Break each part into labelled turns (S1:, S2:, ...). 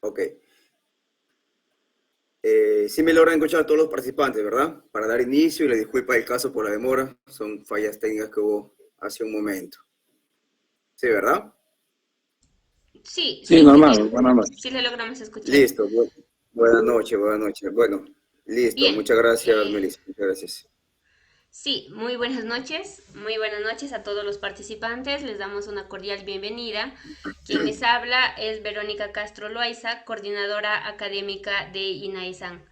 S1: Ok. Sí me logran escuchar a todos los participantes, ¿verdad? Para dar inicio y les disculpa el caso por la demora, son fallas técnicas que hubo hace un momento. Sí, ¿verdad?
S2: Sí, sí,
S3: Sí,
S2: ingeniero.
S3: normal, buenas noches.
S2: Sí le logramos escuchar.
S1: Listo. Buenas noches, buenas noches. Bueno, listo.
S2: Bien.
S1: Muchas gracias,
S2: eh,
S1: Melissa. Muchas gracias.
S2: sí, muy buenas noches. Muy buenas noches a todos los participantes. Les damos una cordial bienvenida. Quien les habla es Verónica Castro Loaiza, coordinadora académica de INAISAN.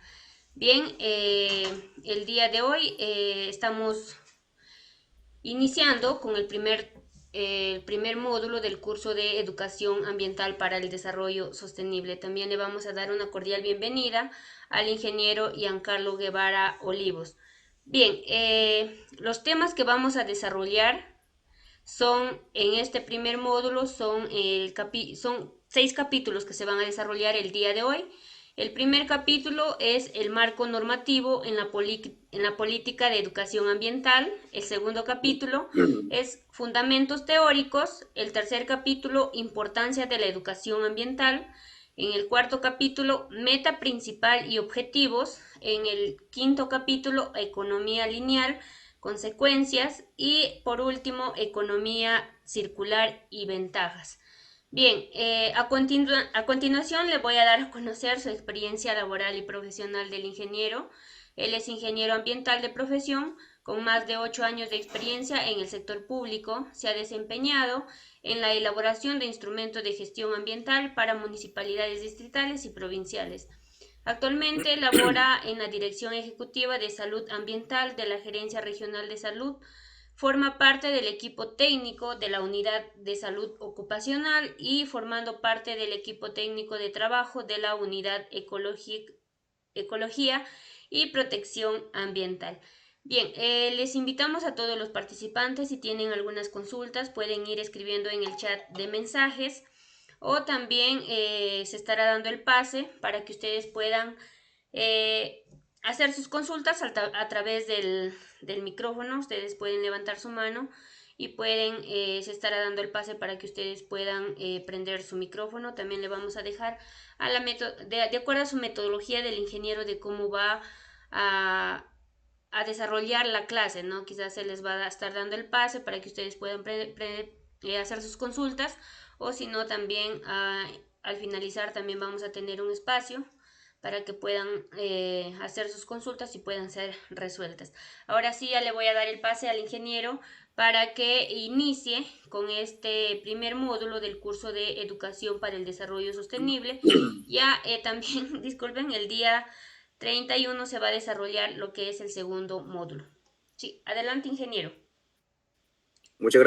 S2: Bien, el día de hoy estamos iniciando con el primer módulo del curso de Educación Ambiental para el Desarrollo Sostenible. También le vamos a dar una cordial bienvenida al ingeniero Giancarlo Guevara Olivos. Bien, los temas que vamos a desarrollar son en este primer módulo, son 6 capítulos que se van a desarrollar el día de hoy. El primer capítulo es el marco normativo en la política de educación ambiental. El segundo capítulo es fundamentos teóricos. El tercer capítulo, importancia de la educación ambiental. En el cuarto capítulo, meta principal y objetivos. En el quinto capítulo, economía lineal, consecuencias, y por último, economía circular y ventajas. Bien, a continuación le voy a dar a conocer su experiencia laboral y profesional del ingeniero. Él es ingeniero ambiental de profesión, con más de 8 años de experiencia en el sector público. Se ha desempeñado en la elaboración de instrumentos de gestión ambiental para municipalidades distritales y provinciales. Actualmente labora en la Dirección Ejecutiva de Salud Ambiental de la Gerencia Regional de Salud. Forma parte del equipo técnico de la Unidad de Salud Ocupacional y formando parte del equipo técnico de trabajo de la Unidad Ecología y Protección Ambiental. Bien, les invitamos a todos los participantes, si tienen algunas consultas pueden ir escribiendo en el chat de mensajes, o también se estará dando el pase para que ustedes puedan eh, hacer sus consultas a través del micrófono. Ustedes pueden levantar su mano y se estará dando el pase para que ustedes puedan prender su micrófono. También le vamos a dejar de acuerdo a su metodología del ingeniero de cómo va a, a desarrollar la clase, ¿no? Quizás se les va a estar dando el pase para que ustedes puedan hacer sus consultas, o si no, también al finalizar también vamos a tener un espacio para que puedan hacer sus consultas y puedan ser resueltas. Ahora sí, ya le voy a dar el pase al ingeniero para que inicie con este primer módulo del curso de Educación para el Desarrollo Sostenible. Ya también, disculpen, el día 31 se va a desarrollar lo que es el segundo módulo. Sí, adelante, ingeniero.
S1: Muchas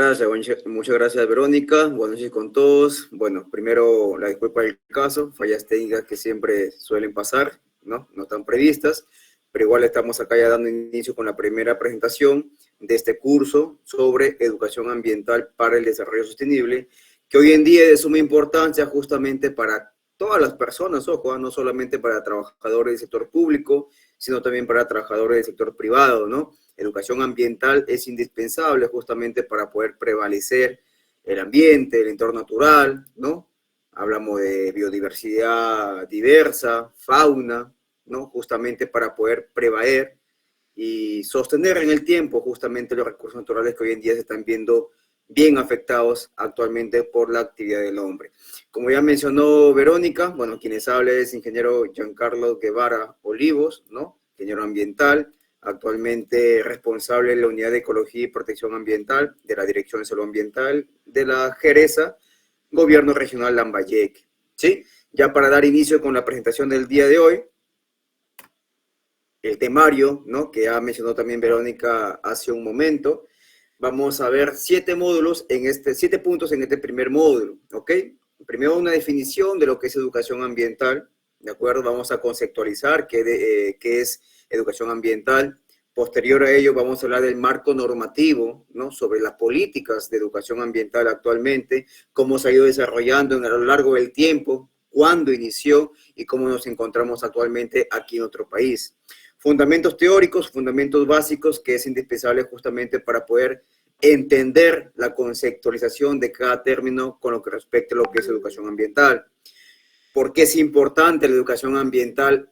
S1: gracias, Verónica. Buenas noches con todos. Bueno, primero la disculpa del caso, fallas técnicas que siempre suelen pasar, ¿no? No están previstas, pero igual estamos acá ya dando inicio con la primera presentación de este curso sobre educación ambiental para el desarrollo sostenible, que hoy en día es de suma importancia justamente para todas las personas, ojo, no solamente para trabajadores del sector público, sino también para trabajadores del sector privado, ¿no? Educación ambiental es indispensable justamente para poder prevalecer el ambiente, el entorno natural, ¿no? Hablamos de biodiversidad diversa, fauna, ¿no? Justamente para poder prevaler y sostener en el tiempo justamente los recursos naturales que hoy en día se están viendo bien afectados actualmente por la actividad del hombre. Como ya mencionó Verónica, bueno, quienes habla es ingeniero Giancarlo Guevara Olivos, ¿no? Ingeniero ambiental, actualmente responsable de la Unidad de Ecología y Protección Ambiental de la Dirección de Salud Ambiental de la Jereza, Gobierno Regional Lambayeque, ¿sí? Ya para dar inicio con la presentación del día de hoy, el temario, ¿no? Que ya mencionó también Verónica hace un momento. Vamos a ver 7 puntos en este primer módulo, ¿ok? Primero una definición de lo que es educación ambiental, ¿de acuerdo? Vamos a conceptualizar qué es educación ambiental. Posterior a ello vamos a hablar del marco normativo, ¿no? Sobre las políticas de educación ambiental actualmente, cómo se ha ido desarrollando a lo largo del tiempo, cuándo inició y cómo nos encontramos actualmente aquí en nuestro país. Fundamentos teóricos, fundamentos básicos que es indispensable justamente para poder entender la conceptualización de cada término con lo que respecta a lo que es educación ambiental. por qué es importante la educación ambiental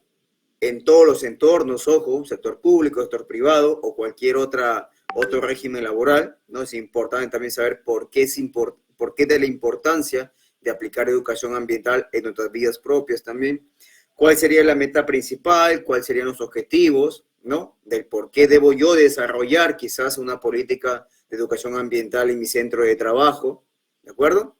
S1: en todos los entornos, ojo, sector público, sector privado o cualquier otro régimen laboral, ¿no? Es importante también saber por qué de la importancia de aplicar educación ambiental en nuestras vidas propias también. ¿Cuál sería la meta principal? ¿Cuáles serían los objetivos? ¿No? Del por qué debo yo desarrollar quizás una política de educación ambiental en mi centro de trabajo, ¿de acuerdo?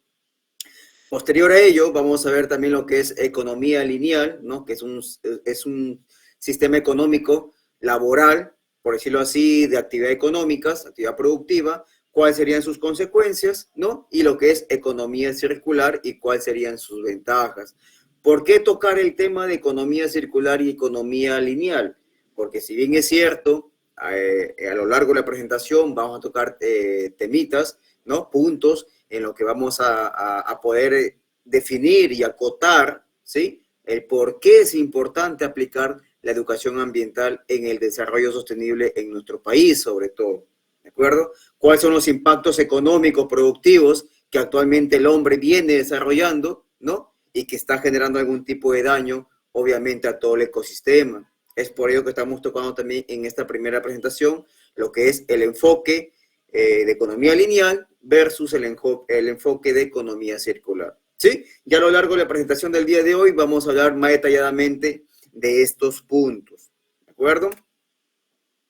S1: Posterior a ello, vamos a ver también lo que es economía lineal, ¿no? Que es un sistema económico laboral, por decirlo así, de actividad económicas, actividad productiva, cuáles serían sus consecuencias, ¿no? Y lo que es economía circular y cuáles serían sus ventajas. ¿Por qué tocar el tema de economía circular y economía lineal? Porque si bien es cierto, a lo largo de la presentación vamos a tocar temitas, ¿no? Puntos en lo que vamos a poder definir y acotar, ¿sí? El por qué es importante aplicar la educación ambiental en el desarrollo sostenible en nuestro país, sobre todo, ¿de acuerdo? ¿Cuáles son los impactos económicos, productivos que actualmente el hombre viene desarrollando, ¿no? Y que está generando algún tipo de daño, obviamente, a todo el ecosistema. Es por ello que estamos tocando también en esta primera presentación lo que es el enfoque de economía lineal versus el enfoque de economía circular. ¿Sí? Ya a lo largo de la presentación del día de hoy vamos a hablar más detalladamente de estos puntos. ¿De acuerdo?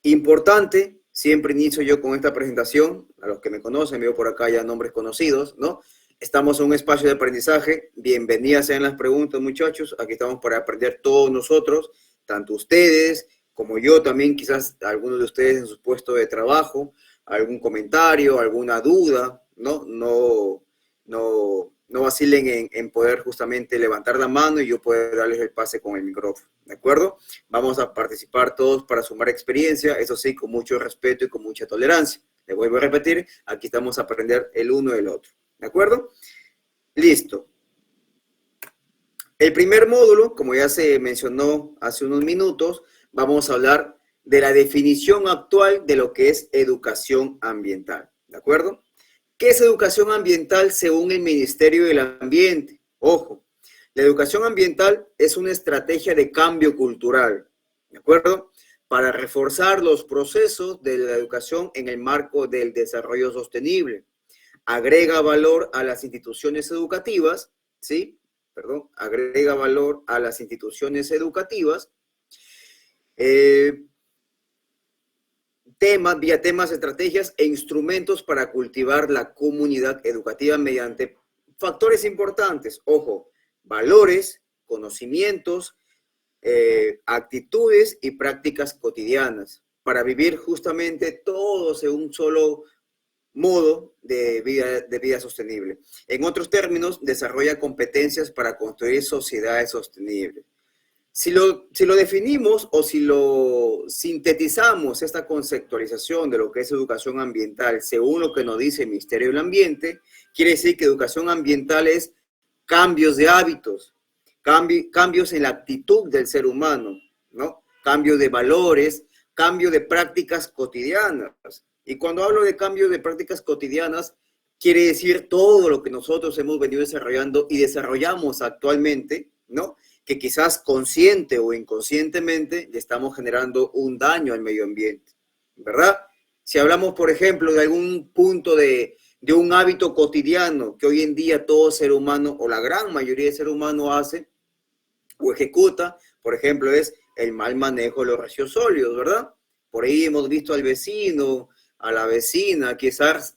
S1: Importante, siempre inicio yo con esta presentación, a los que me conocen, veo por acá ya nombres conocidos, ¿no? Estamos en un espacio de aprendizaje, bienvenidas sean las preguntas, muchachos, aquí estamos para aprender todos nosotros, tanto ustedes como yo también, quizás algunos de ustedes en su puesto de trabajo, algún comentario, alguna duda, ¿no? No vacilen en poder justamente levantar la mano y yo poder darles el pase con el micrófono, ¿de acuerdo? Vamos a participar todos para sumar experiencia, eso sí, con mucho respeto y con mucha tolerancia. Les vuelvo a repetir, aquí estamos a aprender el uno del otro, ¿de acuerdo? Listo. El primer módulo, como ya se mencionó hace unos minutos, vamos a hablar de la definición actual de lo que es educación ambiental, ¿de acuerdo? ¿Qué es educación ambiental según el Ministerio del Ambiente? Ojo, la educación ambiental es una estrategia de cambio cultural, ¿de acuerdo? Para reforzar los procesos de la educación en el marco del desarrollo sostenible. Agrega valor a las instituciones educativas, ¿sí? Agrega valor a las instituciones educativas, vía temas, estrategias e instrumentos para cultivar la comunidad educativa mediante factores importantes, ojo, valores, conocimientos, actitudes y prácticas cotidianas, para vivir justamente todos en un solo modo de vida sostenible. En otros términos, desarrolla competencias para construir sociedades sostenibles. Si lo definimos o si lo sintetizamos, esta conceptualización de lo que es educación ambiental, según lo que nos dice el Ministerio del Ambiente, quiere decir que educación ambiental es cambios de hábitos, cambios en la actitud del ser humano, ¿no? Cambio de valores, cambio de prácticas cotidianas. Y cuando hablo de cambio de prácticas cotidianas, quiere decir todo lo que nosotros hemos venido desarrollando y desarrollamos actualmente, ¿no? Que quizás consciente o inconscientemente le estamos generando un daño al medio ambiente, ¿verdad? Si hablamos, por ejemplo, de algún punto de un hábito cotidiano que hoy en día todo ser humano o la gran mayoría de ser humano hace o ejecuta, por ejemplo, es el mal manejo de los residuos sólidos, ¿verdad? Por ahí hemos visto al vecino, a la vecina, quizás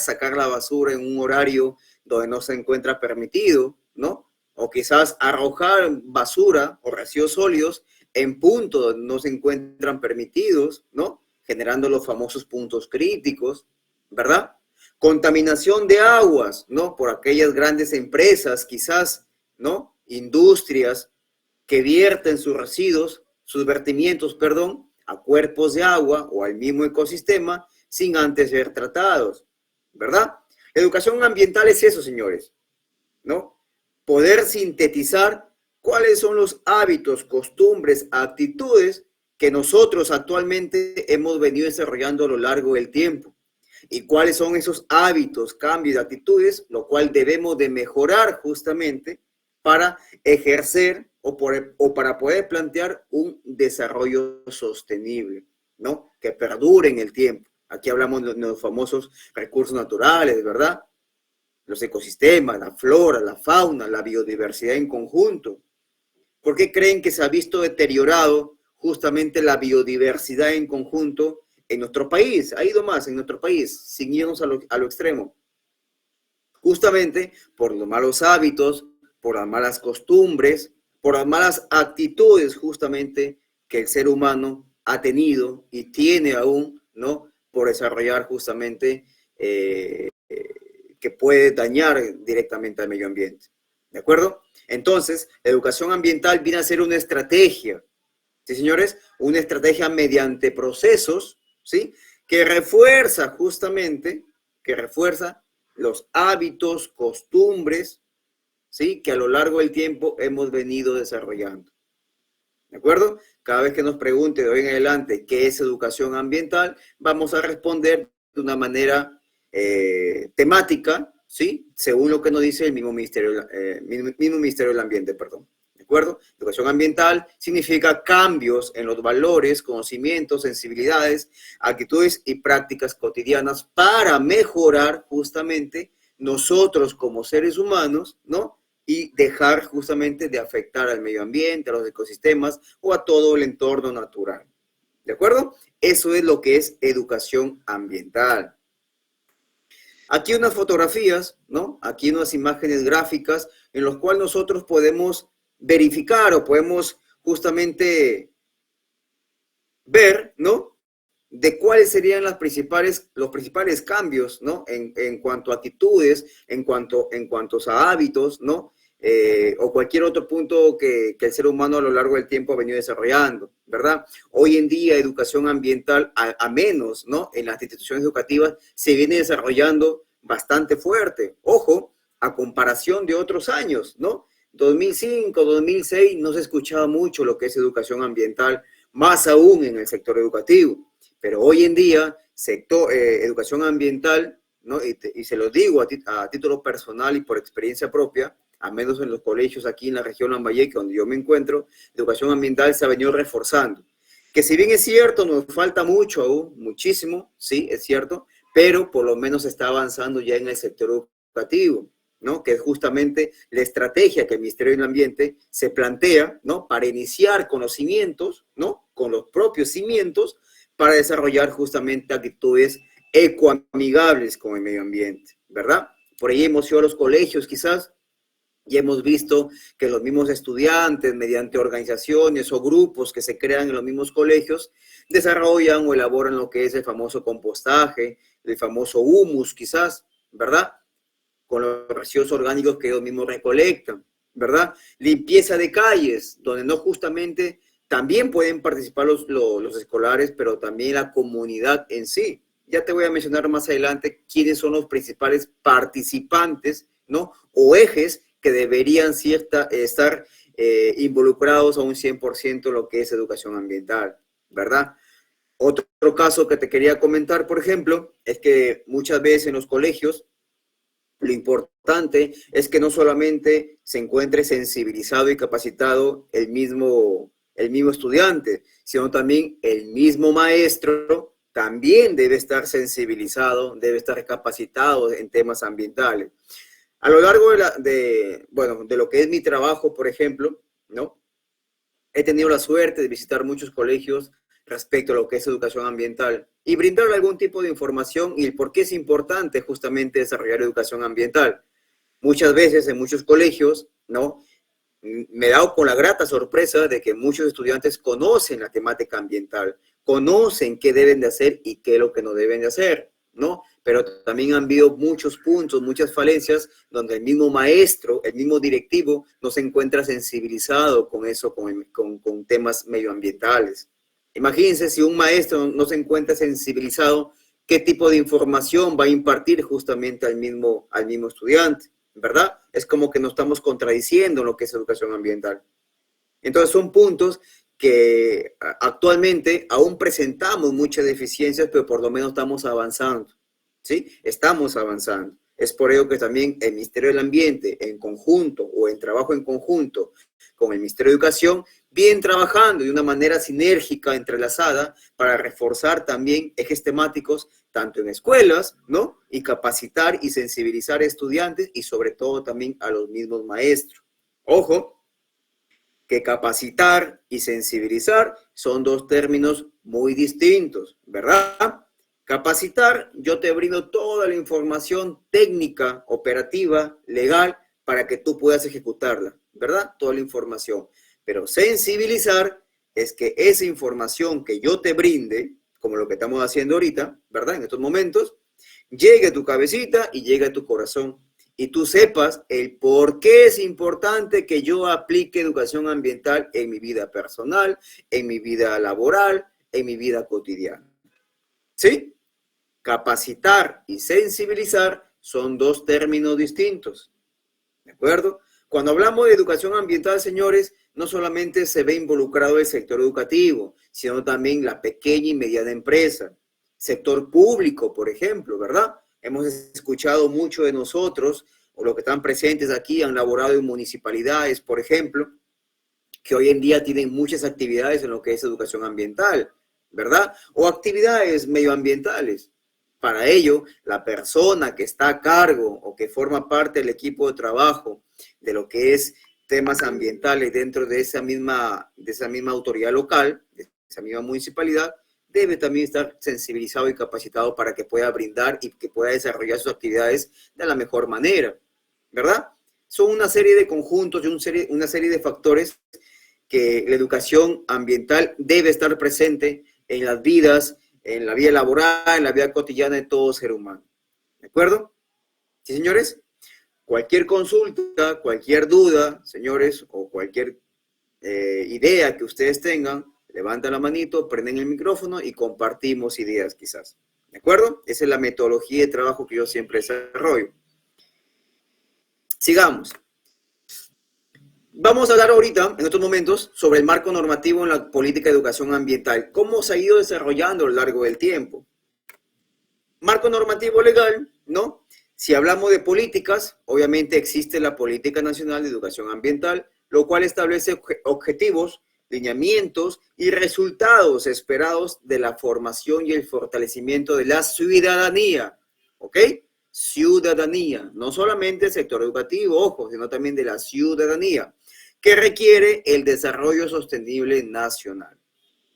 S1: sacar la basura en un horario donde no se encuentra permitido, ¿no? O quizás arrojar basura o residuos sólidos en puntos donde no se encuentran permitidos, ¿no? Generando los famosos puntos críticos, ¿verdad? Contaminación de aguas, ¿no? Por aquellas grandes empresas, quizás, ¿no? Industrias que vierten sus vertimientos, a cuerpos de agua o al mismo ecosistema sin antes ser tratados, ¿verdad? La educación ambiental es eso, señores, ¿no? Poder sintetizar cuáles son los hábitos, costumbres, actitudes que nosotros actualmente hemos venido desarrollando a lo largo del tiempo y cuáles son esos hábitos, cambios de actitudes, lo cual debemos de mejorar justamente, para ejercer o para poder plantear un desarrollo sostenible, ¿no? Que perdure en el tiempo. Aquí hablamos de los famosos recursos naturales, ¿verdad? Los ecosistemas, la flora, la fauna, la biodiversidad en conjunto. ¿Por qué creen que se ha visto deteriorado justamente la biodiversidad en conjunto en nuestro país? Ha ido más en nuestro país, sin irnos a lo extremo. Justamente por los malos hábitos, por las malas costumbres, por las malas actitudes justamente que el ser humano ha tenido y tiene aún, ¿no? Por desarrollar justamente que puede dañar directamente al medio ambiente. ¿De acuerdo? Entonces, la educación ambiental viene a ser una estrategia, ¿sí, señores? Una estrategia mediante procesos, ¿sí? Que refuerza justamente, los hábitos, costumbres, ¿sí? Que a lo largo del tiempo hemos venido desarrollando. ¿De acuerdo? Cada vez que nos pregunte de hoy en adelante qué es educación ambiental, vamos a responder de una manera temática, ¿sí? Según lo que nos dice el mismo Ministerio del Ambiente, perdón. ¿De acuerdo? Educación ambiental significa cambios en los valores, conocimientos, sensibilidades, actitudes y prácticas cotidianas para mejorar justamente nosotros como seres humanos, ¿no? Y dejar justamente de afectar al medio ambiente, a los ecosistemas o a todo el entorno natural. ¿De acuerdo? Eso es lo que es educación ambiental. Aquí unas fotografías, ¿no? Aquí unas imágenes gráficas en las cuales nosotros podemos verificar o podemos justamente ver, ¿no? De cuáles serían los principales cambios, ¿no? En cuanto a actitudes, en cuanto a hábitos, ¿no? O cualquier otro punto que el ser humano a lo largo del tiempo ha venido desarrollando, ¿verdad? Hoy en día, educación ambiental, a menos, ¿no? En las instituciones educativas, se viene desarrollando bastante fuerte. Ojo, a comparación de otros años, ¿no? 2005, 2006, no se escuchaba mucho lo que es educación ambiental, más aún en el sector educativo. Pero hoy en día, educación ambiental, ¿no? Y se lo digo a título personal y por experiencia propia, al menos en los colegios aquí en la región Lambayeque, donde yo me encuentro, educación ambiental se ha venido reforzando. Que si bien es cierto, nos falta mucho aún, muchísimo, sí, es cierto, pero por lo menos se está avanzando ya en el sector educativo, ¿no? Que es justamente la estrategia que el Ministerio del Ambiente se plantea, ¿no? Para iniciar conocimientos, ¿no? Con los propios cimientos, para desarrollar justamente actitudes ecoamigables con el medio ambiente, ¿verdad? Por ahí hemos ido a los colegios quizás y hemos visto que los mismos estudiantes, mediante organizaciones o grupos que se crean en los mismos colegios, desarrollan o elaboran lo que es el famoso compostaje, el famoso humus quizás, ¿verdad? Con los residuos orgánicos que ellos mismos recolectan, ¿verdad? Limpieza de calles, donde no justamente también pueden participar los escolares, pero también la comunidad en sí. Ya te voy a mencionar más adelante quiénes son los principales participantes, ¿no? O ejes que deberían estar involucrados a un 100% en lo que es educación ambiental, ¿verdad? Otro caso que te quería comentar, por ejemplo, es que muchas veces en los colegios lo importante es que no solamente se encuentre sensibilizado y capacitado el mismo estudiante, sino también el mismo maestro también debe estar sensibilizado, debe estar capacitado en temas ambientales. A lo largo de lo que es mi trabajo, por ejemplo, ¿no? He tenido la suerte de visitar muchos colegios respecto a lo que es educación ambiental y brindarle algún tipo de información y el por qué es importante justamente desarrollar educación ambiental. Muchas veces en muchos colegios, ¿no? Me he dado con la grata sorpresa de que muchos estudiantes conocen la temática ambiental, conocen qué deben de hacer y qué es lo que no deben de hacer, ¿no? Pero también han habido muchos puntos, muchas falencias, donde el mismo maestro, el mismo directivo, no se encuentra sensibilizado con eso, con temas medioambientales. Imagínense si un maestro no se encuentra sensibilizado, qué tipo de información va a impartir justamente al mismo estudiante, ¿verdad? Es como que nos estamos contradiciendo en lo que es educación ambiental. Entonces son puntos que actualmente aún presentamos muchas deficiencias, pero por lo menos estamos avanzando, ¿sí? Estamos avanzando. Es por ello que también el Ministerio del Ambiente, en conjunto o en trabajo en conjunto con el Ministerio de Educación, vienen trabajando de una manera sinérgica, entrelazada, para reforzar también ejes temáticos, tanto en escuelas, ¿no? Y capacitar y sensibilizar a estudiantes y sobre todo también a los mismos maestros. Ojo, que capacitar y sensibilizar son dos términos muy distintos, ¿verdad? Capacitar, yo te brindo toda la información técnica, operativa, legal, para que tú puedas ejecutarla, ¿verdad? Toda la información. Pero sensibilizar es que esa información que yo te brinde, como lo que estamos haciendo ahorita, ¿verdad? En estos momentos, llegue a tu cabecita y llegue a tu corazón. Y tú sepas el por qué es importante que yo aplique educación ambiental en mi vida personal, en mi vida laboral, en mi vida cotidiana. ¿Sí? Capacitar y sensibilizar son dos términos distintos. ¿De acuerdo? Cuando hablamos de educación ambiental, señores, no solamente se ve involucrado el sector educativo, sino también la pequeña y mediana empresa, sector público, por ejemplo, ¿verdad? Hemos escuchado mucho de nosotros, o los que están presentes aquí, han laborado en municipalidades, por ejemplo, que hoy en día tienen muchas actividades en lo que es educación ambiental, ¿verdad? O actividades medioambientales. Para ello, la persona que está a cargo o que forma parte del equipo de trabajo de lo que es temas ambientales dentro de esa misma autoridad local, de esa misma municipalidad, debe también estar sensibilizado y capacitado para que pueda brindar y que pueda desarrollar sus actividades de la mejor manera, ¿verdad? Son una serie de conjuntos y una serie de factores que la educación ambiental debe estar presente en las vidas, en la vida laboral, en la vida cotidiana de todo ser humano. ¿De acuerdo? ¿Sí, señores? Cualquier consulta, cualquier duda, señores, o cualquier idea que ustedes tengan, levantan la manito, prenden el micrófono y compartimos ideas quizás. ¿De acuerdo? Esa es la metodología de trabajo que yo siempre desarrollo. Sigamos. Vamos a hablar ahorita, en estos momentos, sobre el marco normativo en la política de educación ambiental. ¿Cómo se ha ido desarrollando a lo largo del tiempo? Marco normativo legal, ¿no? Si hablamos de políticas, obviamente existe la Política Nacional de Educación Ambiental, lo cual establece objetivos, lineamientos y resultados esperados de la formación y el fortalecimiento de la ciudadanía, ¿ok? Ciudadanía, no solamente el sector educativo, ojo, sino también de la ciudadanía, que requiere el desarrollo sostenible nacional.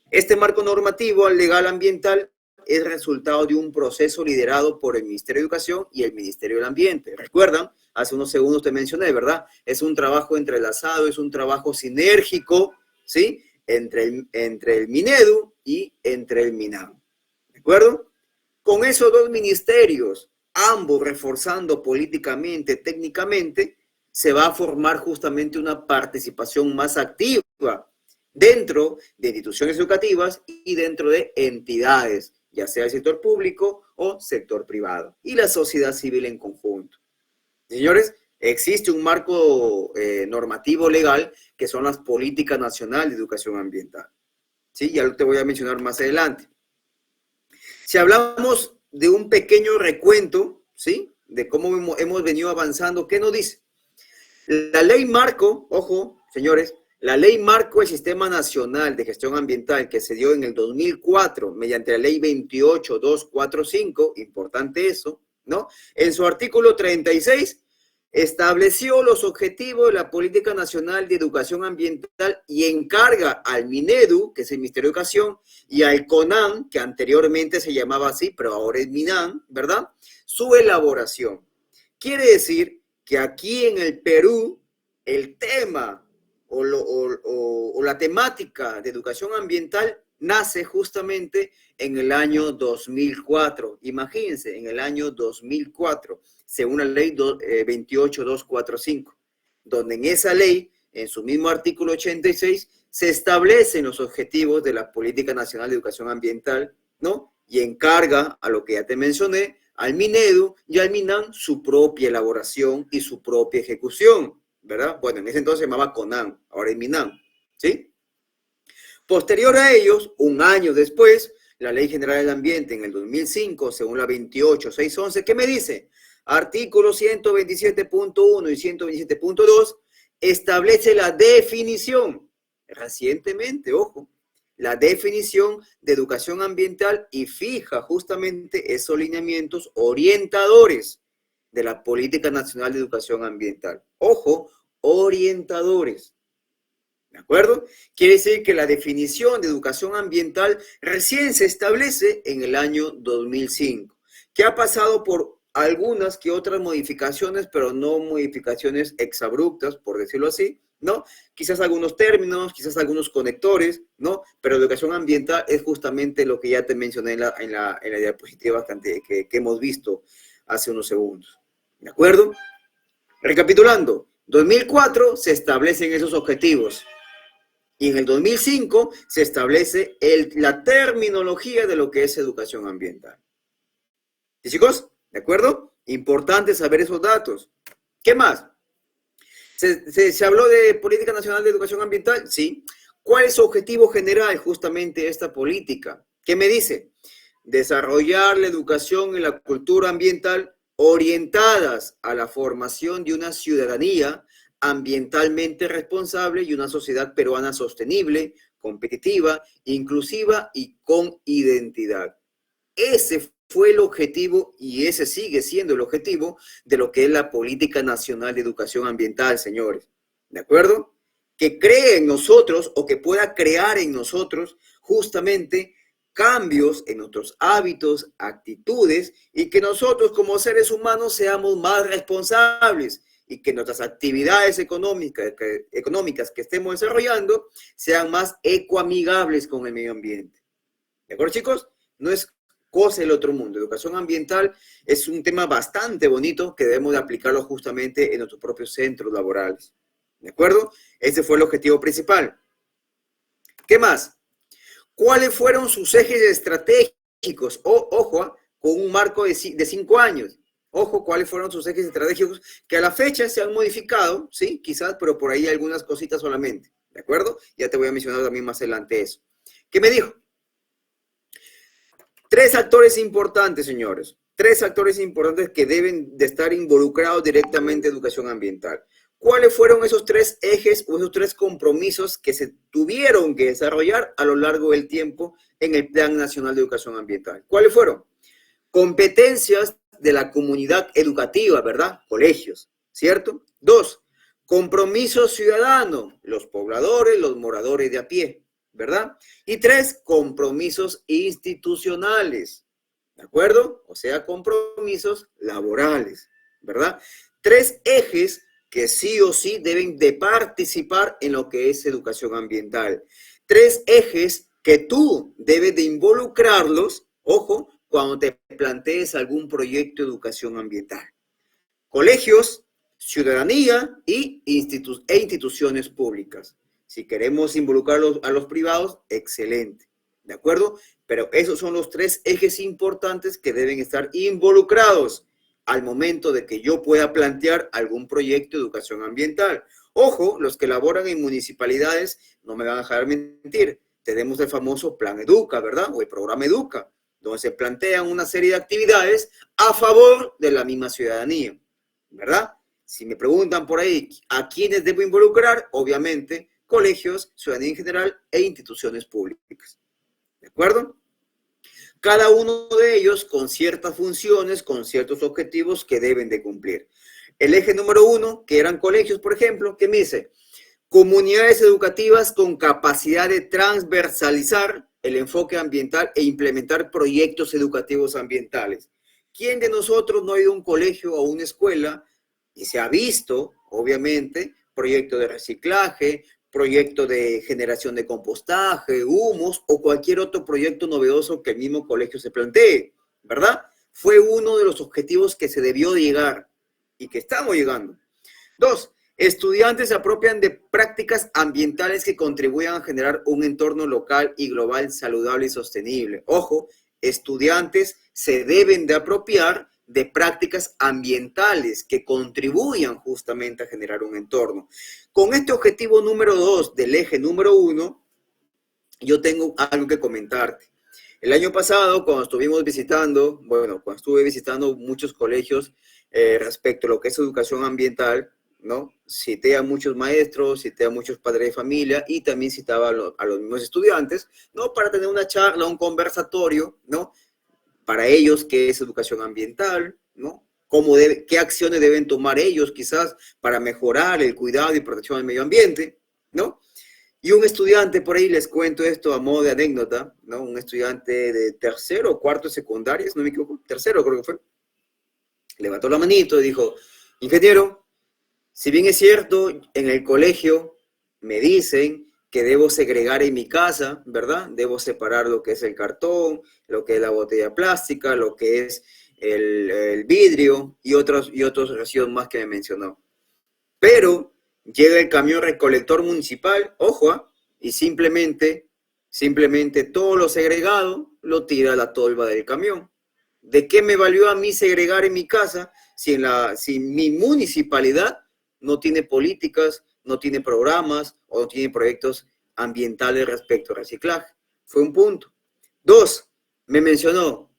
S1: Este marco normativo legal ambiental es resultado de un proceso liderado por el Ministerio de Educación y el Ministerio del Ambiente. ¿Recuerdan? Hace unos segundos te mencioné, ¿verdad? Es un trabajo entrelazado, es un trabajo sinérgico, ¿sí? Entre el Minedu y entre el MINAM. ¿De acuerdo? Con esos dos ministerios, ambos reforzando políticamente, técnicamente, se va a formar justamente una participación más activa dentro de instituciones educativas y dentro de entidades, ya sea el sector público o sector privado, y la sociedad civil en conjunto. Señores, existe un marco normativo legal que son las políticas nacionales de educación ambiental. ¿Sí? Ya te voy a mencionar más adelante. Si hablamos de un pequeño recuento, ¿sí? De cómo hemos venido avanzando, ¿qué nos dice? La ley marco, ojo, señores, la ley marco del Sistema Nacional de Gestión Ambiental que se dio en el 2004 mediante la ley 28245, importante eso, ¿no? En su artículo 36 estableció los objetivos de la Política Nacional de Educación Ambiental y encarga al Minedu, que es el Ministerio de Educación, y al CONAN, que anteriormente se llamaba así, pero ahora es MINAM, ¿verdad? Su elaboración. Quiere decir que aquí en el Perú, el tema o la temática de educación ambiental nace justamente en el año 2004. Imagínense, en el año 2004, según la ley 28245, donde en esa ley, en su mismo artículo 86, se establecen los objetivos de la Política Nacional de Educación Ambiental, ¿no? Y encarga, a lo que ya te mencioné, al Minedu y al MINAM su propia elaboración y su propia ejecución, ¿verdad? Bueno, en ese entonces se llamaba CONAN, ahora es MINAM, ¿sí? Posterior a ellos, un año después, la Ley General del Ambiente en el 2005, según la 28611, ¿qué me dice? Artículo 127.1 y 127.2 establece la definición, recientemente, ojo, la definición de educación ambiental y fija justamente esos lineamientos orientadores de la Política Nacional de Educación Ambiental. Ojo, orientadores. ¿De acuerdo? Quiere decir que la definición de educación ambiental recién se establece en el año 2005, que ha pasado por algunas que otras modificaciones, pero no modificaciones exabruptas, por decirlo así, ¿no? Quizás algunos términos, quizás algunos conectores, ¿no? Pero educación ambiental es justamente lo que ya te mencioné en la diapositiva que hemos visto hace unos segundos. ¿De acuerdo? Recapitulando, 2004 se establecen esos objetivos. Y en el 2005 se establece la terminología de lo que es educación ambiental. ¿Sí, chicos? ¿De acuerdo? Importante saber esos datos. ¿Qué más? ¿Se habló de Política Nacional de Educación Ambiental? Sí. ¿Cuál es su objetivo general justamente de esta política? ¿Qué me dice? Desarrollar la educación y la cultura ambiental orientadas a la formación de una ciudadanía ambientalmente responsable y una sociedad peruana sostenible, competitiva, inclusiva y con identidad. Ese fue el objetivo y ese sigue siendo el objetivo de lo que es la Política Nacional de Educación Ambiental, señores. ¿De acuerdo? Que cree en nosotros o que pueda crear en nosotros justamente cambios en nuestros hábitos, actitudes y que nosotros como seres humanos seamos más responsables y que nuestras actividades económicas que estemos desarrollando sean más ecoamigables con el medio ambiente. ¿De acuerdo, chicos? No es cosa del otro mundo. Educación ambiental es un tema bastante bonito que debemos de aplicarlo justamente en nuestros propios centros laborales. ¿De acuerdo? Ese fue el objetivo principal. ¿Qué más? ¿Cuáles fueron sus ejes estratégicos? Ojo, con un marco de 5 años. Ojo, cuáles fueron sus ejes estratégicos que a la fecha se han modificado, sí, quizás, pero por ahí algunas cositas solamente, ¿de acuerdo? Ya te voy a mencionar también más adelante eso. ¿Qué me dijo? 3 actores importantes, señores. 3 actores importantes que deben de estar involucrados directamente en educación ambiental. ¿Cuáles fueron esos 3 ejes o esos 3 compromisos que se tuvieron que desarrollar a lo largo del tiempo en el Plan Nacional de Educación Ambiental? ¿Cuáles fueron? Competencias de la comunidad educativa, ¿verdad? Colegios, ¿cierto? 2, compromiso ciudadano, los pobladores, los moradores de a pie, ¿verdad? Y 3, compromisos institucionales, ¿de acuerdo? O sea, compromisos laborales, ¿verdad? 3 ejes que sí o sí deben de participar en lo que es educación ambiental. 3 ejes que tú debes de involucrarlos, ojo, cuando te plantees algún proyecto de educación ambiental. Colegios, ciudadanía e instituciones públicas. Si queremos involucrar a los privados, excelente, ¿de acuerdo? Pero esos son los 3 ejes importantes que deben estar involucrados al momento de que yo pueda plantear algún proyecto de educación ambiental. Ojo, los que laboran en municipalidades no me van a dejar mentir. Tenemos el famoso Plan Educa, ¿verdad? O el Programa Educa, donde se plantean una serie de actividades a favor de la misma ciudadanía, ¿verdad? Si me preguntan por ahí a quiénes debo involucrar, obviamente, colegios, ciudadanía en general e instituciones públicas, ¿de acuerdo? Cada uno de ellos con ciertas funciones, con ciertos objetivos que deben de cumplir. El eje número 1, que eran colegios, por ejemplo, que me dice, comunidades educativas con capacidad de transversalizar el enfoque ambiental e implementar proyectos educativos ambientales. ¿Quién de nosotros no ha ido a un colegio o a una escuela y se ha visto, obviamente, proyecto de reciclaje, proyecto de generación de compostaje, humos o cualquier otro proyecto novedoso que el mismo colegio se plantee, ¿verdad? Fue uno de los objetivos que se debió llegar y que estamos llegando. 2, estudiantes se apropian de prácticas ambientales que contribuyan a generar un entorno local y global saludable y sostenible. Ojo, estudiantes se deben de apropiar de prácticas ambientales que contribuyan justamente a generar un entorno. Con este objetivo número 2 del eje número 1, yo tengo algo que comentarte. El año pasado, cuando estuve visitando muchos colegios respecto a lo que es educación ambiental, ¿no? Cité a muchos maestros, cité a muchos padres de familia y también citaba a los mismos estudiantes, ¿no? Para tener una charla, un conversatorio, ¿no? Para ellos, ¿qué es educación ambiental, ¿no? ¿Qué acciones deben tomar ellos quizás para mejorar el cuidado y protección del medio ambiente, ¿no? Y un estudiante, por ahí les cuento esto a modo de anécdota, ¿no? Un estudiante de tercero o cuarto de secundaria, si no me equivoco, tercero creo que fue, levantó la manito y dijo, ingeniero, si bien es cierto, en el colegio me dicen que debo segregar en mi casa, ¿verdad? Debo separar lo que es el cartón, lo que es la botella plástica, lo que es el vidrio y otros residuos más que me mencionó. Pero llega el camión recolector municipal, ojo, y simplemente todo lo segregado lo tira a la tolva del camión. ¿De qué me valió a mí segregar en mi casa si mi municipalidad no tiene políticas, no tiene programas o no tiene proyectos ambientales respecto al reciclaje? Fue un punto. Dos, me mencionó,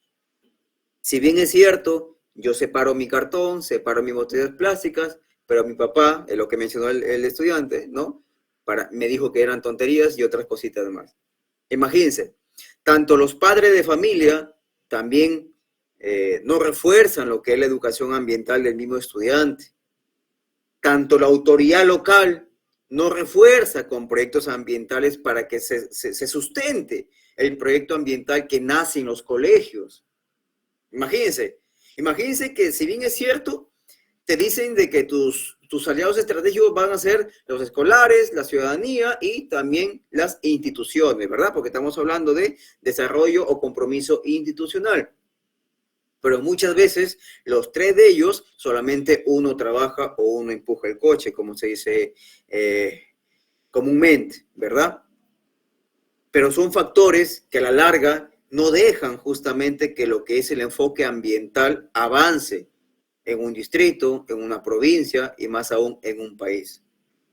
S1: si bien es cierto, yo separo mi cartón, separo mis botellas plásticas, pero mi papá, es lo que mencionó el estudiante, ¿no? Me dijo que eran tonterías y otras cositas más. Imagínense, tanto los padres de familia también no refuerzan lo que es la educación ambiental del mismo estudiante. Tanto la autoridad local no refuerza con proyectos ambientales para que se sustente el proyecto ambiental que nace en los colegios. Imagínense que si bien es cierto, te dicen de que tus aliados estratégicos van a ser los escolares, la ciudadanía y también las instituciones, ¿verdad? Porque estamos hablando de desarrollo o compromiso institucional. Pero muchas veces los tres de ellos, solamente uno trabaja o uno empuja el coche, como se dice comúnmente, ¿verdad? Pero son factores que a la larga no dejan justamente que lo que es el enfoque ambiental avance en un distrito, en una provincia y más aún en un país.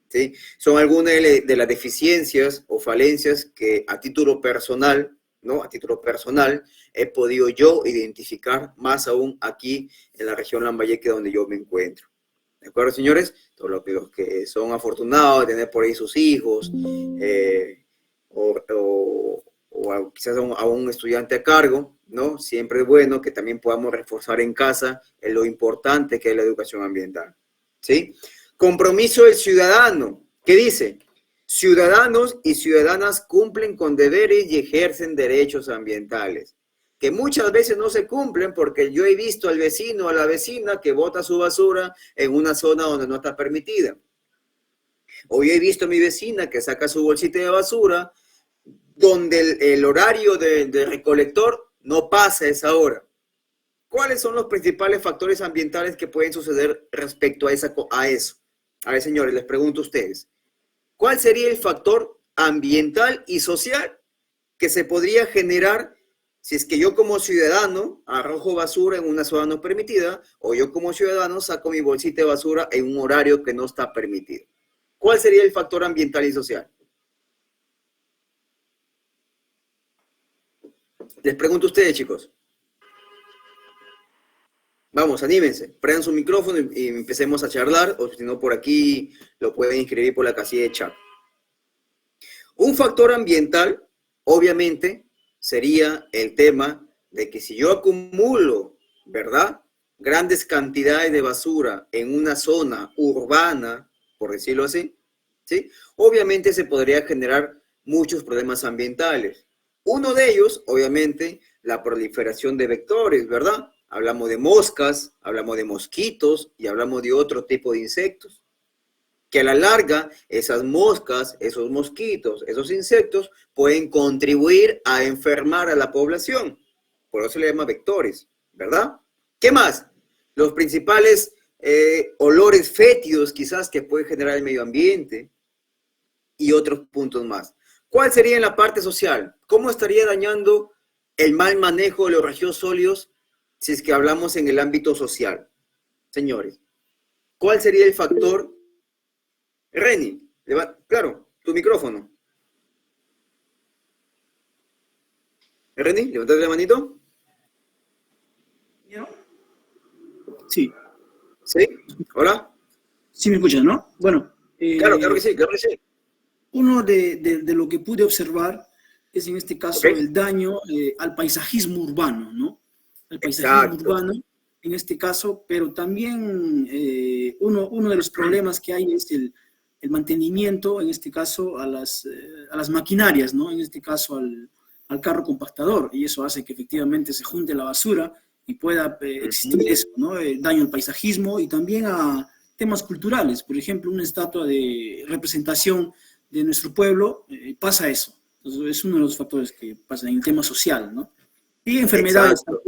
S1: ¿Sí? Son algunas de las deficiencias o falencias que a título personal, ¿no? A título personal, he podido yo identificar más aún aquí en la región Lambayeque donde yo me encuentro. ¿De acuerdo, señores? Todos los que son afortunados de tener por ahí sus hijos, o quizás a un estudiante a cargo, ¿no? Siempre es bueno que también podamos reforzar en casa en lo importante que es la educación ambiental, ¿sí? Compromiso del ciudadano. ¿Qué dice? Ciudadanos y ciudadanas cumplen con deberes y ejercen derechos ambientales, que muchas veces no se cumplen porque yo he visto al vecino o a la vecina que bota su basura en una zona donde no está permitida. O yo he visto a mi vecina que saca su bolsita de basura donde el horario de recolector no pasa esa hora. ¿Cuáles son los principales factores ambientales que pueden suceder respecto a eso? A ver, señores, les pregunto a ustedes. ¿Cuál sería el factor ambiental y social que se podría generar si es que yo como ciudadano arrojo basura en una zona no permitida o yo como ciudadano saco mi bolsita de basura en un horario que no está permitido? ¿Cuál sería el factor ambiental y social? Les pregunto a ustedes, chicos. Vamos, anímense, prendan su micrófono y empecemos a charlar, o si no, por aquí lo pueden escribir por la casilla de chat. Un factor ambiental, obviamente, sería el tema de que si yo acumulo, ¿verdad? Grandes cantidades de basura en una zona urbana, por decirlo así, ¿sí? Obviamente se podría generar muchos problemas ambientales. Uno de ellos, obviamente, la proliferación de vectores, ¿verdad? Hablamos de moscas, hablamos de mosquitos y hablamos de otro tipo de insectos. Que a la larga, esas moscas, esos mosquitos, esos insectos pueden contribuir a enfermar a la población. Por eso se le llama vectores, ¿verdad? ¿Qué más? Los principales olores fétidos quizás que puede generar el medio ambiente y otros puntos más. ¿Cuál sería en la parte social? ¿Cómo estaría dañando el mal manejo de los residuos sólidos si es que hablamos en el ámbito social? Señores, ¿cuál sería el factor? Reni, claro, tu micrófono. Reni, levántate la manito.
S3: ¿Yo? Sí.
S1: ¿Sí? ¿Hola?
S3: Sí me escuchas, ¿no? Bueno,
S1: Claro, claro que sí, claro que sí.
S3: uno de lo que pude observar es en este
S1: ¿Ok?
S3: caso el daño al paisajismo urbano, ¿no? Al paisajismo
S1: Exacto.
S3: urbano, en este caso, pero también uno de los problemas que hay es el mantenimiento, en este caso, a las maquinarias, ¿no? En este caso al carro compactador, y eso hace que efectivamente se junte la basura y pueda existir
S1: Ujú.
S3: eso, ¿no? Daño al paisajismo y también a temas culturales, por ejemplo, una estatua de representación de nuestro pueblo, pasa eso. Entonces, es uno de los factores que pasa en el tema social, ¿no? Y enfermedades
S1: Exacto.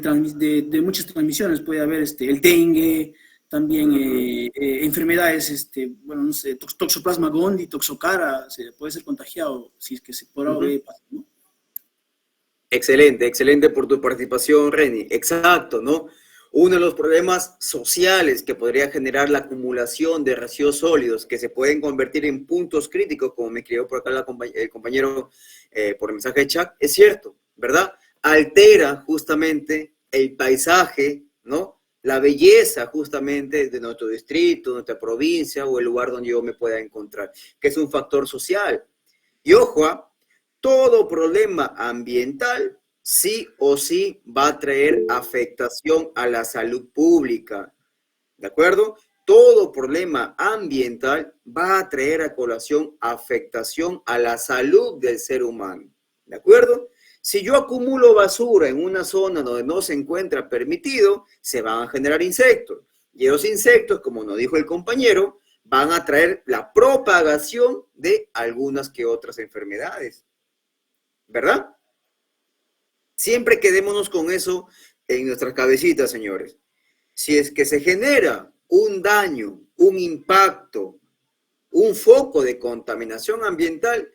S3: también, de muchas transmisiones, puede haber el dengue, también
S1: Ujú.
S3: enfermedades, bueno, no sé, toxoplasma gondii, toxocara, se puede ser contagiado si es que se por algo
S1: Ujú.
S3: pasa, ¿no?
S1: Excelente, excelente por tu participación, Reni. Exacto, ¿no? Uno de los problemas sociales que podría generar la acumulación de residuos sólidos que se pueden convertir en puntos críticos, como me escribió por acá el compañero por el mensaje de chat, es cierto, ¿verdad? Altera justamente el paisaje, ¿no? La belleza justamente de nuestro distrito, nuestra provincia o el lugar donde yo me pueda encontrar, que es un factor social. Y ojo, todo problema ambiental sí o sí va a traer afectación a la salud pública, ¿de acuerdo? Todo problema ambiental va a traer a colación afectación a la salud del ser humano, ¿de acuerdo? Si yo acumulo basura en una zona donde no se encuentra permitido, se van a generar insectos. Y esos insectos, como nos dijo el compañero, van a traer la propagación de algunas que otras enfermedades, ¿verdad? Siempre quedémonos con eso en nuestras cabecitas, señores. Si es que se genera un daño, un impacto, un foco de contaminación ambiental,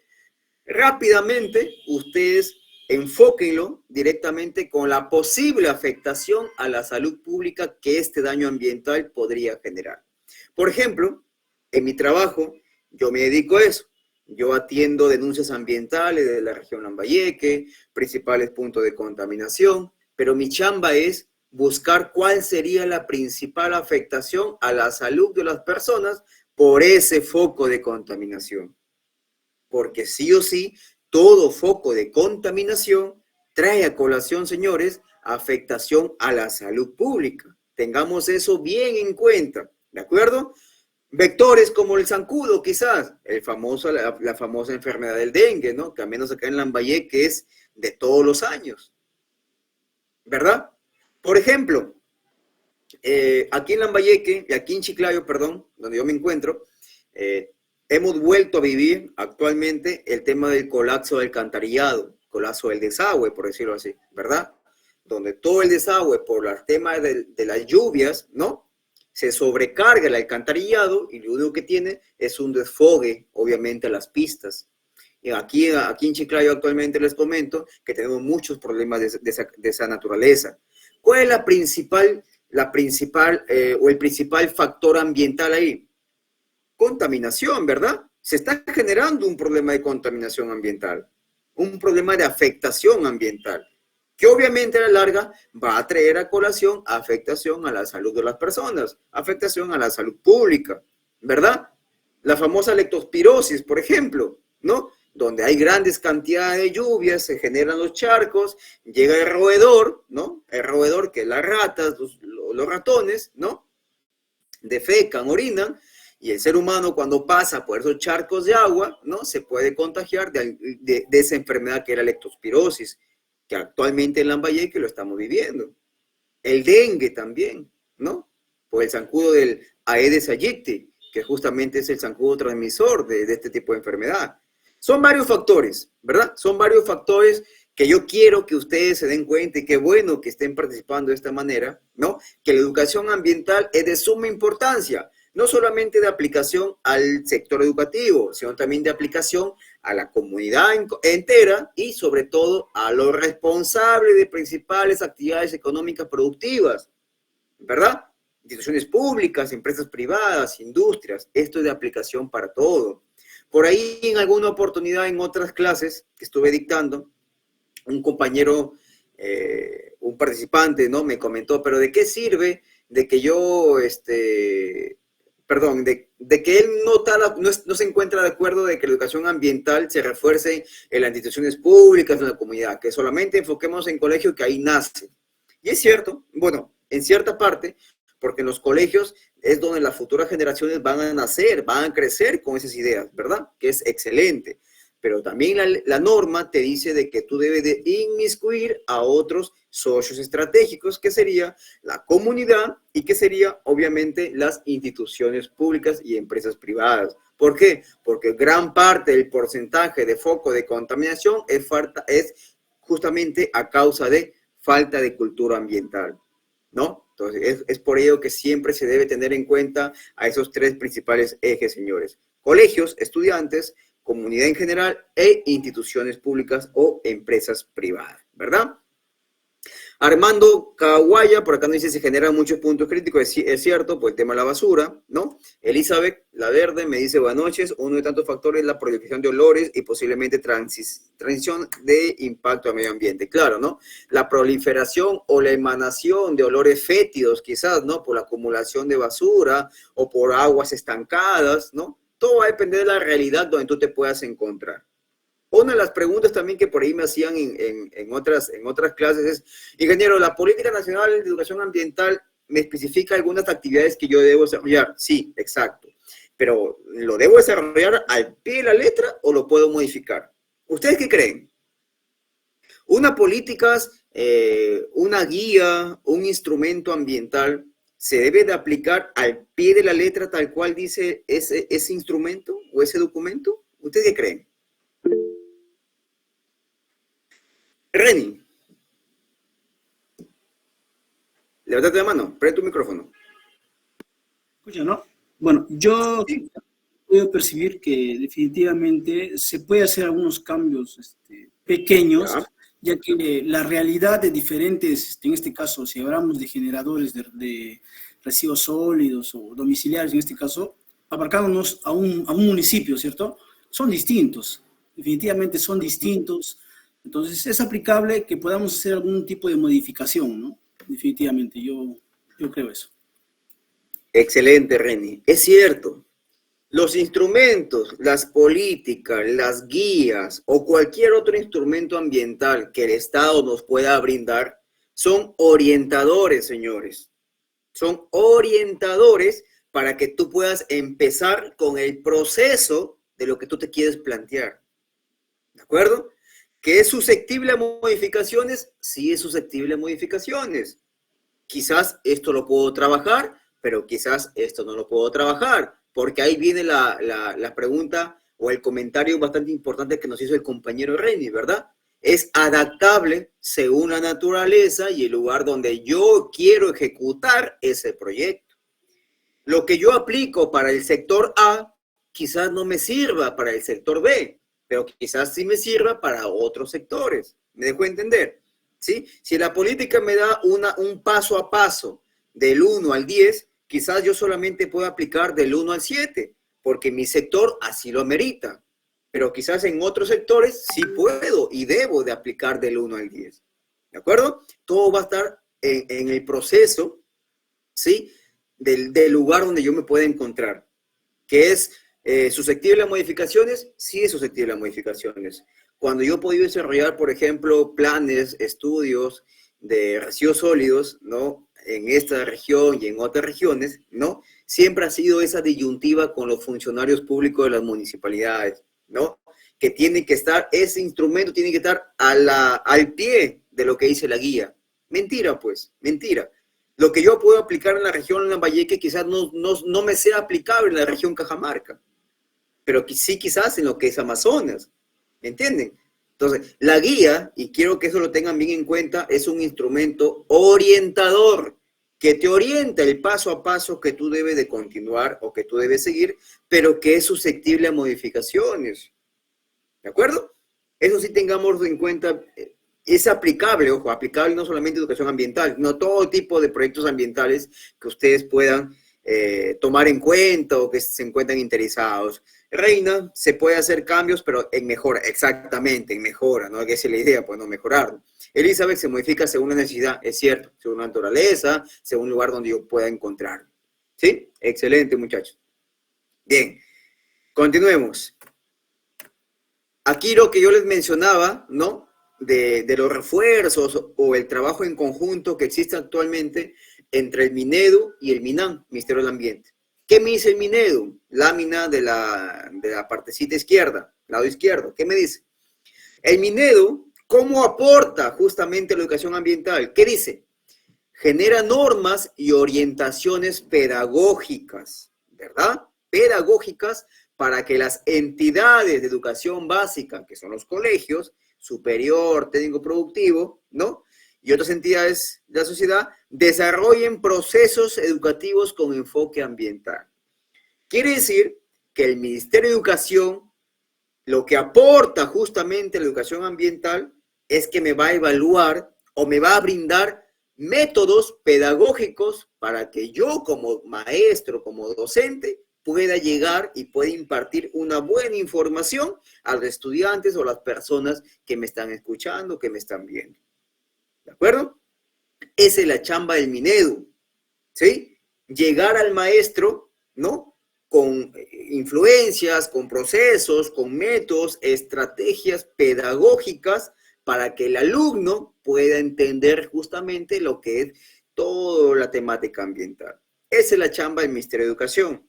S1: rápidamente ustedes enfóquenlo directamente con la posible afectación a la salud pública que este daño ambiental podría generar. Por ejemplo, en mi trabajo, yo me dedico a eso. Yo atiendo denuncias ambientales de la región Lambayeque, principales puntos de contaminación, pero mi chamba es buscar cuál sería la principal afectación a la salud de las personas por ese foco de contaminación. Porque sí o sí, todo foco de contaminación trae a colación, señores, afectación a la salud pública. Tengamos eso bien en cuenta, ¿de acuerdo? Vectores como el zancudo, quizás, la famosa enfermedad del dengue, ¿no? Que al menos acá en Lambayeque que es de todos los años, ¿verdad? Por ejemplo, aquí en Lambayeque y aquí en Chiclayo, perdón, donde yo me encuentro, hemos vuelto a vivir actualmente el tema del colapso del alcantarillado, colapso del desagüe, por decirlo así, ¿verdad? Donde todo el desagüe por el tema de las lluvias, ¿no? Se sobrecarga el alcantarillado y lo único que tiene es un desfogue, obviamente, a las pistas. Y aquí en Chiclayo actualmente les comento que tenemos muchos problemas de esa naturaleza. ¿Cuál es la principal o el principal factor ambiental ahí? Contaminación, ¿verdad? Se está generando un problema de contaminación ambiental, un problema de afectación ambiental, que obviamente a la larga va a traer a colación afectación a la salud de las personas, afectación a la salud pública, ¿verdad? La famosa leptospirosis, por ejemplo, ¿no? Donde hay grandes cantidades de lluvias, se generan los charcos, llega el roedor, ¿no? El roedor que las ratas, los ratones, ¿no? Defecan, orinan, y el ser humano cuando pasa por esos charcos de agua, ¿no? Se puede contagiar de esa enfermedad que era leptospirosis, que actualmente en Lambayeque lo estamos viviendo. El dengue también, ¿no? Por el zancudo del Aedes aegypti, que justamente es el zancudo transmisor de este tipo de enfermedad. Son varios factores, ¿verdad? Son varios factores que yo quiero que ustedes se den cuenta y qué bueno que estén participando de esta manera, ¿no? Que la educación ambiental es de suma importancia, no solamente de aplicación al sector educativo, sino también de aplicación a la comunidad entera y sobre todo a los responsables de principales actividades económicas productivas, ¿verdad? Instituciones públicas, empresas privadas, industrias. Esto es de aplicación para todo. Por ahí en alguna oportunidad en otras clases que estuve dictando, un compañero, un participante, ¿no? Me comentó, pero ¿de qué sirve de que yo, perdón, de que él no se encuentra de acuerdo de que la educación ambiental se refuerce en las instituciones públicas, en la comunidad, que solamente enfoquemos en colegios que ahí nace. Y es cierto, bueno, en cierta parte, porque en los colegios es donde las futuras generaciones van a nacer, van a crecer con esas ideas, ¿verdad? Que es excelente. Pero también la norma te dice de que tú debes de inmiscuir a otros socios estratégicos, que sería la comunidad y que sería, obviamente, las instituciones públicas y empresas privadas. ¿Por qué? Porque gran parte del porcentaje de foco de contaminación es justamente a causa de falta de cultura ambiental, ¿no? Entonces, es por ello que siempre se debe tener en cuenta a esos tres principales ejes, señores. Colegios, estudiantes, comunidad en general e instituciones públicas o empresas privadas, ¿verdad? Armando Caguaya, por acá nos dice, se generan muchos puntos críticos, es cierto, por el tema de la basura, ¿no? Elizabeth La Verde me dice, buenas noches, uno de tantos factores es la proliferación de olores y posiblemente transición de impacto al medio ambiente. Claro, ¿no? La proliferación o la emanación de olores fétidos, quizás, ¿no? Por la acumulación de basura o por aguas estancadas, ¿no? Todo va a depender de la realidad donde tú te puedas encontrar. Una de las preguntas también que por ahí me hacían en otras clases es, ingeniero, ¿la Política Nacional de Educación Ambiental me especifica algunas actividades que yo debo desarrollar? Sí, exacto. Pero ¿lo debo desarrollar al pie de la letra o lo puedo modificar? ¿Ustedes qué creen? Una política, una guía, un instrumento ambiental, ¿se debe de aplicar al pie de la letra tal cual dice ese instrumento o ese documento? ¿Ustedes qué creen? Reni, levántate la mano, prende tu micrófono.
S3: Escucha, ¿no? Bueno, yo puedo percibir que definitivamente se puede hacer algunos cambios pequeños, ya que la realidad de diferentes, en este caso, si hablamos de generadores de residuos sólidos o domiciliarios, en este caso, abarcándonos a un municipio, ¿cierto? Son distintos, definitivamente son distintos. Entonces, es aplicable que podamos hacer algún tipo de modificación, ¿no? Definitivamente, yo creo eso.
S1: Excelente, Reni. Es cierto. Los instrumentos, las políticas, las guías o cualquier otro instrumento ambiental que el Estado nos pueda brindar son orientadores, señores. Son orientadores para que tú puedas empezar con el proceso de lo que tú te quieres plantear. ¿De acuerdo? ¿Que es susceptible a modificaciones? Sí, es susceptible a modificaciones. Quizás esto lo puedo trabajar, pero quizás esto no lo puedo trabajar, porque ahí viene la pregunta o el comentario bastante importante que nos hizo el compañero Reni, ¿verdad? Es adaptable según la naturaleza y el lugar donde yo quiero ejecutar ese proyecto. Lo que yo aplico para el sector A quizás no me sirva para el sector B, pero quizás sí me sirva para otros sectores. ¿Me dejo entender? ¿Sí? Si la política me da un paso a paso del 1 al 10, quizás yo solamente pueda aplicar del 1 al 7, porque mi sector así lo amerita. Pero quizás en otros sectores sí puedo y debo de aplicar del 1 al 10. ¿De acuerdo? Todo va a estar en el proceso, ¿sí? Del lugar donde yo me pueda encontrar. Que es susceptible a modificaciones, sí es susceptible a modificaciones. Cuando yo he podido desarrollar, por ejemplo, planes, estudios de residuos sólidos, ¿no? En esta región y en otras regiones, ¿no? Siempre ha sido esa disyuntiva con los funcionarios públicos de las municipalidades, ¿no? Que tiene que estar, ese instrumento tiene que estar al pie de lo que dice la guía. Mentira, pues, mentira. Lo que yo puedo aplicar en la región Lambayeque quizás no me sea aplicable en la región Cajamarca, pero sí quizás en lo que es Amazonas, ¿me entienden? Entonces, la guía, y quiero que eso lo tengan bien en cuenta, es un instrumento orientador que te orienta el paso a paso que tú debes de continuar o que tú debes seguir, pero que es susceptible a modificaciones. ¿De acuerdo? Eso sí tengamos en cuenta. Es aplicable, ojo, aplicable no solamente a educación ambiental, sino todo tipo de proyectos ambientales que ustedes puedan tomar en cuenta o que se encuentran interesados. Reina, se puede hacer cambios, pero en mejora, exactamente, en mejora, ¿no? Que esa es la idea, pues no mejorar. Elizabeth se modifica según la necesidad, es cierto, según la naturaleza, según el lugar donde yo pueda encontrar. ¿Sí? Excelente, muchachos. Bien, continuemos. Aquí lo que yo les mencionaba, ¿no? De los refuerzos o el trabajo en conjunto que existe actualmente entre el Minedu y el MINAM, Ministerio del Ambiente. ¿Qué me dice el Minedu? Lámina de la partecita izquierda, lado izquierdo. ¿Qué me dice? El Minedu, ¿cómo aporta justamente la educación ambiental? ¿Qué dice? Genera normas y orientaciones pedagógicas, ¿verdad? Pedagógicas para que las entidades de educación básica, que son los colegios, superior, técnico productivo, ¿no? Y otras entidades de la sociedad, desarrollen procesos educativos con enfoque ambiental. Quiere decir que el Ministerio de Educación, lo que aporta justamente la educación ambiental, es que me va a evaluar o me va a brindar métodos pedagógicos para que yo como maestro, como docente, pueda llegar y pueda impartir una buena información a los estudiantes o las personas que me están escuchando, que me están viendo. ¿De acuerdo? Esa es la chamba del Minedu, ¿sí? Llegar al maestro, ¿no? Con influencias, con procesos, con métodos, estrategias pedagógicas para que el alumno pueda entender justamente lo que es toda la temática ambiental. Esa es la chamba del Ministerio de Educación.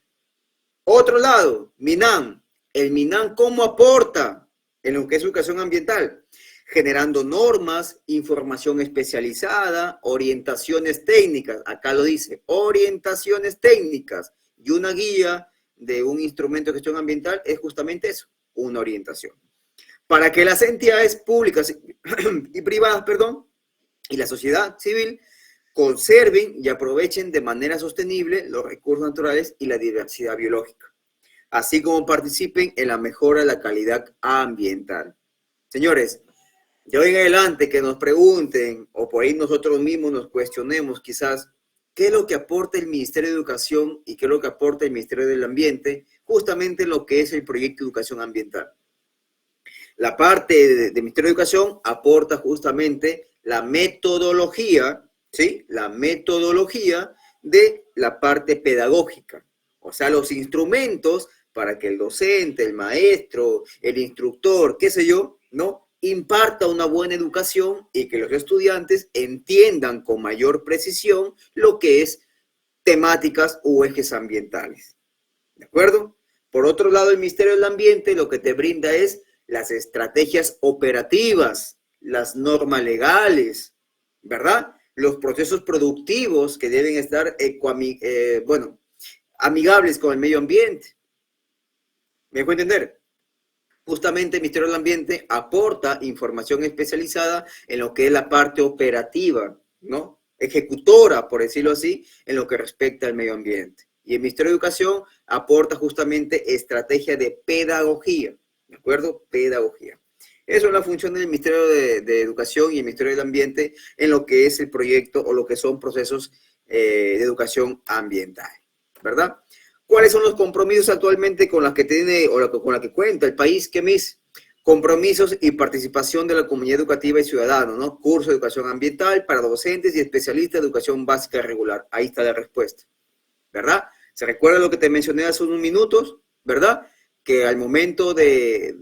S1: Otro lado, MINAM. El MINAM, ¿cómo aporta en lo que es educación ambiental? Generando normas, información especializada, orientaciones técnicas. Acá lo dice, orientaciones técnicas. Y una guía de un instrumento de gestión ambiental es justamente eso, una orientación. Para que las entidades públicas y privadas, y la sociedad civil conserven y aprovechen de manera sostenible los recursos naturales y la diversidad biológica, así como participen en la mejora de la calidad ambiental. Señores, de hoy en adelante que nos pregunten, o por ahí nosotros mismos nos cuestionemos quizás, ¿qué es lo que aporta el Ministerio de Educación y qué es lo que aporta el Ministerio del Ambiente? Justamente lo que es el proyecto de educación ambiental. La parte del Ministerio de Educación aporta justamente la metodología, ¿sí? La metodología de la parte pedagógica, o sea, los instrumentos para que el docente, el maestro, el instructor, qué sé yo, ¿no? Imparta una buena educación y que los estudiantes entiendan con mayor precisión lo que es temáticas o ejes ambientales. ¿De acuerdo? Por otro lado, el Ministerio del Ambiente lo que te brinda es las estrategias operativas, las normas legales, ¿verdad? Los procesos productivos que deben estar, amigables con el medio ambiente. ¿Me dejo entender? Justamente el Ministerio del Ambiente aporta información especializada en lo que es la parte operativa, ¿no? Ejecutora, por decirlo así, en lo que respecta al medio ambiente. Y el Ministerio de Educación aporta justamente estrategia de pedagogía, ¿de acuerdo? Pedagogía. Eso es la función del Ministerio de Educación y el Ministerio del Ambiente en lo que es el proyecto o lo que son procesos de educación ambiental, ¿verdad? ¿Cuáles son los compromisos actualmente con las que tiene o con la que cuenta el país? ¿Qué mis? Compromisos y participación de la comunidad educativa y ciudadana, ¿no? Curso de educación ambiental para docentes y especialistas de educación básica y regular. Ahí está la respuesta, ¿verdad? ¿Se recuerda lo que te mencioné hace unos minutos, verdad? Que al momento de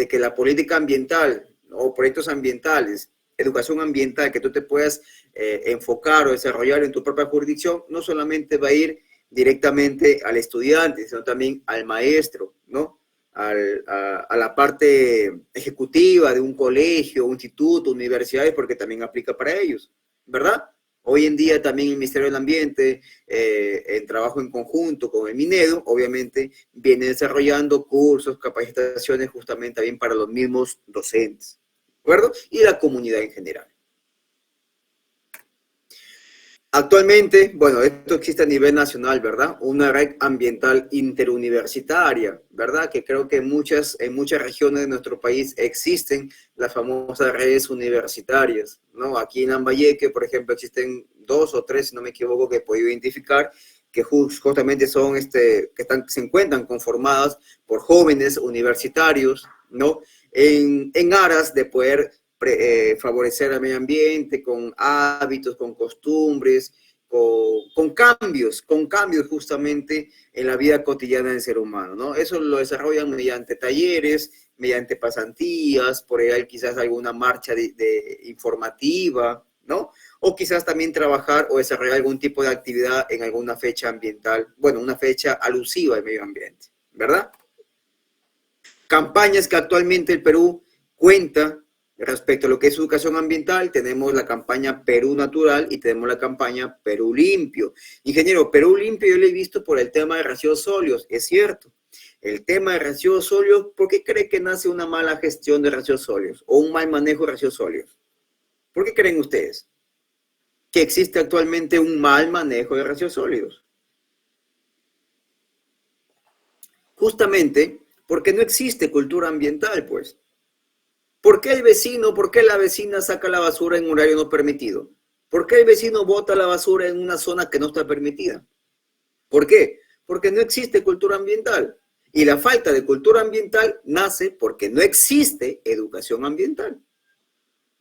S1: que la política ambiental o proyectos ambientales, educación ambiental, que tú te puedas enfocar o desarrollar en tu propia jurisdicción, no solamente va a ir directamente al estudiante, sino también al maestro, ¿no? A la parte ejecutiva de un colegio, un instituto, universidades, porque también aplica para ellos, ¿verdad? Hoy en día también el Ministerio del Ambiente, en trabajo en conjunto con el Minedu, obviamente, viene desarrollando cursos, capacitaciones justamente también para los mismos docentes, ¿de acuerdo? Y la comunidad en general. Actualmente, bueno, esto existe a nivel nacional, ¿verdad? Una red ambiental interuniversitaria, ¿verdad? Que creo que en muchas regiones de nuestro país existen las famosas redes universitarias, ¿no? Aquí en Lambayeque, por ejemplo, existen 2 o 3, si no me equivoco, que he podido identificar, que justamente son, se encuentran conformadas por jóvenes universitarios, ¿no? En aras de poder favorecer al medio ambiente con hábitos, con costumbres, con cambios justamente en la vida cotidiana del ser humano, ¿no? Eso lo desarrollan mediante talleres, mediante pasantías, por ahí quizás alguna marcha informativa, ¿no? O quizás también trabajar o desarrollar algún tipo de actividad en alguna fecha ambiental, bueno, una fecha alusiva al medio ambiente, ¿verdad? Campañas que actualmente el Perú cuenta respecto a lo que es educación ambiental. Tenemos la campaña Perú Natural y tenemos la campaña Perú Limpio. Ingeniero, Perú Limpio yo lo he visto por el tema de residuos sólidos, es cierto. El tema de residuos sólidos, ¿por qué cree que nace una mala gestión de residuos sólidos o un mal manejo de residuos sólidos? ¿Por qué creen ustedes que existe actualmente un mal manejo de residuos sólidos? Justamente porque no existe cultura ambiental, pues. ¿Por qué el vecino, por qué la vecina saca la basura en horario no permitido? ¿Por qué el vecino bota la basura en una zona que no está permitida? ¿Por qué? Porque no existe cultura ambiental. Y la falta de cultura ambiental nace porque no existe educación ambiental.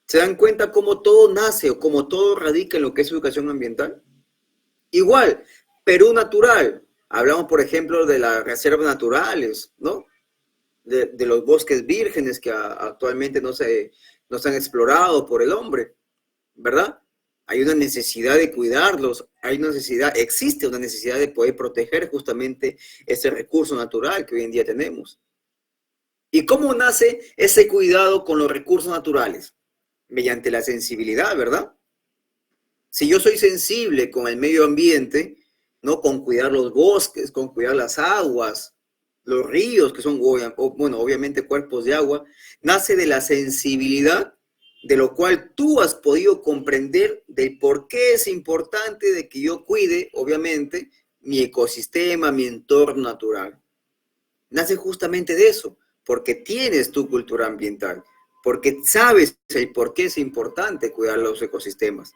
S1: ¿Se dan cuenta cómo todo nace o cómo todo radica en lo que es educación ambiental? Igual, Perú Natural. Hablamos, por ejemplo, de las reservas naturales, ¿no? De los bosques vírgenes que actualmente no se han explorado por el hombre, ¿verdad? Hay una necesidad de cuidarlos, existe una necesidad de poder proteger justamente ese recurso natural que hoy en día tenemos. ¿Y cómo nace ese cuidado con los recursos naturales? Mediante la sensibilidad, ¿verdad? Si yo soy sensible con el medio ambiente, ¿no? Con cuidar los bosques, con cuidar las aguas, los ríos, que son, bueno, obviamente cuerpos de agua, nace de la sensibilidad, de lo cual tú has podido comprender del por qué es importante de que yo cuide, obviamente, mi ecosistema, mi entorno natural. Nace justamente de eso, porque tienes tu cultura ambiental, porque sabes el por qué es importante cuidar los ecosistemas.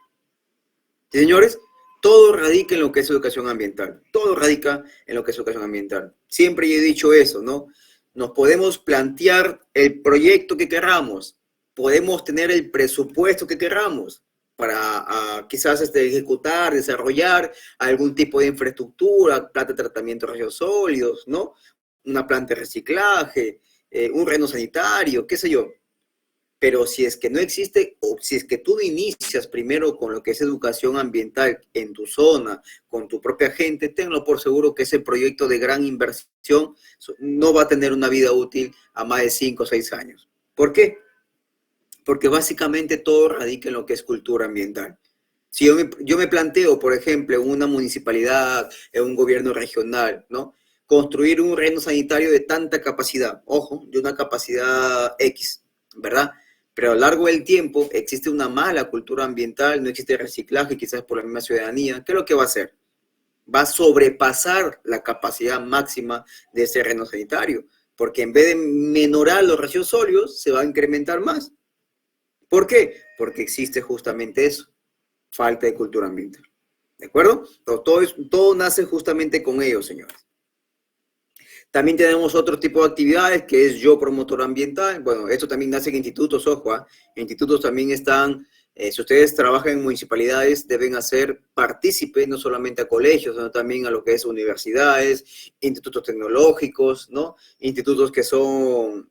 S1: ¿Sí, señores? Todo radica en lo que es educación ambiental. Todo radica en lo que es educación ambiental. Siempre he dicho eso, ¿no? Nos podemos plantear el proyecto que queramos, podemos tener el presupuesto que queramos para quizás ejecutar, desarrollar algún tipo de infraestructura, planta de tratamiento de residuos sólidos, ¿no? Una planta de reciclaje, un reno sanitario, qué sé yo. Pero si es que no existe, o si es que tú inicias primero con lo que es educación ambiental en tu zona, con tu propia gente, tenlo por seguro que ese proyecto de gran inversión no va a tener una vida útil a más de 5 o 6 años. ¿Por qué? Porque básicamente todo radica en lo que es cultura ambiental. Si yo me planteo, por ejemplo, en una municipalidad, en un gobierno regional, ¿no? Construir un reno sanitario de tanta capacidad, ojo, de una capacidad X, ¿verdad? Pero a lo largo del tiempo existe una mala cultura ambiental, no existe reciclaje, quizás por la misma ciudadanía. ¿Qué es lo que va a hacer? Va a sobrepasar la capacidad máxima de ese reno sanitario, porque en vez de menorar los residuos sólidos, se va a incrementar más. ¿Por qué? Porque existe justamente eso, falta de cultura ambiental. ¿De acuerdo? Todo nace justamente con ello, señores. También tenemos otro tipo de actividades que es Yo Promotor Ambiental. Bueno, esto también nace en institutos, ojo, institutos también están, si ustedes trabajan en municipalidades, deben hacer partícipes no solamente a colegios, sino también a lo que es universidades, institutos tecnológicos, ¿no? Institutos que son,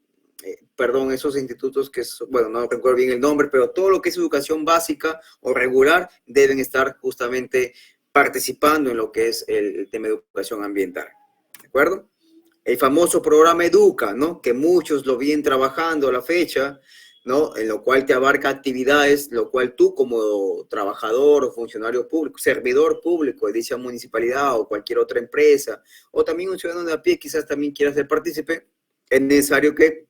S1: esos institutos que son, bueno, no recuerdo bien el nombre, pero todo lo que es educación básica o regular deben estar justamente participando en lo que es el tema de educación ambiental. ¿De acuerdo? El famoso programa Educa, ¿no? Que muchos lo vienen trabajando a la fecha, ¿no? En lo cual te abarca actividades, lo cual tú como trabajador o funcionario público, servidor público de dicha municipalidad o cualquier otra empresa, o también un ciudadano de a pie quizás también quiera ser partícipe, es necesario que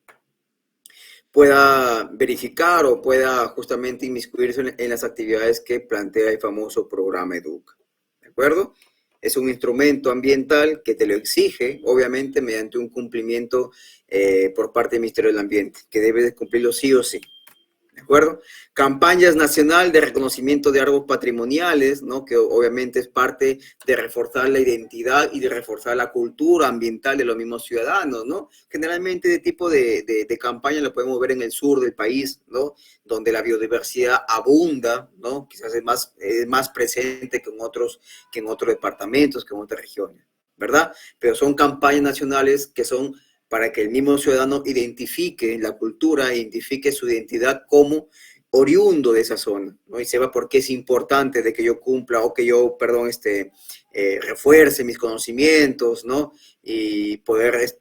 S1: pueda verificar o pueda justamente inmiscuirse en las actividades que plantea el famoso programa Educa. ¿De acuerdo? Es un instrumento ambiental que te lo exige, obviamente, mediante un cumplimiento por parte del Ministerio del Ambiente, que debe de cumplirlo sí o sí. ¿De acuerdo? Campañas nacional de reconocimiento de árbol patrimoniales, ¿no? Que obviamente es parte de reforzar la identidad y de reforzar la cultura ambiental de los mismos ciudadanos, ¿no? Generalmente de tipo de campaña lo podemos ver en el sur del país, ¿no? Donde la biodiversidad abunda, ¿no? Quizás es más presente que en otros departamentos, que en otras regiones, ¿verdad? Pero son campañas nacionales que son para que el mismo ciudadano identifique la cultura, identifique su identidad como oriundo de esa zona, ¿no? Y sepa por qué es importante de que yo cumpla o que yo, perdón, refuerce mis conocimientos, ¿no? Y poder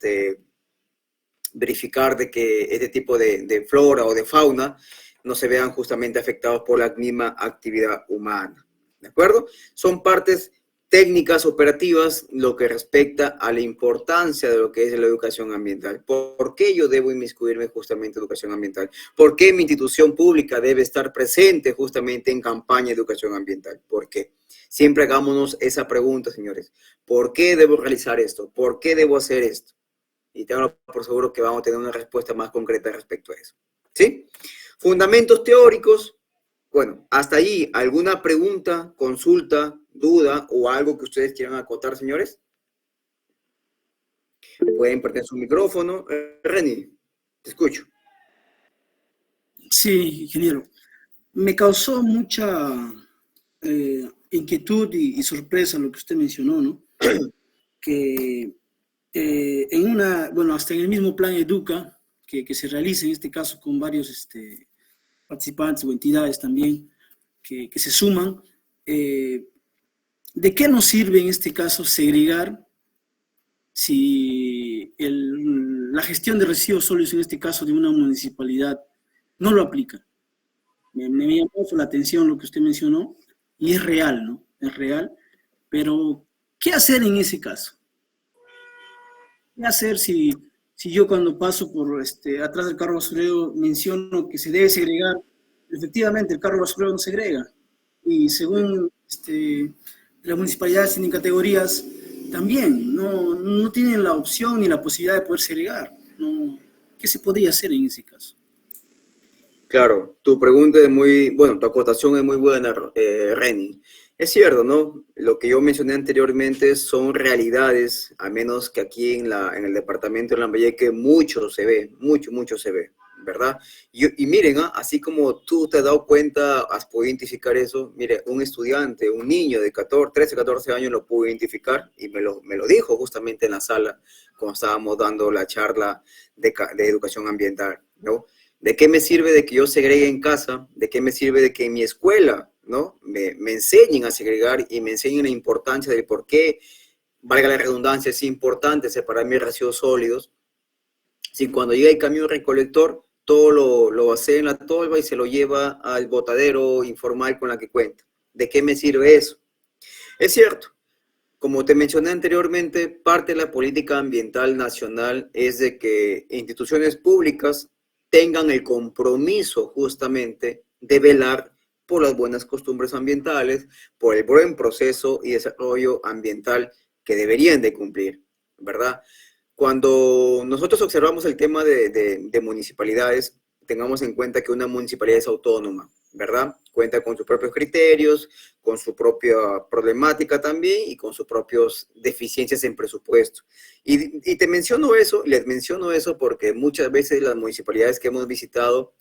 S1: verificar de que este tipo de flora o de fauna no se vean justamente afectados por la misma actividad humana, ¿de acuerdo? Son partes técnicas operativas lo que respecta a la importancia de lo que es la educación ambiental. ¿Por qué yo debo inmiscuirme justamente en educación ambiental? ¿Por qué mi institución pública debe estar presente justamente en campaña de educación ambiental? ¿Por qué? Siempre hagámonos esa pregunta, señores. ¿Por qué debo realizar esto? ¿Por qué debo hacer esto? Y tengo por seguro que vamos a tener una respuesta más concreta respecto a eso. ¿Sí? Fundamentos teóricos. Bueno, hasta allí, ¿alguna pregunta, consulta, duda o algo que ustedes quieran acotar, señores? Pueden prender su micrófono. Reni, te escucho.
S3: Sí, ingeniero. Me causó mucha inquietud y sorpresa lo que usted mencionó, ¿no? Que hasta en el mismo plan Educa, que se realiza en este caso con varios participantes o entidades también que se suman, ¿de qué nos sirve en este caso segregar si la gestión de residuos sólidos, en este caso de una municipalidad, no lo aplica? Me llamó la atención lo que usted mencionó, y es real, ¿no? Es real, pero ¿qué hacer en ese caso? ¿Qué hacer si yo cuando paso por atrás del carro basurero menciono que se debe segregar? Efectivamente, el carro basurero no segrega. Y según las municipalidades tienen categorías, también no tienen la opción ni la posibilidad de poder segregar. No, ¿qué se podría hacer en ese caso?
S1: Claro, tu pregunta es tu acotación es muy buena, Reni. Es cierto, ¿no? Lo que yo mencioné anteriormente son realidades, a menos que aquí en el departamento de Lambayeque mucho se ve, mucho se ve, ¿verdad? Y miren, así como tú te has dado cuenta, has podido identificar eso, mire, un estudiante, un niño de 13, 14 años lo pudo identificar y me lo dijo justamente en la sala cuando estábamos dando la charla de educación ambiental, ¿no? ¿De qué me sirve de que yo segregue en casa? ¿De qué me sirve de que en mi escuela, ¿no? me enseñen a segregar y me enseñen la importancia de por qué, valga la redundancia, es importante separar mis residuos sólidos? Si cuando llega el camión recolector, todo lo hace en la tolva y se lo lleva al botadero informal con la que cuenta. ¿De qué me sirve eso? Es cierto, como te mencioné anteriormente, parte de la política ambiental nacional es de que instituciones públicas tengan el compromiso justamente de velar por las buenas costumbres ambientales, por el buen proceso y desarrollo ambiental que deberían de cumplir, ¿verdad? Cuando nosotros observamos el tema de municipalidades, tengamos en cuenta que una municipalidad es autónoma, ¿verdad? Cuenta con sus propios criterios, con su propia problemática también y con sus propias deficiencias en presupuesto. Y te menciono eso, les menciono eso porque muchas veces las municipalidades que hemos visitado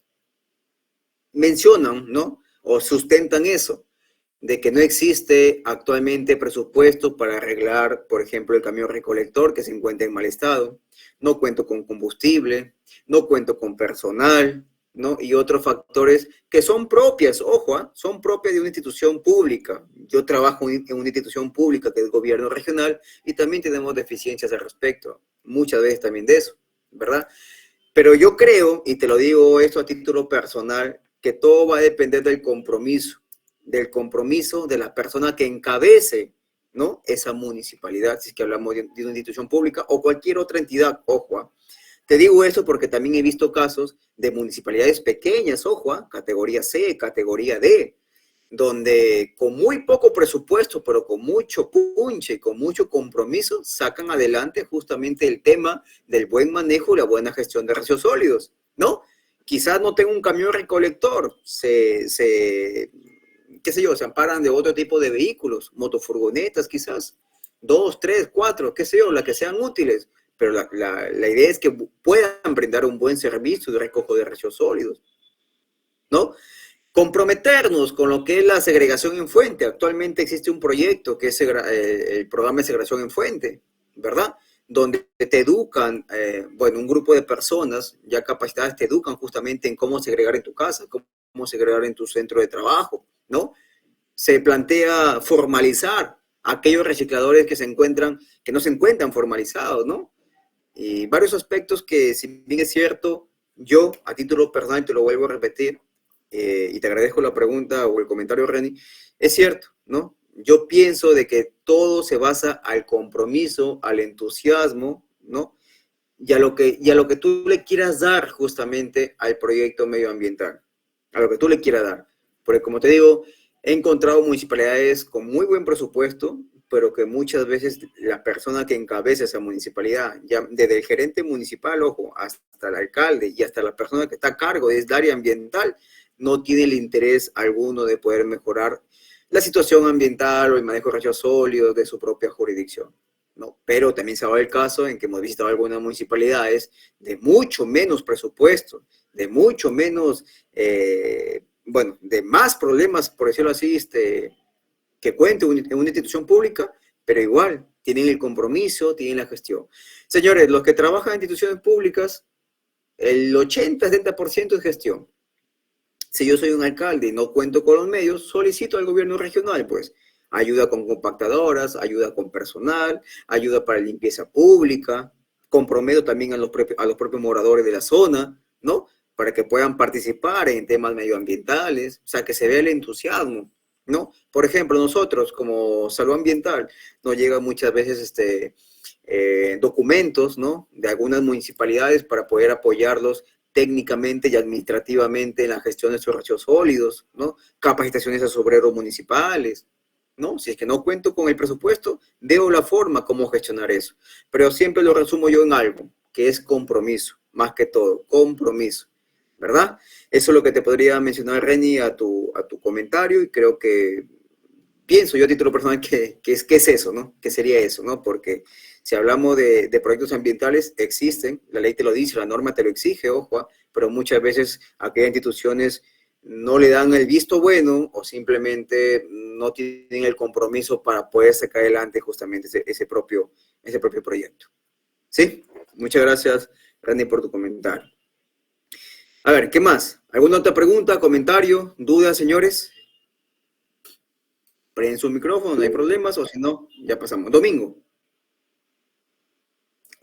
S1: mencionan, ¿no? O sustentan eso, de que no existe actualmente presupuesto para arreglar, por ejemplo, el camión recolector que se encuentra en mal estado, no cuento con combustible, no cuento con personal, ¿no? Y otros factores que son propias, ojo, son propias de una institución pública. Yo trabajo en una institución pública que es el gobierno regional y también tenemos deficiencias al respecto, muchas veces también de eso, ¿verdad? Pero yo creo, y te lo digo esto a título personal, que todo va a depender del compromiso de la persona que encabece, ¿no? Esa municipalidad, si es que hablamos de una institución pública o cualquier otra entidad, ojo. Te digo eso porque también he visto casos de municipalidades pequeñas, ojo, categoría C, categoría D, donde con muy poco presupuesto, pero con mucho punche, con mucho compromiso, sacan adelante justamente el tema del buen manejo y la buena gestión de residuos sólidos, ¿no? quizás no tenga un camión recolector, qué sé yo, se amparan de otro tipo de vehículos, motofurgonetas quizás, 2, 3, 4, qué sé yo, las que sean útiles, pero la idea es que puedan brindar un buen servicio de recojo de residuos sólidos, ¿no? Comprometernos con lo que es la segregación en fuente. Actualmente existe un proyecto que es el programa de segregación en fuente, ¿verdad? Donde te educan, bueno, un grupo de personas ya capacitadas te educan justamente en cómo segregar en tu casa, cómo segregar en tu centro de trabajo, ¿no? Se plantea formalizar aquellos recicladores que no se encuentran formalizados, ¿no? Y varios aspectos que, si bien es cierto, yo a título personal te lo vuelvo a repetir, y te agradezco la pregunta o el comentario, Reni, es cierto, ¿no? Yo pienso de que todo se basa al compromiso, al entusiasmo, ¿no? Y a lo que tú le quieras dar justamente al proyecto medioambiental, a lo que tú le quieras dar. Porque como te digo, he encontrado municipalidades con muy buen presupuesto, pero que muchas veces la persona que encabeza esa municipalidad, ya desde el gerente municipal, ojo, hasta el alcalde y hasta la persona que está a cargo del área ambiental, no tiene el interés alguno de poder mejorar la situación ambiental o el manejo de residuos sólidos de su propia jurisdicción, ¿no? Pero también se ha dado el caso en que hemos visitado algunas municipalidades de mucho menos presupuesto, de mucho menos, bueno, de más problemas, por decirlo así, que cuente en una institución pública, pero igual tienen el compromiso, tienen la gestión. Señores, los que trabajan en instituciones públicas, el 80-70% es gestión. Si yo soy un alcalde y no cuento con los medios, solicito al gobierno regional, pues, ayuda con compactadoras, ayuda con personal, ayuda para limpieza pública, comprometo también a los propios moradores de la zona, ¿no? Para que puedan participar en temas medioambientales, o sea, que se vea el entusiasmo, ¿no? Por ejemplo, nosotros como salud ambiental nos llegan muchas veces documentos, ¿no? De algunas municipalidades para poder apoyarlos técnicamente y administrativamente en la gestión de sus residuos sólidos, ¿no? Capacitaciones a sus obreros municipales, ¿no? Si es que no cuento con el presupuesto, veo la forma cómo gestionar eso. Pero siempre lo resumo yo en algo, que es compromiso, más que todo, compromiso, ¿verdad? Eso es lo que te podría mencionar, Reni, a tu comentario, y creo que pienso yo a título personal que es eso, ¿no? Que sería eso, ¿no? Porque si hablamos de proyectos ambientales, existen, la ley te lo dice, la norma te lo exige, ojo, pero muchas veces aquellas instituciones no le dan el visto bueno o simplemente no tienen el compromiso para poder sacar adelante justamente ese propio proyecto. ¿Sí? Muchas gracias, Randy, por tu comentario. A ver, ¿qué más? ¿Alguna otra pregunta, comentario, duda, señores? Prenden su micrófono, no hay problemas, o si no, ya pasamos. Domingo.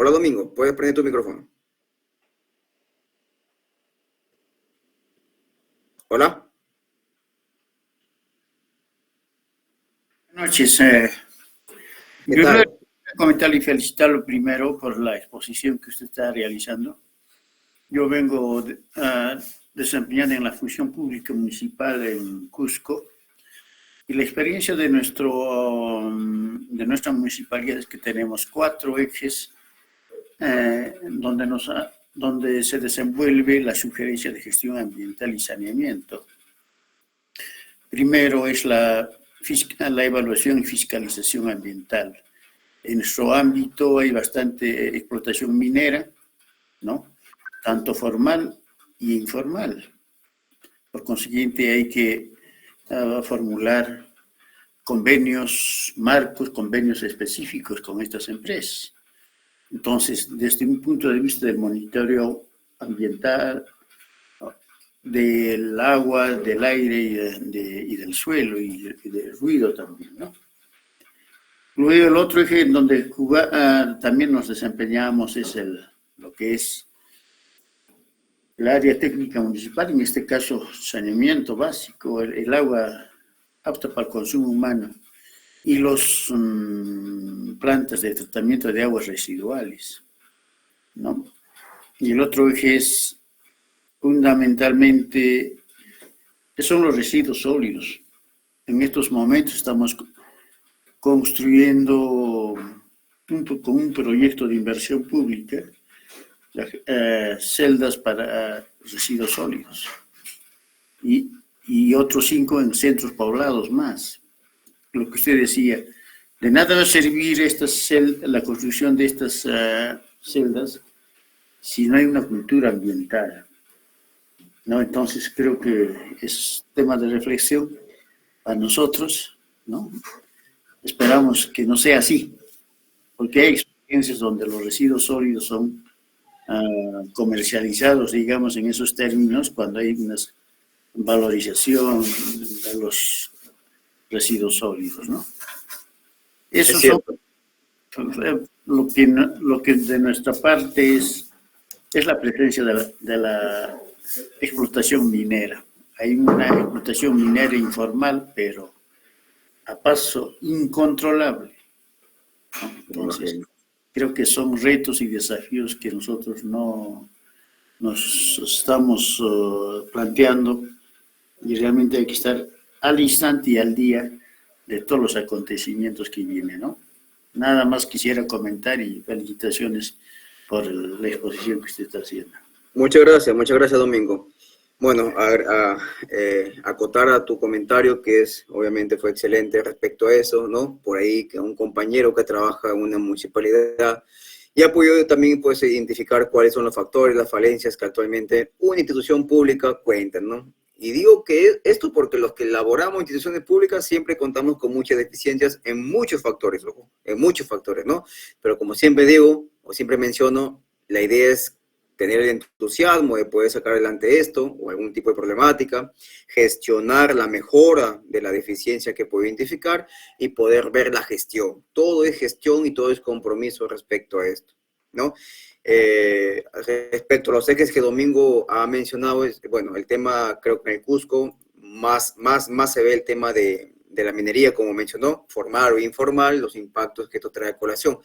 S1: Hola, Domingo, puedes prender tu micrófono. Hola.
S4: Buenas noches.
S1: ¿Qué
S4: Yo
S1: tal?
S4: quiero comentarle y felicitarlo primero por la exposición que usted está realizando. Yo vengo desempeñando en la función pública municipal en Cusco, y la experiencia de nuestra municipalidad es que tenemos 4 ejes donde se desenvuelve la sugerencia de gestión ambiental y saneamiento. Primero es la evaluación y fiscalización ambiental. En nuestro ámbito hay bastante explotación minera, ¿no? Tanto formal y informal. Por consiguiente, hay que formular convenios marcos, convenios específicos con estas empresas. Entonces, desde un punto de vista del monitoreo ambiental, del agua, del aire y del suelo y del ruido también, ¿no? Luego el otro eje en donde también nos desempeñamos es lo que es el área técnica municipal, en este caso saneamiento básico, el agua apta para el consumo humano y los plantas de tratamiento de aguas residuales, ¿no? Y el otro eje es fundamentalmente, son los residuos sólidos. En estos momentos estamos construyendo con un proyecto de inversión pública celdas para residuos sólidos. Y otros 5 en centros poblados más. Lo que usted decía, de nada va a servir la construcción de estas celdas si no hay una cultura ambiental, ¿no? Entonces creo que es tema de reflexión a nosotros, ¿no? Esperamos que no sea así, porque hay experiencias donde los residuos sólidos son comercializados, digamos, en esos términos, cuando hay una valorización de los residuos sólidos, ¿no? Eso es lo que de nuestra parte es la presencia de la explotación minera. Hay una explotación minera informal, pero a paso incontrolable, ¿no? Entonces, creo que son retos y desafíos que nosotros no nos estamos planteando, y realmente hay que estar al instante y al día de todos los acontecimientos que vienen, ¿no? Nada más quisiera comentar y felicitaciones por la exposición que usted está haciendo.
S1: Muchas gracias, Domingo. Bueno, acotar a tu comentario, que obviamente fue excelente respecto a eso, ¿no? Por ahí que un compañero que trabaja en una municipalidad y ha podido también, pues, identificar cuáles son los factores, las falencias que actualmente una institución pública cuenta, ¿no? Y digo que esto porque los que elaboramos en instituciones públicas siempre contamos con muchas deficiencias en muchos factores, ojo, en muchos factores, ¿no? Pero como siempre digo, o siempre menciono, la idea es tener el entusiasmo de poder sacar adelante esto o algún tipo de problemática, gestionar la mejora de la deficiencia que puedo identificar y poder ver la gestión. Todo es gestión y todo es compromiso respecto a esto, ¿no? Respecto a los ejes que Domingo ha mencionado, bueno, el tema, creo que en el Cusco más se ve el tema de la minería, como mencionó, formal o informal, los impactos que esto trae a colación.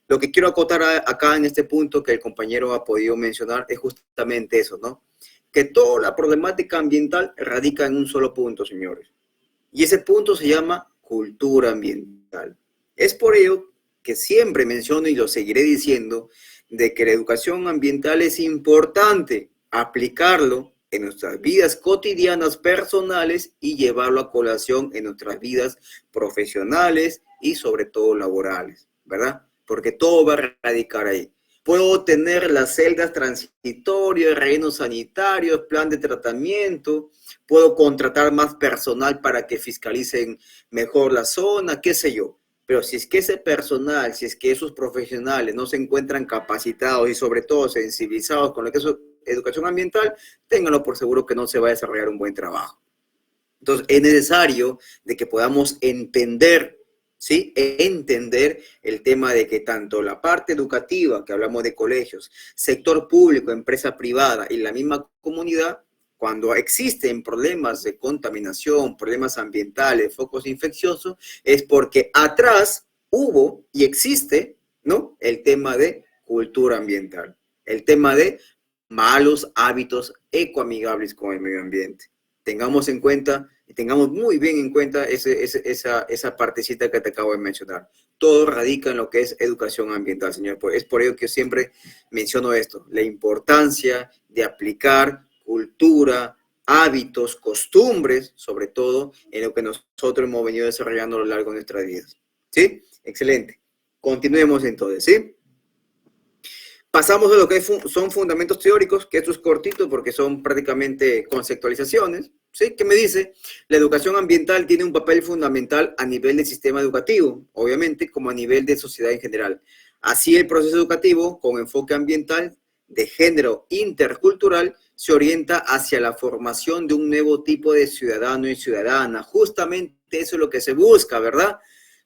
S1: Lo que quiero acotar acá en este punto que el compañero ha podido mencionar es justamente eso, ¿no? Que toda la problemática ambiental radica en un solo punto, señores. Y ese punto se llama cultura ambiental. Es por ello que siempre menciono y lo seguiré diciendo, de que la educación ambiental es importante aplicarlo en nuestras vidas cotidianas personales y llevarlo a colación en nuestras vidas profesionales y sobre todo laborales, ¿verdad? Porque todo va a radicar ahí. Puedo tener las celdas transitorias, rellenos sanitarios, plan de tratamiento, puedo contratar más personal para que fiscalicen mejor la zona, qué sé yo. Pero si es que ese personal, si es que esos profesionales no se encuentran capacitados y sobre todo sensibilizados con lo que es educación ambiental, ténganlo por seguro que no se va a desarrollar un buen trabajo. Entonces, es necesario de que podamos entender, ¿sí? Entender el tema de que tanto la parte educativa, que hablamos de colegios, sector público, empresa privada y la misma comunidad, cuando existen problemas de contaminación, problemas ambientales, focos infecciosos, es porque atrás hubo y existe, ¿no? El tema de cultura ambiental, el tema de malos hábitos ecoamigables con el medio ambiente. Tengamos en cuenta y tengamos muy bien en cuenta esa partecita que te acabo de mencionar. Todo radica en lo que es educación ambiental, señor. Es por ello que yo siempre menciono esto, la importancia de aplicar cultura, hábitos, costumbres, sobre todo en lo que nosotros hemos venido desarrollando a lo largo de nuestras vidas. ¿Sí? Excelente. Continuemos entonces, ¿sí? Pasamos a lo que son fundamentos teóricos, que esto es cortito porque son prácticamente conceptualizaciones, ¿sí? ¿Qué me dice? La educación ambiental tiene un papel fundamental a nivel del sistema educativo, obviamente, como a nivel de sociedad en general. Así, el proceso educativo con enfoque ambiental de género intercultural se orienta hacia la formación de un nuevo tipo de ciudadano y ciudadana. Justamente eso es lo que se busca, ¿verdad?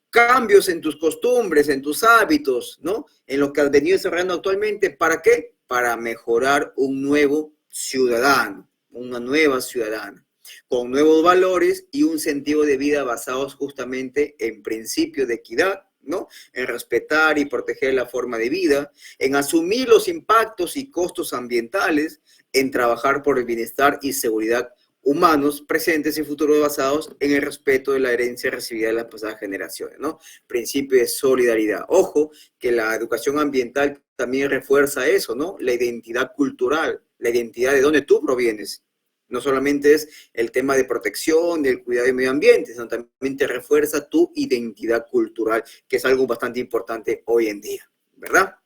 S1: Cambios en tus costumbres, en tus hábitos, ¿no? En lo que has venido desarrollando actualmente. ¿Para qué? Para mejorar un nuevo ciudadano, una nueva ciudadana, con nuevos valores y un sentido de vida basados justamente en principios de equidad, ¿no? En respetar y proteger la forma de vida, en asumir los impactos y costos ambientales, en trabajar por el bienestar y seguridad humanos presentes y futuros basados en el respeto de la herencia recibida de las pasadas generaciones, ¿no? Principio de solidaridad. Ojo, que la educación ambiental también refuerza eso, ¿no? La identidad cultural, la identidad de dónde tú provienes. No solamente es el tema de protección, del cuidado del medio ambiente, sino también te refuerza tu identidad cultural, que es algo bastante importante hoy en día, ¿verdad?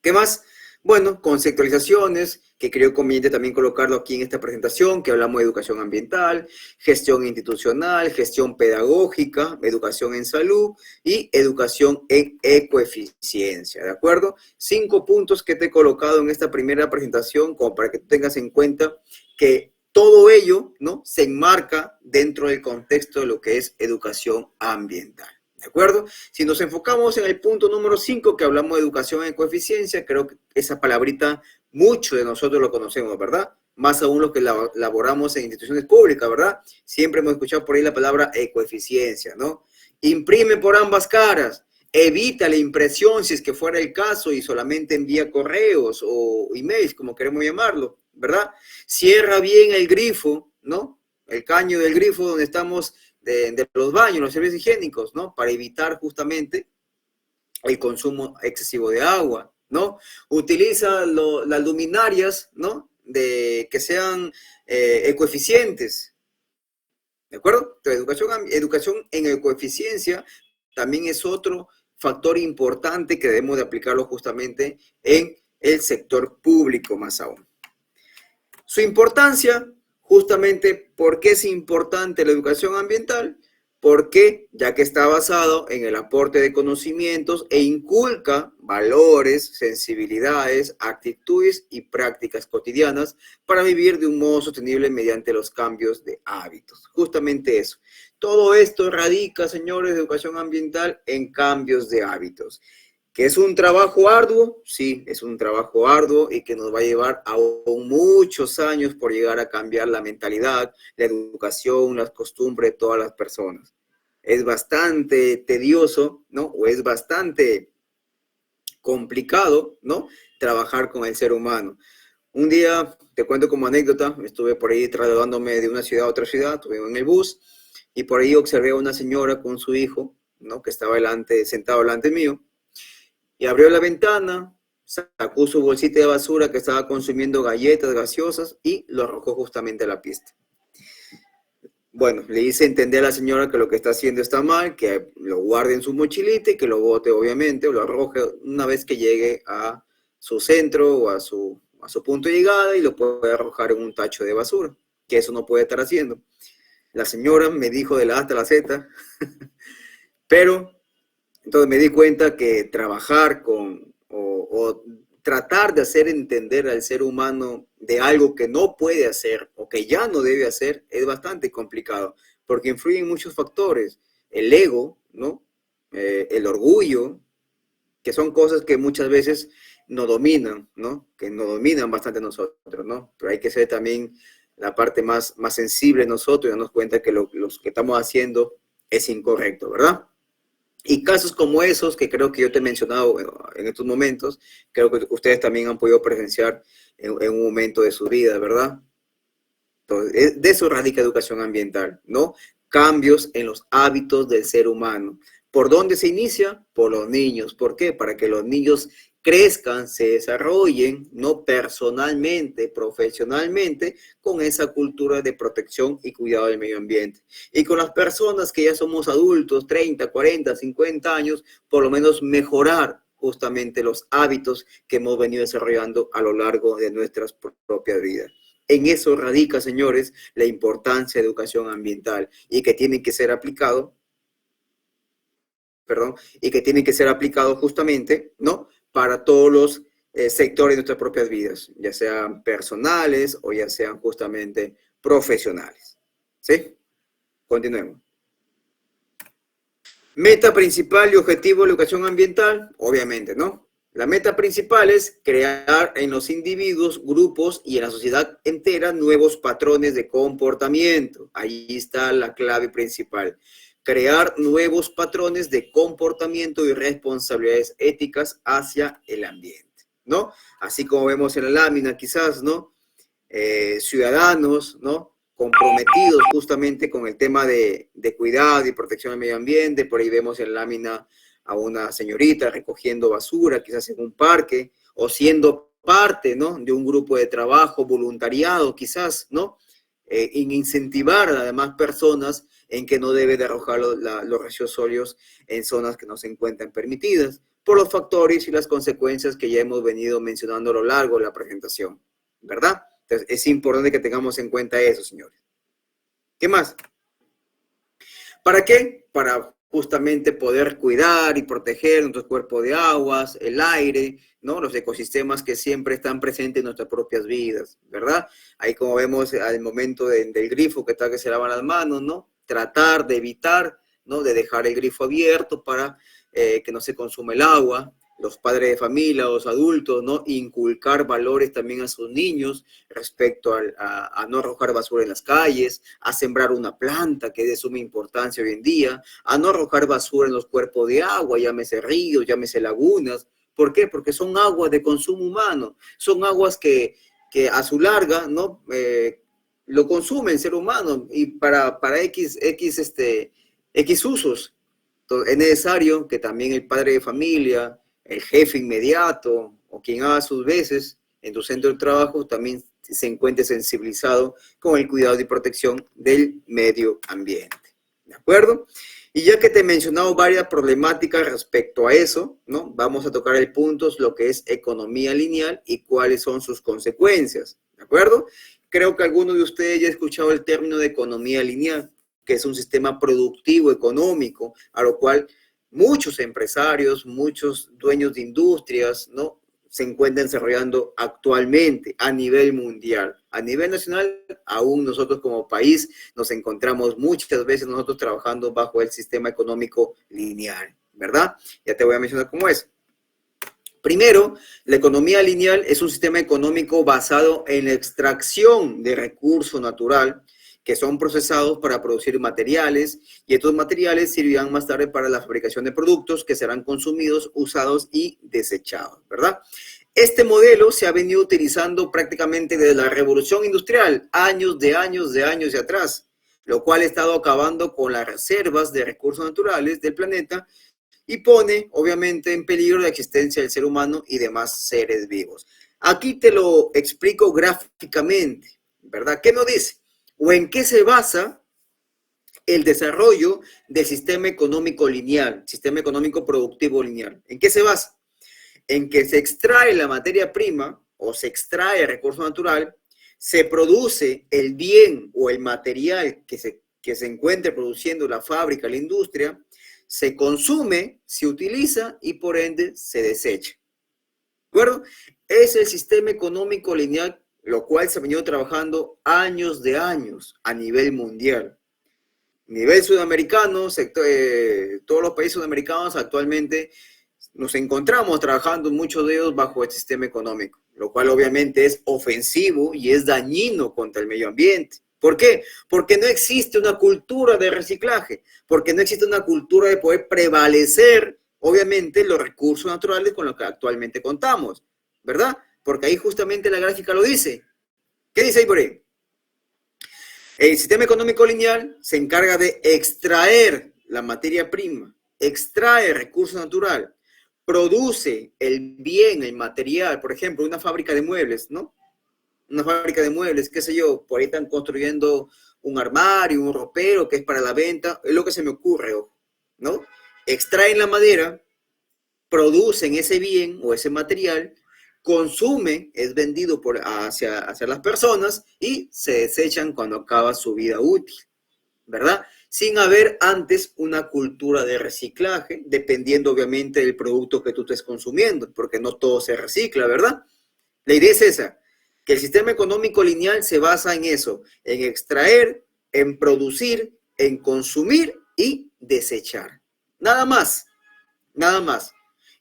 S1: ¿Qué más? Bueno, conceptualizaciones, que creo conveniente también colocarlo aquí en esta presentación, que hablamos de educación ambiental, gestión institucional, gestión pedagógica, educación en salud y educación en ecoeficiencia, ¿de acuerdo? 5 puntos que te he colocado en esta primera presentación, como para que tú tengas en cuenta que todo ello, ¿no?, se enmarca dentro del contexto de lo que es educación ambiental. ¿De acuerdo? Si nos enfocamos en el punto número 5, que hablamos de educación en coeficiencia, creo que esa palabrita muchos de nosotros lo conocemos, ¿verdad? Más aún los que laboramos en instituciones públicas, ¿verdad? Siempre hemos escuchado por ahí la palabra ecoeficiencia, ¿no? Imprime por ambas caras, evita la impresión si es que fuera el caso y solamente envía correos o emails, como queremos llamarlo, ¿verdad? Cierra bien el grifo, ¿no? El caño del grifo donde estamos de los baños, los servicios higiénicos, ¿no? Para evitar justamente el consumo excesivo de agua, ¿no? Utiliza las luminarias, ¿no? Que sean ecoeficientes, ¿de acuerdo? Entonces, educación en ecoeficiencia también es otro factor importante que debemos de aplicarlo justamente en el sector público más aún. Su importancia, justamente, ¿por qué es importante la educación ambiental? Porque ya que está basado en el aporte de conocimientos e inculca valores, sensibilidades, actitudes y prácticas cotidianas para vivir de un modo sostenible mediante los cambios de hábitos. Justamente eso. Todo esto radica, señores, de educación ambiental en cambios de hábitos. ¿Que es un trabajo arduo? Sí, es un trabajo arduo y que nos va a llevar aún muchos años por llegar a cambiar la mentalidad, la educación, las costumbres de todas las personas. Es bastante tedioso, ¿no? O es bastante complicado, ¿no?, trabajar con el ser humano. Un día, te cuento como anécdota, estuve por ahí trasladándome de una ciudad a otra ciudad, estuve en el bus y por ahí observé a una señora con su hijo, ¿no?, que estaba sentado delante mío. Y abrió la ventana, sacó su bolsita de basura que estaba consumiendo galletas gaseosas y lo arrojó justamente a la pista. Bueno, le hice entender a la señora que lo que está haciendo está mal, que lo guarde en su mochilita y que lo bote, obviamente, o lo arroje una vez que llegue a su centro o a su punto de llegada y lo puede arrojar en un tacho de basura, que eso no puede estar haciendo. La señora me dijo de la A hasta la Z, pero entonces me di cuenta que trabajar o tratar de hacer entender al ser humano de algo que no puede hacer o que ya no debe hacer es bastante complicado, porque influyen muchos factores. El ego, ¿no? El orgullo, que son cosas que muchas veces nos dominan, ¿no? Que nos dominan bastante a nosotros, ¿no? Pero hay que ser también la parte más sensible nosotros y darnos cuenta que lo que estamos haciendo es incorrecto, ¿verdad? Y casos como esos, que creo que yo te he mencionado en estos momentos, creo que ustedes también han podido presenciar en un momento de su vida, ¿verdad? Entonces, de eso radica educación ambiental, ¿no? Cambios en los hábitos del ser humano. ¿Por dónde se inicia? Por los niños. ¿Por qué? Para que los niños crezcan, se desarrollen, no personalmente, profesionalmente, con esa cultura de protección y cuidado del medio ambiente. Y con las personas que ya somos adultos, 30, 40, 50 años, por lo menos mejorar justamente los hábitos que hemos venido desarrollando a lo largo de nuestras propias vidas. En eso radica, señores, la importancia de educación ambiental y que tiene que ser aplicado, justamente, ¿no?, para todos los sectores de nuestras propias vidas, ya sean personales o ya sean justamente profesionales. ¿Sí? Continuemos. Meta principal y objetivo de la educación ambiental, obviamente, ¿no? La meta principal es crear en los individuos, grupos y en la sociedad entera nuevos patrones de comportamiento. Ahí está la clave principal. Crear nuevos patrones de comportamiento y responsabilidades éticas hacia el ambiente, ¿no? Así como vemos en la lámina, quizás, ¿no? Ciudadanos, ¿no? comprometidos justamente con el tema de cuidado y protección del medio ambiente. Por ahí vemos en lámina a una señorita recogiendo basura, quizás en un parque, o siendo parte, ¿no?, de un grupo de trabajo, voluntariado, quizás, ¿no? En incentivar a las demás personas en que no debe de arrojar los residuos sólidos en zonas que no se encuentran permitidas, por los factores y las consecuencias que ya hemos venido mencionando a lo largo de la presentación, ¿verdad? Entonces, es importante que tengamos en cuenta eso, señores. ¿Qué más? ¿Para qué? Para justamente poder cuidar y proteger nuestro cuerpo de aguas, el aire, ¿no?, los ecosistemas que siempre están presentes en nuestras propias vidas, ¿verdad? Ahí, como vemos al momento del grifo que está que se lavan las manos, ¿no? Tratar de evitar, ¿no?, de dejar el grifo abierto para que no se consuma el agua. Los padres de familia, los adultos, ¿no?, inculcar valores también a sus niños respecto a no arrojar basura en las calles, a sembrar una planta, que es de suma importancia hoy en día, a no arrojar basura en los cuerpos de agua, llámese ríos, llámese lagunas. ¿Por qué? Porque son aguas de consumo humano, son aguas que a su larga, ¿no?, lo consume el ser humano, y para X usos. Entonces, es necesario que también el padre de familia, el jefe inmediato o quien haga sus veces en tu centro de trabajo también se encuentre sensibilizado con el cuidado y protección del medio ambiente. ¿De acuerdo? Y ya que te he mencionado varias problemáticas respecto a eso, ¿no?, vamos a tocar el punto, lo que es economía lineal y cuáles son sus consecuencias. ¿De acuerdo? Creo que alguno de ustedes ya ha escuchado el término de economía lineal, que es un sistema productivo económico, a lo cual muchos empresarios, muchos dueños de industrias, ¿no?, se encuentran desarrollando actualmente a nivel mundial. A nivel nacional, aún nosotros como país nos encontramos muchas veces nosotros trabajando bajo el sistema económico lineal, ¿verdad? Ya te voy a mencionar cómo es. Primero, la economía lineal es un sistema económico basado en la extracción de recurso natural que son procesados para producir materiales, y estos materiales servirán más tarde para la fabricación de productos que serán consumidos, usados y desechados, ¿verdad? Este modelo se ha venido utilizando prácticamente desde la revolución industrial, años de atrás, lo cual ha estado acabando con las reservas de recursos naturales del planeta y pone, obviamente, en peligro la existencia del ser humano y demás seres vivos. Aquí te lo explico gráficamente, ¿verdad? ¿Qué nos dice? ¿O en qué se basa el desarrollo del sistema económico lineal, sistema económico productivo lineal? ¿En qué se basa? En que se extrae la materia prima o se extrae el recurso natural, se produce el bien o el material que se encuentre produciendo la fábrica, la industria, se consume, se utiliza y por ende se desecha. ¿De acuerdo? Es el sistema económico lineal, lo cual se ha venido trabajando años de años a nivel mundial. A nivel sudamericano, todos los países sudamericanos actualmente nos encontramos trabajando muchos de ellos bajo el sistema económico, lo cual obviamente es ofensivo y es dañino contra el medio ambiente. ¿Por qué? Porque no existe una cultura de reciclaje, porque no existe una cultura de poder prevalecer, obviamente, los recursos naturales con los que actualmente contamos, ¿verdad? Porque ahí justamente la gráfica lo dice. ¿Qué dice ahí por ahí? El sistema económico lineal se encarga de extraer la materia prima, extrae el recurso natural, produce el bien, el material, por ejemplo, una fábrica de muebles, ¿no? Una fábrica de muebles, qué sé yo, por ahí están construyendo un armario, un ropero que es para la venta, es lo que se me ocurre, ¿no? Extraen la madera, producen ese bien o ese material, consumen, es vendido hacia las personas y se desechan cuando acaba su vida útil, ¿verdad? Sin haber antes una cultura de reciclaje, dependiendo obviamente del producto que tú estés consumiendo, porque no todo se recicla, ¿verdad? La idea es esa, que el sistema económico lineal se basa en eso, en extraer, en producir, en consumir y desechar. Nada más, nada más.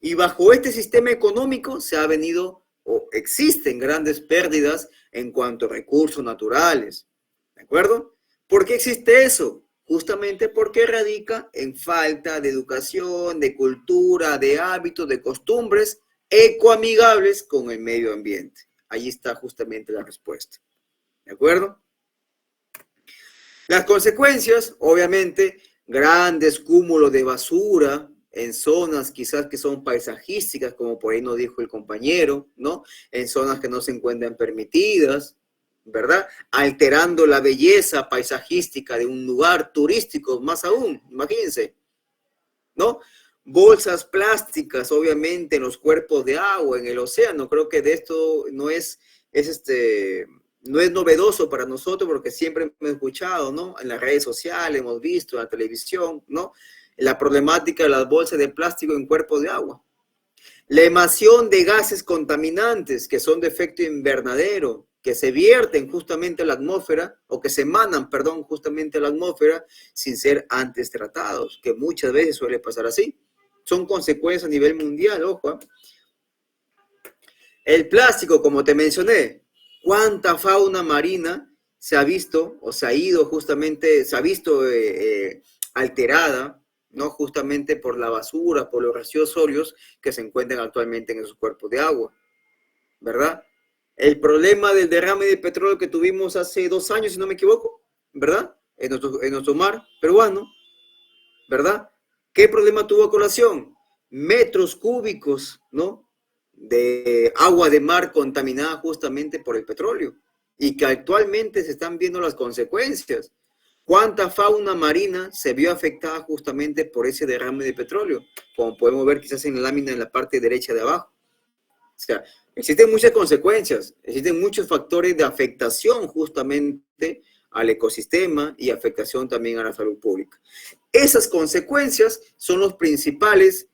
S1: Y bajo este sistema económico se ha venido o existen grandes pérdidas en cuanto a recursos naturales. ¿De acuerdo? ¿Por qué existe eso? Justamente porque radica en falta de educación, de cultura, de hábitos, de costumbres ecoamigables con el medio ambiente. Ahí está justamente la respuesta. ¿De acuerdo? Las consecuencias, obviamente, grandes cúmulos de basura en zonas quizás que son paisajísticas, como por ahí nos dijo el compañero, ¿no? En zonas que no se encuentran permitidas, ¿verdad? Alterando la belleza paisajística de un lugar turístico, más aún, imagínense, ¿no? Bolsas plásticas, obviamente, en los cuerpos de agua, en el océano. Creo que de esto no no es novedoso para nosotros porque siempre hemos escuchado, ¿no? En las redes sociales, hemos visto, en la televisión, ¿no? La problemática de las bolsas de plástico en cuerpos de agua. La emisión de gases contaminantes que son de efecto invernadero, que se vierten justamente a la atmósfera, o que se emanan, perdón, justamente a la atmósfera sin ser antes tratados, que muchas veces suele pasar así. Son consecuencias a nivel mundial, ojo. El plástico, como te mencioné, ¿cuánta fauna marina se ha visto o se ha ido justamente, se ha visto alterada, ¿no? Justamente por la basura, por los residuos sólidos que se encuentran actualmente en esos cuerpos de agua, ¿verdad? El problema del derrame de petróleo que tuvimos hace 2 años, si no me equivoco, ¿verdad? En nuestro mar peruano, ¿verdad? ¿Qué problema tuvo a colación? Metros cúbicos, ¿no? De agua de mar contaminada justamente por el petróleo y que actualmente se están viendo las consecuencias. ¿Cuánta fauna marina se vio afectada justamente por ese derrame de petróleo? Como podemos ver quizás en la lámina en la parte derecha de abajo. O sea, existen muchas consecuencias, existen muchos factores de afectación justamente al ecosistema y afectación también a la salud pública. Esas consecuencias son los principales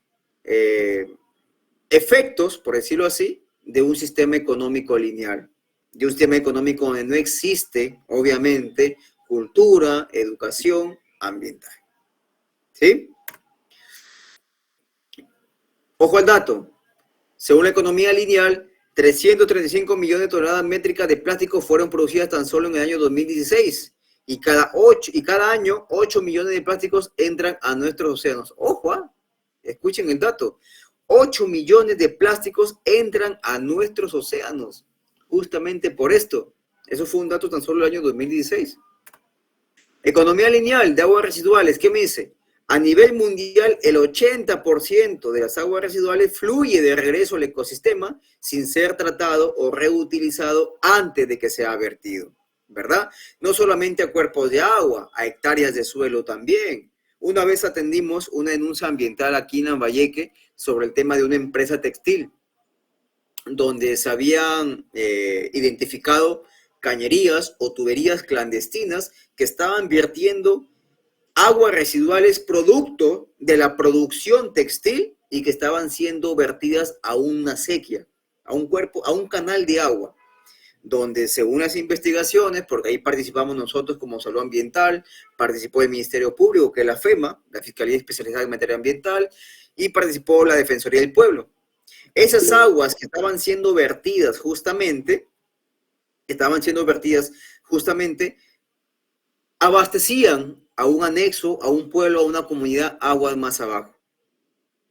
S1: efectos, por decirlo así, de un sistema económico lineal, de un sistema económico donde no existe, obviamente, cultura, educación ambiental. ¿Sí? Ojo al dato. Según la economía lineal, 335 millones de toneladas métricas de plástico fueron producidas tan solo en el año 2016. Y cada año, 8 millones de plásticos entran a nuestros océanos. Ojo, escuchen el dato. 8 millones de plásticos entran a nuestros océanos. Justamente por esto. Eso fue un dato tan solo el año 2016. Economía lineal de aguas residuales, ¿qué me dice? A nivel mundial, el 80% de las aguas residuales fluye de regreso al ecosistema sin ser tratado o reutilizado antes de que sea vertido, ¿verdad? No solamente a cuerpos de agua, a hectáreas de suelo también. Una vez atendimos una denuncia ambiental aquí en Lambayeque sobre el tema de una empresa textil, donde se habían identificado cañerías o tuberías clandestinas que estaban vertiendo aguas residuales producto de la producción textil y que estaban siendo vertidas a una acequia, a un canal de agua, donde según las investigaciones, porque ahí participamos nosotros como Salud Ambiental, participó el Ministerio Público, que es la FEMA, la Fiscalía Especializada en Materia Ambiental, y participó la Defensoría del Pueblo. Esas aguas que estaban siendo vertidas justamente, abastecían a un anexo, a un pueblo, a una comunidad, aguas más abajo.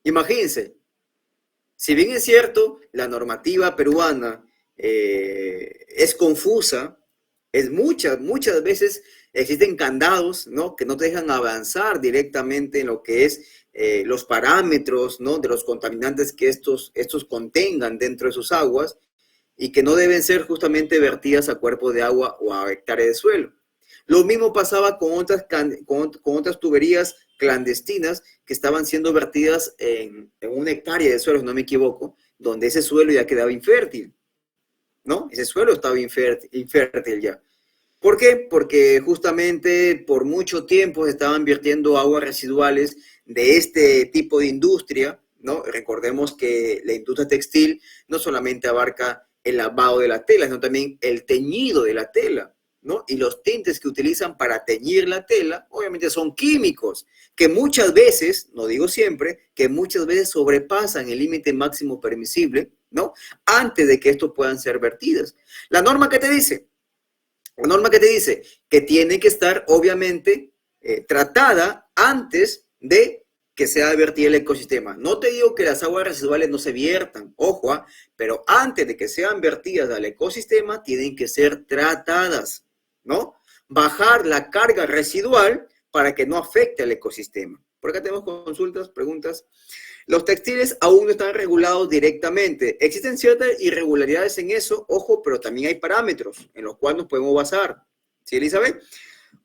S1: Imagínense, si bien es cierto, la normativa peruana es confusa, muchas veces existen candados, ¿no? Que no te dejan avanzar directamente en lo que es los parámetros, ¿no? De los contaminantes que estos contengan dentro de sus aguas y que no deben ser justamente vertidas a cuerpos de agua o a hectáreas de suelo. Lo mismo pasaba con otras tuberías clandestinas que estaban siendo vertidas en una hectárea de suelo, si no me equivoco, donde ese suelo ya quedaba infértil, ¿no? Ese suelo estaba infértil ya. ¿Por qué? Porque justamente por mucho tiempo se estaban vertiendo aguas residuales de este tipo de industria, ¿no? Recordemos que la industria textil no solamente abarca el lavado de la tela, sino también el teñido de la tela, ¿no? Y los tintes que utilizan para teñir la tela, obviamente son químicos, que muchas veces, no digo siempre, que muchas veces sobrepasan el límite máximo permisible, ¿no? Antes de que estos puedan ser vertidas. La norma que te dice que tiene que estar, obviamente, tratada antes de que sea vertida el ecosistema. No te digo que las aguas residuales no se viertan, ojo, pero antes de que sean vertidas al ecosistema, tienen que ser tratadas, ¿no? bajar la carga residual para que no afecte al ecosistema. Por acá tenemos consultas, preguntas. Los textiles aún no están regulados directamente. Existen ciertas irregularidades en eso, ojo, pero también hay parámetros en los cuales nos podemos basar. ¿Sí, Elizabeth?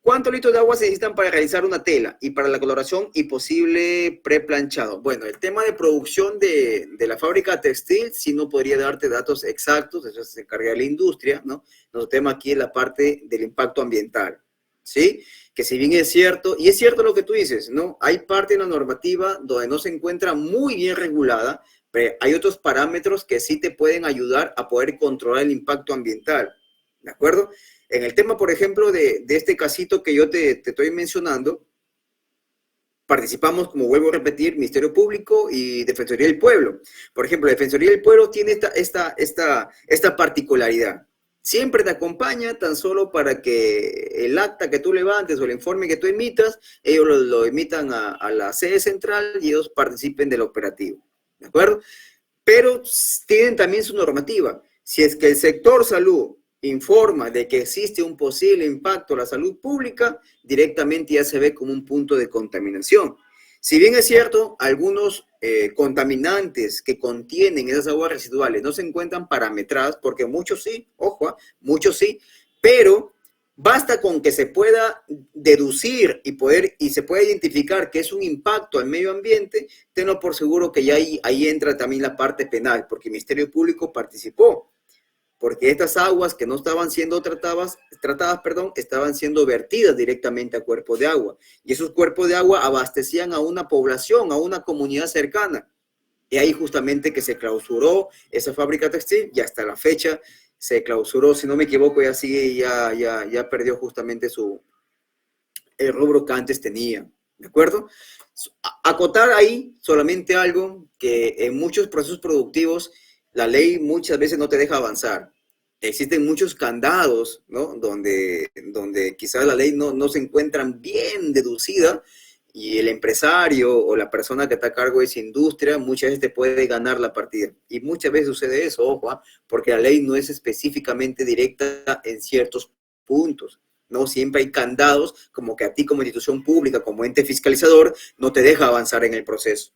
S1: ¿Cuántos litros de agua se necesitan para realizar una tela y para la coloración y posible preplanchado? Bueno, el tema de producción de la fábrica textil sí no podría darte datos exactos, eso se encarga de la industria, ¿no? Nuestro tema aquí es la parte del impacto ambiental, ¿sí? Que si bien es cierto, y es cierto lo que tú dices, ¿no? Hay parte de la normativa donde no se encuentra muy bien regulada, pero hay otros parámetros que sí te pueden ayudar a poder controlar el impacto ambiental, ¿de acuerdo? En el tema, por ejemplo, de este casito que yo te estoy mencionando, participamos, como vuelvo a repetir, Ministerio Público y Defensoría del Pueblo. Por ejemplo, la Defensoría del Pueblo tiene esta particularidad. Siempre te acompaña tan solo para que el acta que tú levantes o el informe que tú emitas, ellos lo emitan a la sede central y ellos participen del operativo. ¿De acuerdo? Pero tienen también su normativa. Si es que el sector salud informa de que existe un posible impacto a la salud pública, directamente ya se ve como un punto de contaminación. Si bien es cierto, algunos contaminantes que contienen esas aguas residuales no se encuentran parametradas, porque muchos sí, ojo, muchos sí, pero basta con que se pueda deducir y se pueda identificar que es un impacto al medio ambiente, tenlo por seguro que ya ahí entra también la parte penal, porque el Ministerio Público participó. Porque estas aguas que no estaban siendo tratadas, estaban siendo vertidas directamente a cuerpos de agua. Y esos cuerpos de agua abastecían a una población, a una comunidad cercana. Y ahí justamente que se clausuró esa fábrica textil y hasta la fecha se clausuró, si no me equivoco, ya perdió justamente el rubro que antes tenía. ¿De acuerdo? Acotar ahí solamente algo que en muchos procesos productivos la ley muchas veces no te deja avanzar. Existen muchos candados, ¿no? Donde quizás la ley no se encuentran bien deducida y el empresario o la persona que está a cargo de esa industria muchas veces te puede ganar la partida. Y muchas veces sucede eso, ojo, porque la ley no es específicamente directa en ciertos puntos. No siempre hay candados como que a ti como institución pública, como ente fiscalizador, no te deja avanzar en el proceso.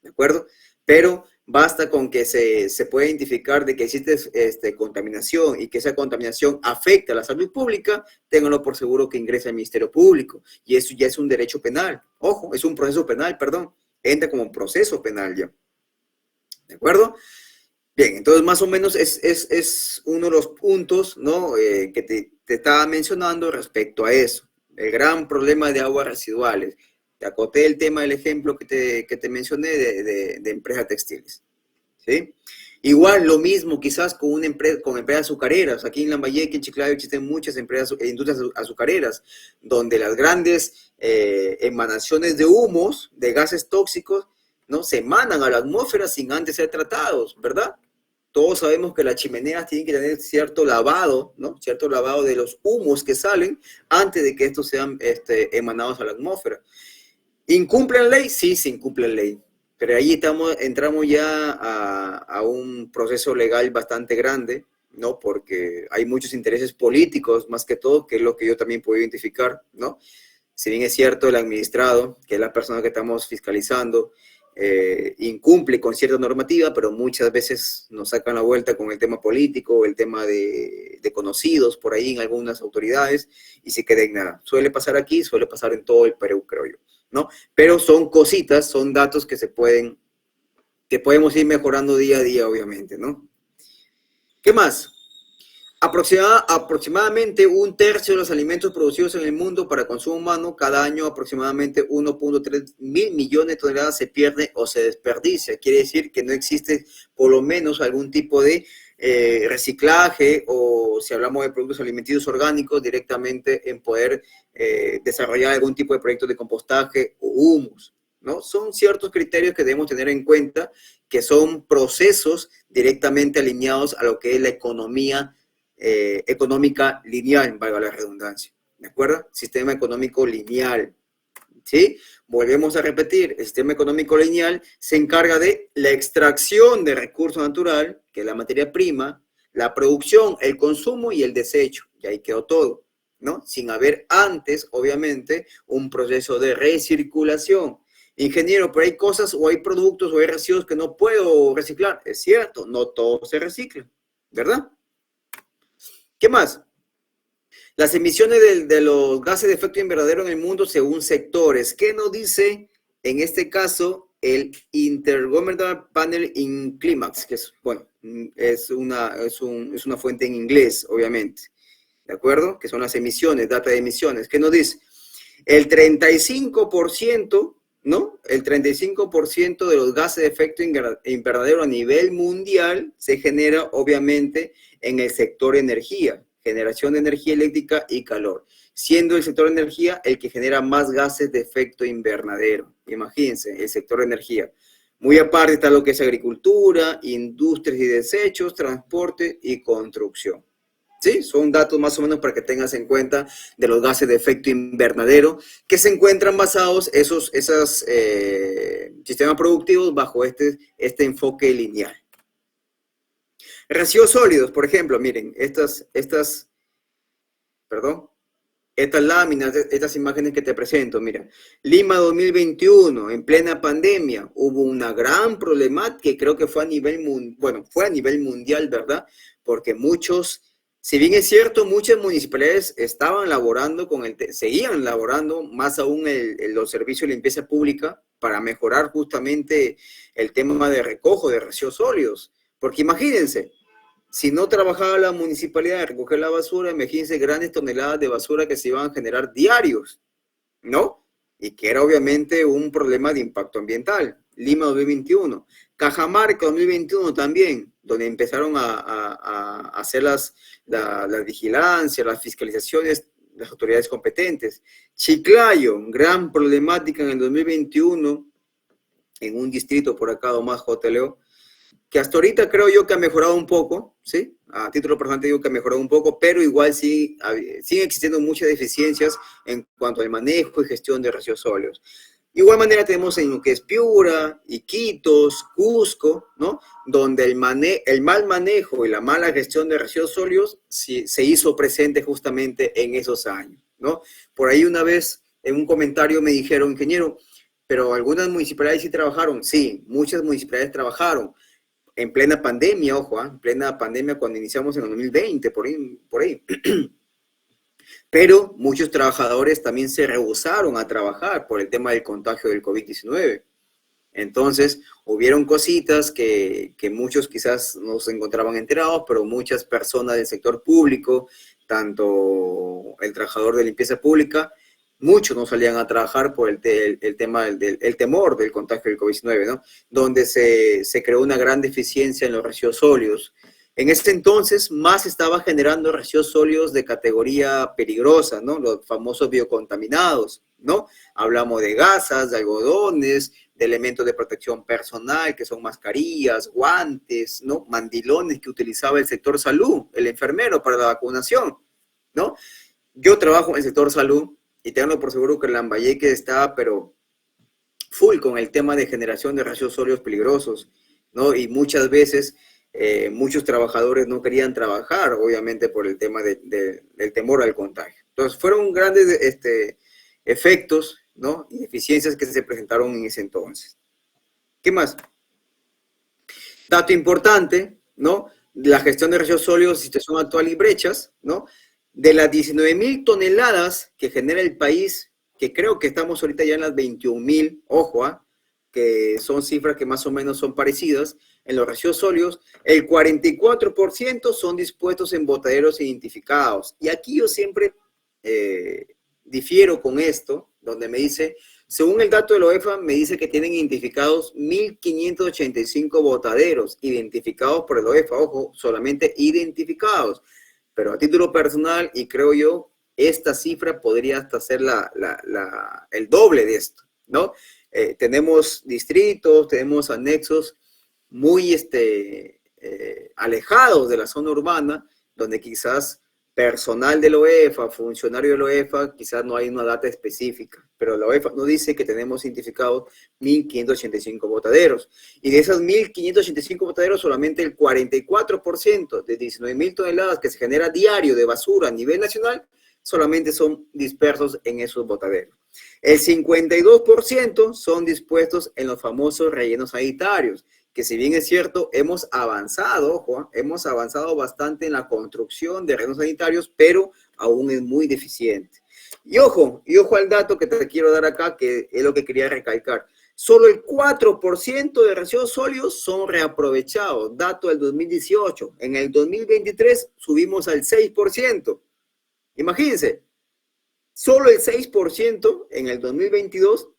S1: ¿De acuerdo? Pero basta con que se pueda identificar de que existe contaminación y que esa contaminación afecta a la salud pública, ténganlo por seguro que ingresa al Ministerio Público. Y eso ya es un derecho penal. Ojo, es un proceso penal, perdón. Entra como un proceso penal ya. ¿De acuerdo? Bien, entonces más o menos es uno de los puntos, ¿no? Que te estaba mencionando respecto a eso. El gran problema de aguas residuales. Te acoté el tema del ejemplo que te mencioné de empresas textiles, ¿sí? Igual lo mismo quizás con empresas azucareras. Aquí en Lambayeque, en Chiclayo, existen muchas industrias azucareras, donde las grandes emanaciones de humos, de gases tóxicos, ¿no? Se emanan a la atmósfera sin antes ser tratados, ¿verdad? Todos sabemos que las chimeneas tienen que tener cierto lavado, ¿no? Cierto lavado de los humos que salen antes de que estos sean emanados a la atmósfera. ¿Incumplen ley? Sí, se incumple ley. Pero ahí entramos ya a un proceso legal bastante grande, ¿no? Porque hay muchos intereses políticos, más que todo, que es lo que yo también puedo identificar, ¿no? Si bien es cierto, el administrado, que es la persona que estamos fiscalizando, incumple con cierta normativa, pero muchas veces nos sacan la vuelta con el tema político, el tema de conocidos por ahí en algunas autoridades, y se queda en nada. Suele pasar aquí, suele pasar en todo el Perú, creo yo, ¿no? Pero son cositas, son datos que podemos ir mejorando día a día, obviamente, ¿no? ¿Qué más? Aproximadamente un tercio de los alimentos producidos en el mundo para consumo humano, cada año aproximadamente 1.3 mil millones de toneladas se pierde o se desperdicia. Quiere decir que no existe por lo menos algún tipo de reciclaje o si hablamos de productos alimenticios orgánicos directamente en poder desarrollar algún tipo de proyecto de compostaje o humus, ¿no? Son ciertos criterios que debemos tener en cuenta que son procesos directamente alineados a lo que es la economía económica lineal, valga la redundancia, ¿de acuerdo? Sistema económico lineal, ¿sí? Volvemos a repetir, el sistema económico lineal se encarga de la extracción de recurso natural, que es la materia prima, la producción, el consumo y el desecho, y ahí quedó todo, ¿no? Sin haber antes, obviamente, un proceso de recirculación. Ingeniero, pero hay cosas o hay productos o hay residuos que no puedo reciclar. Es cierto, no todo se recicla, ¿verdad? ¿Qué más? Las emisiones de los gases de efecto invernadero en el mundo según sectores. ¿Qué nos dice en este caso el Intergovernmental Panel in Climax? Que es, bueno, es una fuente en inglés, obviamente. ¿De acuerdo? Que son las emisiones, data de emisiones. ¿Qué nos dice? El 35%, ¿no? El 35% de los gases de efecto invernadero a nivel mundial se genera, obviamente, en el sector energía, generación de energía eléctrica y calor, siendo el sector energía el que genera más gases de efecto invernadero. Imagínense, el sector energía. Muy aparte está lo que es agricultura, industrias y desechos, transporte y construcción. ¿Sí? Son datos más o menos para que tengas en cuenta de los gases de efecto invernadero que se encuentran basados esos sistemas productivos bajo este enfoque lineal. Residuos sólidos, por ejemplo, miren, estas láminas, estas imágenes que te presento, mira, Lima 2021, en plena pandemia, hubo una gran problemática que creo que fue a nivel mundial, ¿verdad? Porque si bien es cierto, muchas municipalidades estaban laborando seguían laborando, más aún los servicios de limpieza pública para mejorar justamente el tema de recojo de residuos sólidos. Porque imagínense, si no trabajaba la municipalidad de recoger la basura, imagínense grandes toneladas de basura que se iban a generar diarios, ¿no? Y que era obviamente un problema de impacto ambiental. Lima 2021. Cajamarca 2021 también, donde empezaron a hacer la vigilancia, las fiscalizaciones, las autoridades competentes. Chiclayo, gran problemática en el 2021, en un distrito por acá, Tomás Joteleo, que hasta ahorita creo yo que ha mejorado un poco, ¿sí? A título personal te digo que ha mejorado un poco, pero igual siguen existiendo muchas deficiencias en cuanto al manejo y gestión de residuos sólidos. De igual manera tenemos en lo que es Piura, Iquitos, Cusco, ¿no? Donde el mal manejo y la mala gestión de residuos sólidos se hizo presente justamente en esos años, ¿no? Por ahí una vez en un comentario me dijeron, ingeniero, pero algunas municipalidades sí trabajaron. Sí, muchas municipalidades trabajaron. En plena pandemia, ojo, en plena pandemia cuando iniciamos en el 2020, por ahí. Pero muchos trabajadores también se rehusaron a trabajar por el tema del contagio del COVID-19. Entonces, hubieron cositas que muchos quizás no se encontraban enterados, pero muchas personas del sector público, tanto el trabajador de limpieza pública, muchos no salían a trabajar por el tema del temor del contagio del COVID-19, ¿no? Donde se creó una gran deficiencia en los residuos sólidos. En este entonces, más estaba generando residuos sólidos de categoría peligrosa, ¿no? Los famosos biocontaminados, ¿no? Hablamos de gasas, de algodones, de elementos de protección personal, que son mascarillas, guantes, ¿no? Mandilones que utilizaba el sector salud, el enfermero para la vacunación, ¿no? Yo trabajo en el sector salud, y tengo por seguro que Lambayeque está, pero full con el tema de generación de residuos sólidos peligrosos, ¿no? Y muchas veces muchos trabajadores no querían trabajar, obviamente, por el tema del temor al contagio. Entonces, fueron grandes efectos, ¿no? Y deficiencias que se presentaron en ese entonces. ¿Qué más? Dato importante, ¿no? La gestión de residuos sólidos, situación actual y brechas, ¿no? De las 19.000 toneladas que genera el país, que creo que estamos ahorita ya en las 21.000, ojo, que son cifras que más o menos son parecidas, en los residuos sólidos, el 44% son dispuestos en botaderos identificados. Y aquí yo siempre difiero con esto, donde me dice, según el dato de la OEFA, me dice que tienen identificados 1.585 botaderos, identificados por el OEFA, ojo, solamente identificados. Pero a título personal, y creo yo, esta cifra podría hasta ser el doble de esto, ¿no? Tenemos distritos, tenemos anexos muy alejados de la zona urbana, donde quizás personal de la OEFA, funcionario de la OEFA, quizás no hay una data específica, pero la OEFA nos dice que tenemos identificados 1.585 botaderos. Y de esas 1.585 botaderos, solamente el 44% de 19.000 toneladas que se genera diario de basura a nivel nacional, solamente son dispersos en esos botaderos. El 52% son dispuestos en los famosos rellenos sanitarios, que si bien es cierto, hemos avanzado, ojo, hemos avanzado bastante en la construcción de rellenos sanitarios, pero aún es muy deficiente. Y ojo al dato que te quiero dar acá, que es lo que quería recalcar. Solo el 4% de residuos sólidos son reaprovechados, dato del 2018. En el 2023 subimos al 6%. Imagínense, solo el 6% en el 2022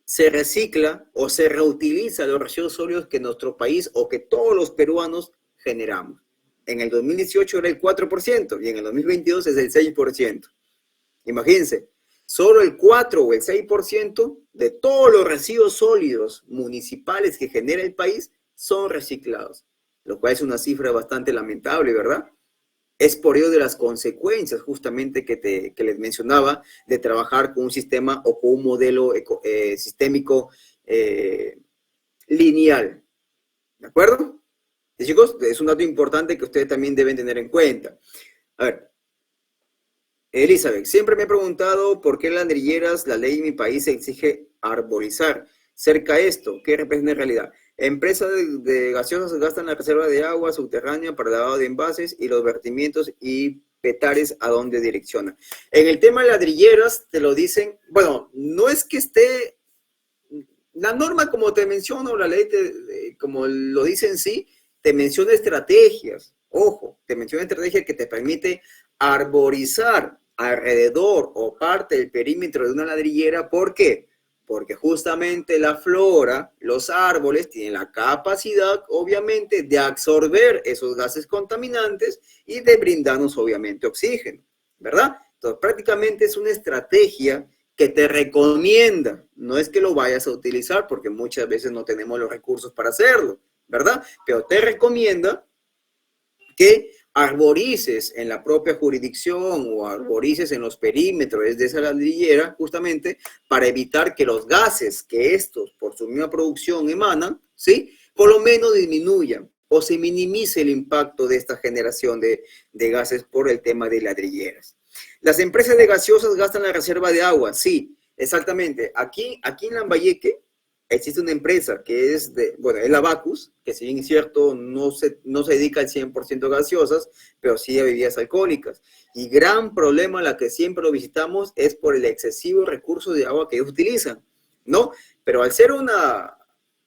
S1: se recicla o se reutiliza los residuos sólidos que nuestro país o que todos los peruanos generamos. En el 2018 era el 4% y en el 2022 es el 6%. Imagínense, solo el 4 o el 6% de todos los residuos sólidos municipales que genera el país son reciclados, lo cual es una cifra bastante lamentable, ¿verdad? Es por ello de las consecuencias justamente que les mencionaba de trabajar con un sistema o con un modelo sistémico lineal. ¿De acuerdo? Y chicos, es un dato importante que ustedes también deben tener en cuenta. A ver, Elizabeth, siempre me he preguntado por qué en las ladrilleras la ley en mi país exige arborizar. Cerca de esto, ¿qué representa en realidad? Empresas de gaseosas gastan la reserva de agua subterránea para el lavado de envases y los vertimientos y petares a dónde direcciona. En el tema de ladrilleras te lo dicen, bueno, no es que esté, la norma como te menciono, la ley como lo dice en sí, te menciona estrategias, ojo, te menciona estrategias que te permite arborizar alrededor o parte del perímetro de una ladrillera. ¿Por qué? Porque justamente la flora, los árboles tienen la capacidad, obviamente, de absorber esos gases contaminantes y de brindarnos, obviamente, oxígeno, ¿verdad? Entonces, prácticamente es una estrategia que te recomienda, no es que lo vayas a utilizar porque muchas veces no tenemos los recursos para hacerlo, ¿verdad? Pero te recomienda que arborices en la propia jurisdicción o arborices en los perímetros de esa ladrillera justamente para evitar que los gases que estos por su misma producción emanan, ¿sí? Por lo menos disminuyan o se minimice el impacto de esta generación de gases por el tema de ladrilleras. Las empresas de gaseosas gastan la reserva de agua, sí, exactamente. Aquí en Lambayeque existe una empresa que es es la Bacus, que si bien es cierto, no se dedica al 100% a gaseosas, pero sí a bebidas alcohólicas. Y gran problema, la que siempre lo visitamos, es por el excesivo recurso de agua que ellos utilizan, ¿no? Pero al ser una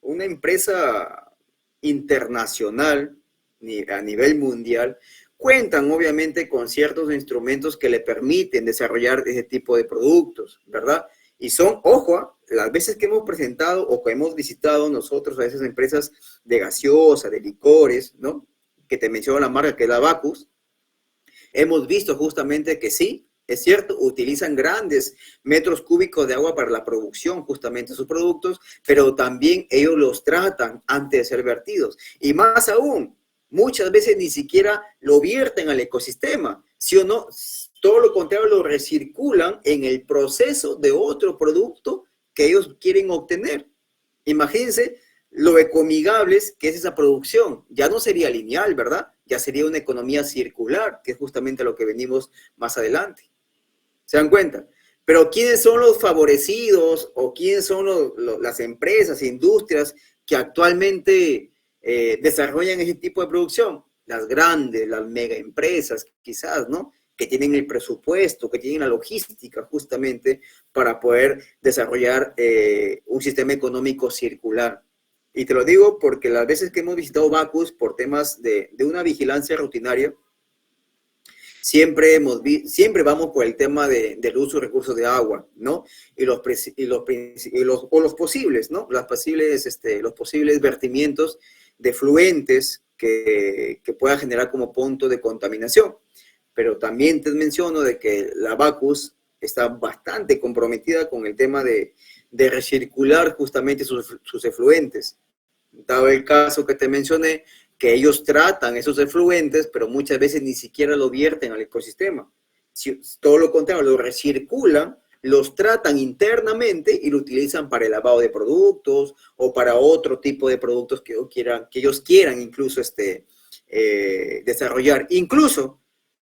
S1: empresa internacional, a nivel mundial, cuentan obviamente con ciertos instrumentos que le permiten desarrollar ese tipo de productos, ¿verdad? Y son, ojo, las veces que hemos presentado o que hemos visitado nosotros a esas empresas de gaseosa, de licores, ¿no? Que te menciono la marca que es la Bacus, hemos visto justamente que sí, es cierto, utilizan grandes metros cúbicos de agua para la producción justamente de sus productos, pero también ellos los tratan antes de ser vertidos. Y más aún, muchas veces ni siquiera lo vierten al ecosistema, ¿sí o no? Todo lo contrario, lo recirculan en el proceso de otro producto que ellos quieren obtener. Imagínense lo ecoamigables que es esa producción. Ya no sería lineal, ¿verdad? Ya sería una economía circular, que es justamente lo que venimos más adelante. ¿Se dan cuenta? Pero ¿quiénes son los favorecidos o quiénes son las empresas, industrias que actualmente desarrollan ese tipo de producción? Las grandes, las mega empresas, quizás, ¿no? Que tienen el presupuesto, que tienen la logística justamente para poder desarrollar un sistema económico circular. Y te lo digo porque las veces que hemos visitado Bacus por temas de una vigilancia rutinaria, siempre vamos por el tema del uso de recursos de agua, ¿no? Y los posibles, ¿no? Los posibles vertimientos de fluentes que pueda generar como punto de contaminación. Pero también te menciono de que la Bacus está bastante comprometida con el tema de recircular justamente sus efluentes. Dado el caso que te mencioné, que ellos tratan esos efluentes, pero muchas veces ni siquiera lo vierten al ecosistema. Todo lo contrario, lo recirculan, los tratan internamente y lo utilizan para el lavado de productos o para otro tipo de productos que ellos quieran incluso desarrollar. Incluso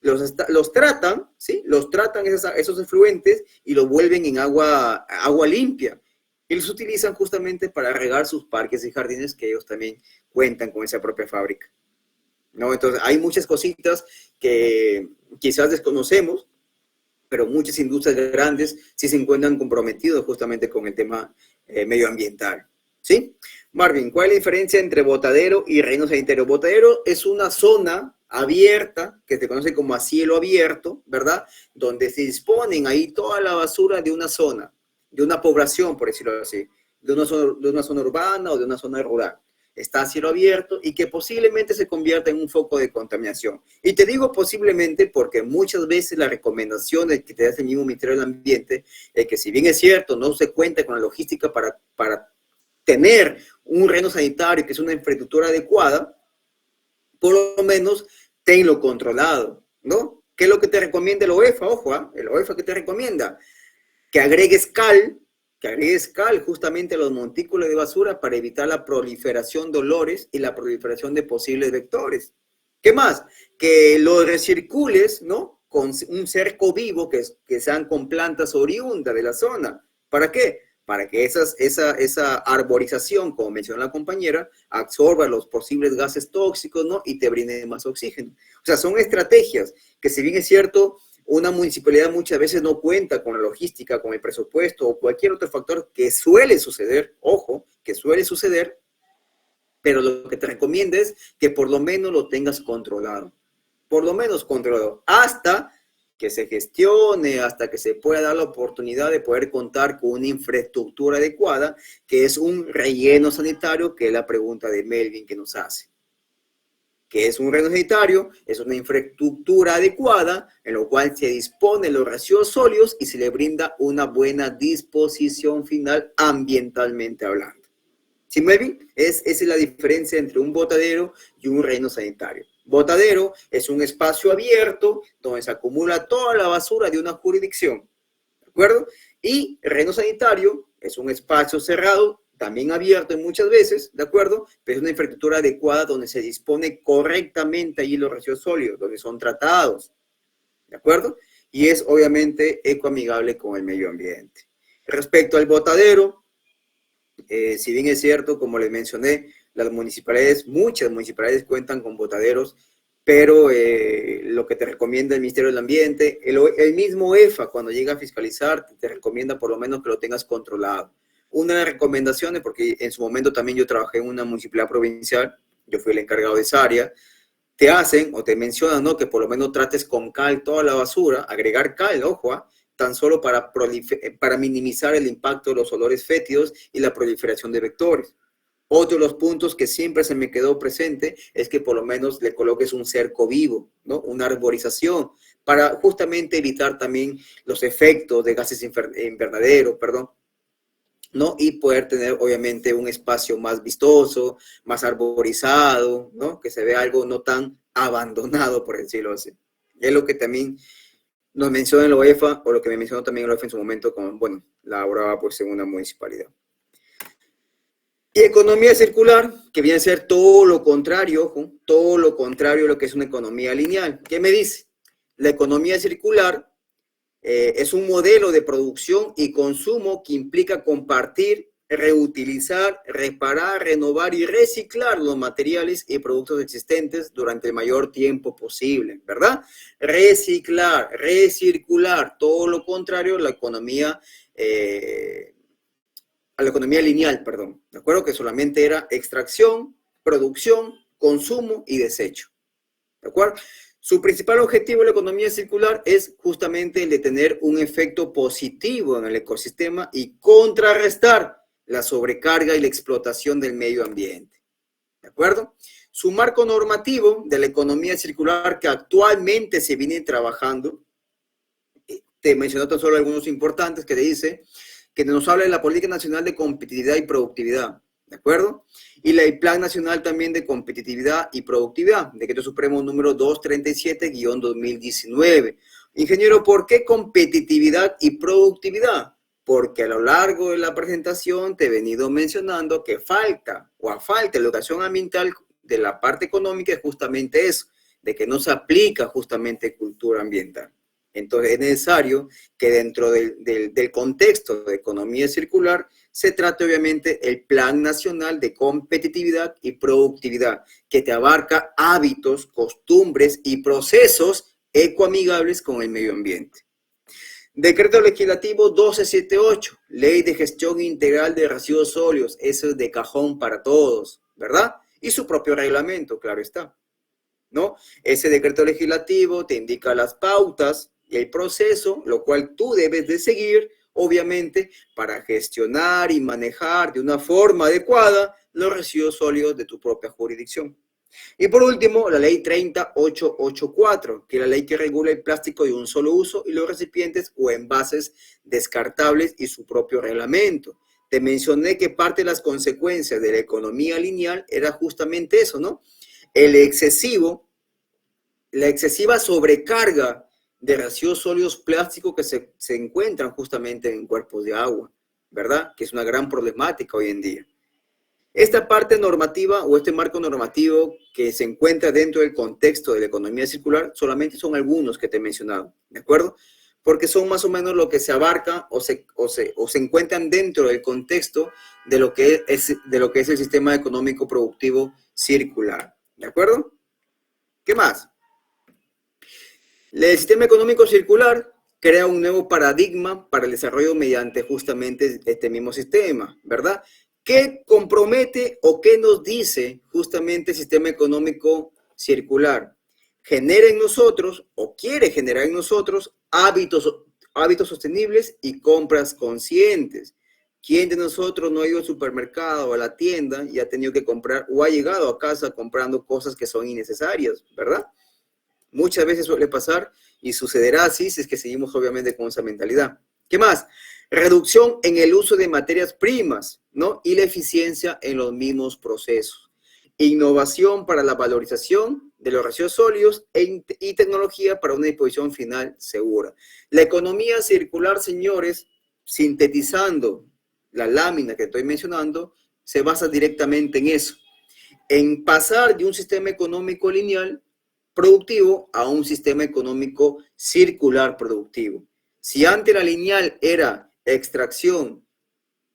S1: los tratan, ¿sí? Los tratan esos efluentes y los vuelven en agua limpia. Y los utilizan justamente para regar sus parques y jardines, que ellos también cuentan con esa propia fábrica, ¿no? Entonces, hay muchas cositas que quizás desconocemos, pero muchas industrias grandes sí se encuentran comprometidos justamente con el tema medioambiental, ¿sí? Marvin, ¿cuál es la diferencia entre botadero y relleno sanitario? Botadero es una zona abierta, que se conoce como a cielo abierto, ¿verdad? Donde se disponen ahí toda la basura de una zona, de una población, por decirlo así, de una zona urbana o de una zona rural. Está a cielo abierto y que posiblemente se convierta en un foco de contaminación. Y te digo posiblemente porque muchas veces las recomendaciones que te hace el mismo Ministerio del Ambiente es que, si bien es cierto, no se cuenta con la logística para tener un relleno sanitario que es una infraestructura adecuada, por lo menos tenlo controlado, ¿no? ¿Qué es lo que te recomienda el OEFA? Ojo, el OEFA, ¿qué te recomienda? Que agregues cal justamente a los montículos de basura para evitar la proliferación de olores y la proliferación de posibles vectores. ¿Qué más? Que lo recircules, ¿no? Con un cerco vivo que sean con plantas oriundas de la zona. ¿Para qué? Para que esa arborización, como mencionó la compañera, absorba los posibles gases tóxicos, ¿no? Y te brinde más oxígeno. O sea, son estrategias que, si bien es cierto, una municipalidad muchas veces no cuenta con la logística, con el presupuesto o cualquier otro factor, que suele suceder, ojo, que suele suceder, pero lo que te recomiendo es que por lo menos lo tengas controlado. Por lo menos controlado. Hasta que se gestione, hasta que se pueda dar la oportunidad de poder contar con una infraestructura adecuada, que es un relleno sanitario, que es la pregunta de Melvin que nos hace. Que es un relleno sanitario, es una infraestructura adecuada, en lo cual se disponen los residuos sólidos y se le brinda una buena disposición final ambientalmente hablando. ¿Sí, Melvin? Esa es la diferencia entre un botadero y un relleno sanitario. Botadero es un espacio abierto donde se acumula toda la basura de una jurisdicción, ¿de acuerdo? Y relleno sanitario es un espacio cerrado, también abierto muchas veces, ¿de acuerdo? Pero es una infraestructura adecuada donde se dispone correctamente allí los residuos sólidos, donde son tratados, ¿de acuerdo? Y es obviamente ecoamigable con el medio ambiente. Respecto al botadero, si bien es cierto, como les mencioné, las municipalidades, muchas municipalidades cuentan con botaderos, pero lo que te recomienda el Ministerio del Ambiente, el mismo EFA, cuando llega a fiscalizar, te recomienda por lo menos que lo tengas controlado. Una de las recomendaciones, porque en su momento también yo trabajé en una municipalidad provincial, yo fui el encargado de esa área, te hacen o te mencionan, ¿no?, que por lo menos trates con cal toda la basura, agregar cal, ojo, tan solo para minimizar el impacto de los olores fétidos y la proliferación de vectores. Otro de los puntos que siempre se me quedó presente es que por lo menos le coloques un cerco vivo, ¿no?, una arborización, para justamente evitar también los efectos de gases invernadero, ¿no? Y poder tener, obviamente, un espacio más vistoso, más arborizado, ¿no? Que se vea algo no tan abandonado, por decirlo así. Es lo que también nos menciona el OEFA, o lo que me mencionó también el OEFA en su momento, con, bueno, laboraba pues en una municipalidad. Y economía circular, que viene a ser todo lo contrario, ojo, todo lo contrario a lo que es una economía lineal. ¿Qué me dice? La economía circular es un modelo de producción y consumo que implica compartir, reutilizar, reparar, renovar y reciclar los materiales y productos existentes durante el mayor tiempo posible, ¿verdad? Reciclar, recircular, todo lo contrario a la economía lineal, ¿de acuerdo? Que solamente era extracción, producción, consumo y desecho, ¿de acuerdo? Su principal objetivo de la economía circular es justamente el de tener un efecto positivo en el ecosistema y contrarrestar la sobrecarga y la explotación del medio ambiente, ¿de acuerdo? Su marco normativo de la economía circular que actualmente se viene trabajando, te menciono tan solo algunos importantes que te dice, que nos habla de la Política Nacional de Competitividad y Productividad, ¿de acuerdo? Y el Plan Nacional también de Competitividad y Productividad, Decreto Supremo número 237-2019. Ingeniero, ¿por qué competitividad y productividad? Porque a lo largo de la presentación te he venido mencionando que falta educación ambiental de la parte económica, es justamente eso, de que no se aplica justamente cultura ambiental. Entonces es necesario que dentro del contexto de economía circular se trate obviamente el Plan Nacional de Competitividad y Productividad, que te abarca hábitos, costumbres y procesos ecoamigables con el medio ambiente. Decreto Legislativo 1278, Ley de Gestión Integral de Residuos Sólidos, eso es de cajón para todos, ¿verdad? Y su propio reglamento, claro está, ¿no? Ese decreto legislativo te indica las pautas y el proceso, lo cual tú debes de seguir, obviamente, para gestionar y manejar de una forma adecuada los residuos sólidos de tu propia jurisdicción. Y por último, la ley 30884, que es la ley que regula el plástico de un solo uso y los recipientes o envases descartables y su propio reglamento. Te mencioné que parte de las consecuencias de la economía lineal era justamente eso, ¿no? La excesiva sobrecarga de residuos sólidos plásticos que se encuentran justamente en cuerpos de agua, ¿verdad? Que es una gran problemática hoy en día. Esta parte normativa o este marco normativo que se encuentra dentro del contexto de la economía circular solamente son algunos que te he mencionado, ¿de acuerdo? Porque son más o menos lo que se abarca o se encuentran dentro del contexto de lo que es el sistema económico productivo circular, ¿de acuerdo? ¿Qué más? El sistema económico circular crea un nuevo paradigma para el desarrollo mediante justamente este mismo sistema, ¿verdad? ¿Qué compromete o qué nos dice justamente el sistema económico circular? Genera en nosotros o quiere generar en nosotros hábitos sostenibles y compras conscientes. ¿Quién de nosotros no ha ido al supermercado o a la tienda y ha tenido que comprar o ha llegado a casa comprando cosas que son innecesarias, ¿verdad? Muchas veces suele pasar y sucederá así si es que seguimos obviamente con esa mentalidad. ¿Qué más? Reducción en el uso de materias primas, ¿no? Y la eficiencia en los mismos procesos. Innovación para la valorización de los residuos sólidos y tecnología para una disposición final segura. La economía circular, señores, sintetizando la lámina que estoy mencionando, se basa directamente en eso, en pasar de un sistema económico lineal productivo a un sistema económico circular productivo. Si antes la lineal era extracción,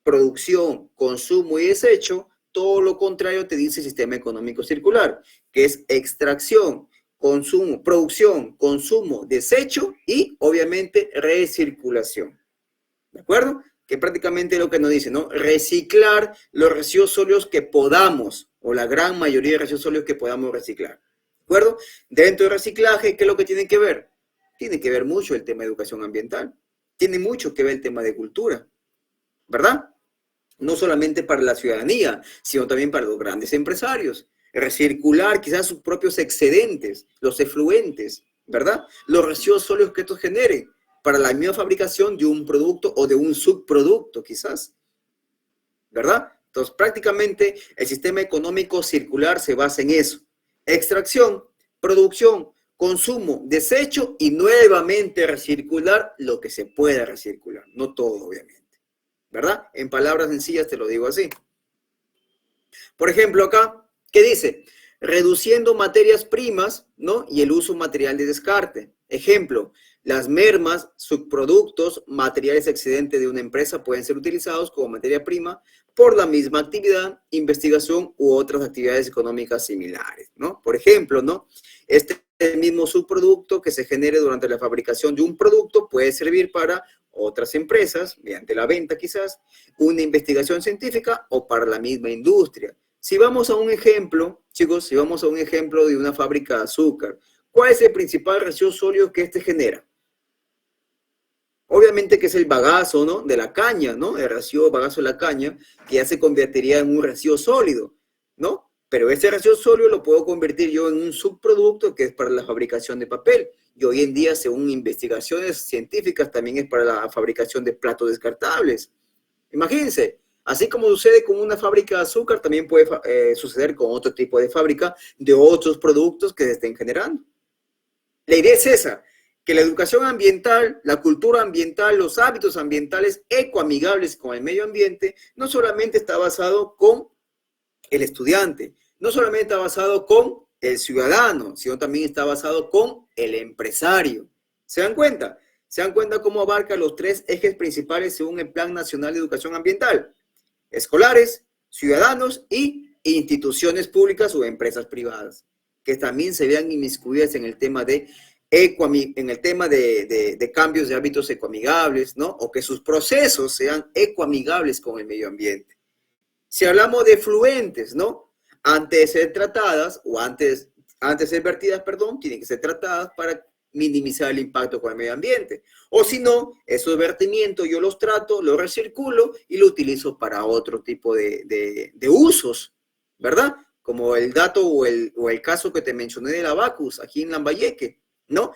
S1: producción, consumo y desecho, todo lo contrario te dice el sistema económico circular, que es extracción, consumo, producción, consumo, desecho y obviamente recirculación. ¿De acuerdo? Que prácticamente es lo que nos dice, ¿no? Reciclar los residuos sólidos que podamos, o la gran mayoría de residuos sólidos que podamos reciclar. ¿De acuerdo? Dentro del reciclaje, ¿qué es lo que tiene que ver? Tiene que ver mucho el tema de educación ambiental. Tiene mucho que ver el tema de cultura, ¿verdad? No solamente para la ciudadanía, sino también para los grandes empresarios. Recircular quizás sus propios excedentes, los efluentes, ¿verdad? Los residuos sólidos que estos generen para la misma fabricación de un producto o de un subproducto quizás, ¿verdad? Entonces prácticamente el sistema económico circular se basa en eso. Extracción, producción, consumo, desecho y nuevamente recircular lo que se pueda recircular. No todo, obviamente, ¿verdad? En palabras sencillas te lo digo así. Por ejemplo, acá, ¿qué dice? Reduciendo materias primas, ¿no? Y el uso material de descarte. Ejemplo, las mermas, subproductos, materiales excedentes de una empresa pueden ser utilizados como materia prima por la misma actividad, investigación u otras actividades económicas similares, ¿no? Por ejemplo, ¿no? Este mismo subproducto que se genere durante la fabricación de un producto puede servir para otras empresas, mediante la venta quizás, una investigación científica o para la misma industria. Si vamos a un ejemplo, chicos, si vamos a un ejemplo de una fábrica de azúcar, ¿cuál es el principal residuo sólido que este genera? Obviamente que es el bagazo, ¿no? De la caña, ¿no? El residuo bagazo de la caña, que ya se convertiría en un residuo sólido, ¿no? Pero ese residuo sólido lo puedo convertir yo en un subproducto que es para la fabricación de papel. Y hoy en día, según investigaciones científicas, también es para la fabricación de platos descartables. Imagínense, así como sucede con una fábrica de azúcar, también puede suceder con otro tipo de fábrica de otros productos que se estén generando. La idea es esa, que la educación ambiental, la cultura ambiental, los hábitos ambientales ecoamigables con el medio ambiente, no solamente está basado con el estudiante, no solamente está basado con el ciudadano, sino también está basado con el empresario. ¿Se dan cuenta? ¿Se dan cuenta cómo abarca los tres ejes principales según el Plan Nacional de Educación Ambiental? Escolares, ciudadanos y instituciones públicas o empresas privadas, que también se vean inmiscuidas en el tema de cambios de hábitos ecoamigables, ¿no? O que sus procesos sean ecoamigables con el medio ambiente. Si hablamos de efluentes, ¿no? Antes de ser tratadas, o antes de ser vertidas, perdón, tienen que ser tratadas para minimizar el impacto con el medio ambiente. O si no, esos vertimientos yo los trato, los recirculo y los utilizo para otro tipo de usos, ¿verdad? Como el dato o el caso que te mencioné de la Bacus, aquí en Lambayeque, ¿no?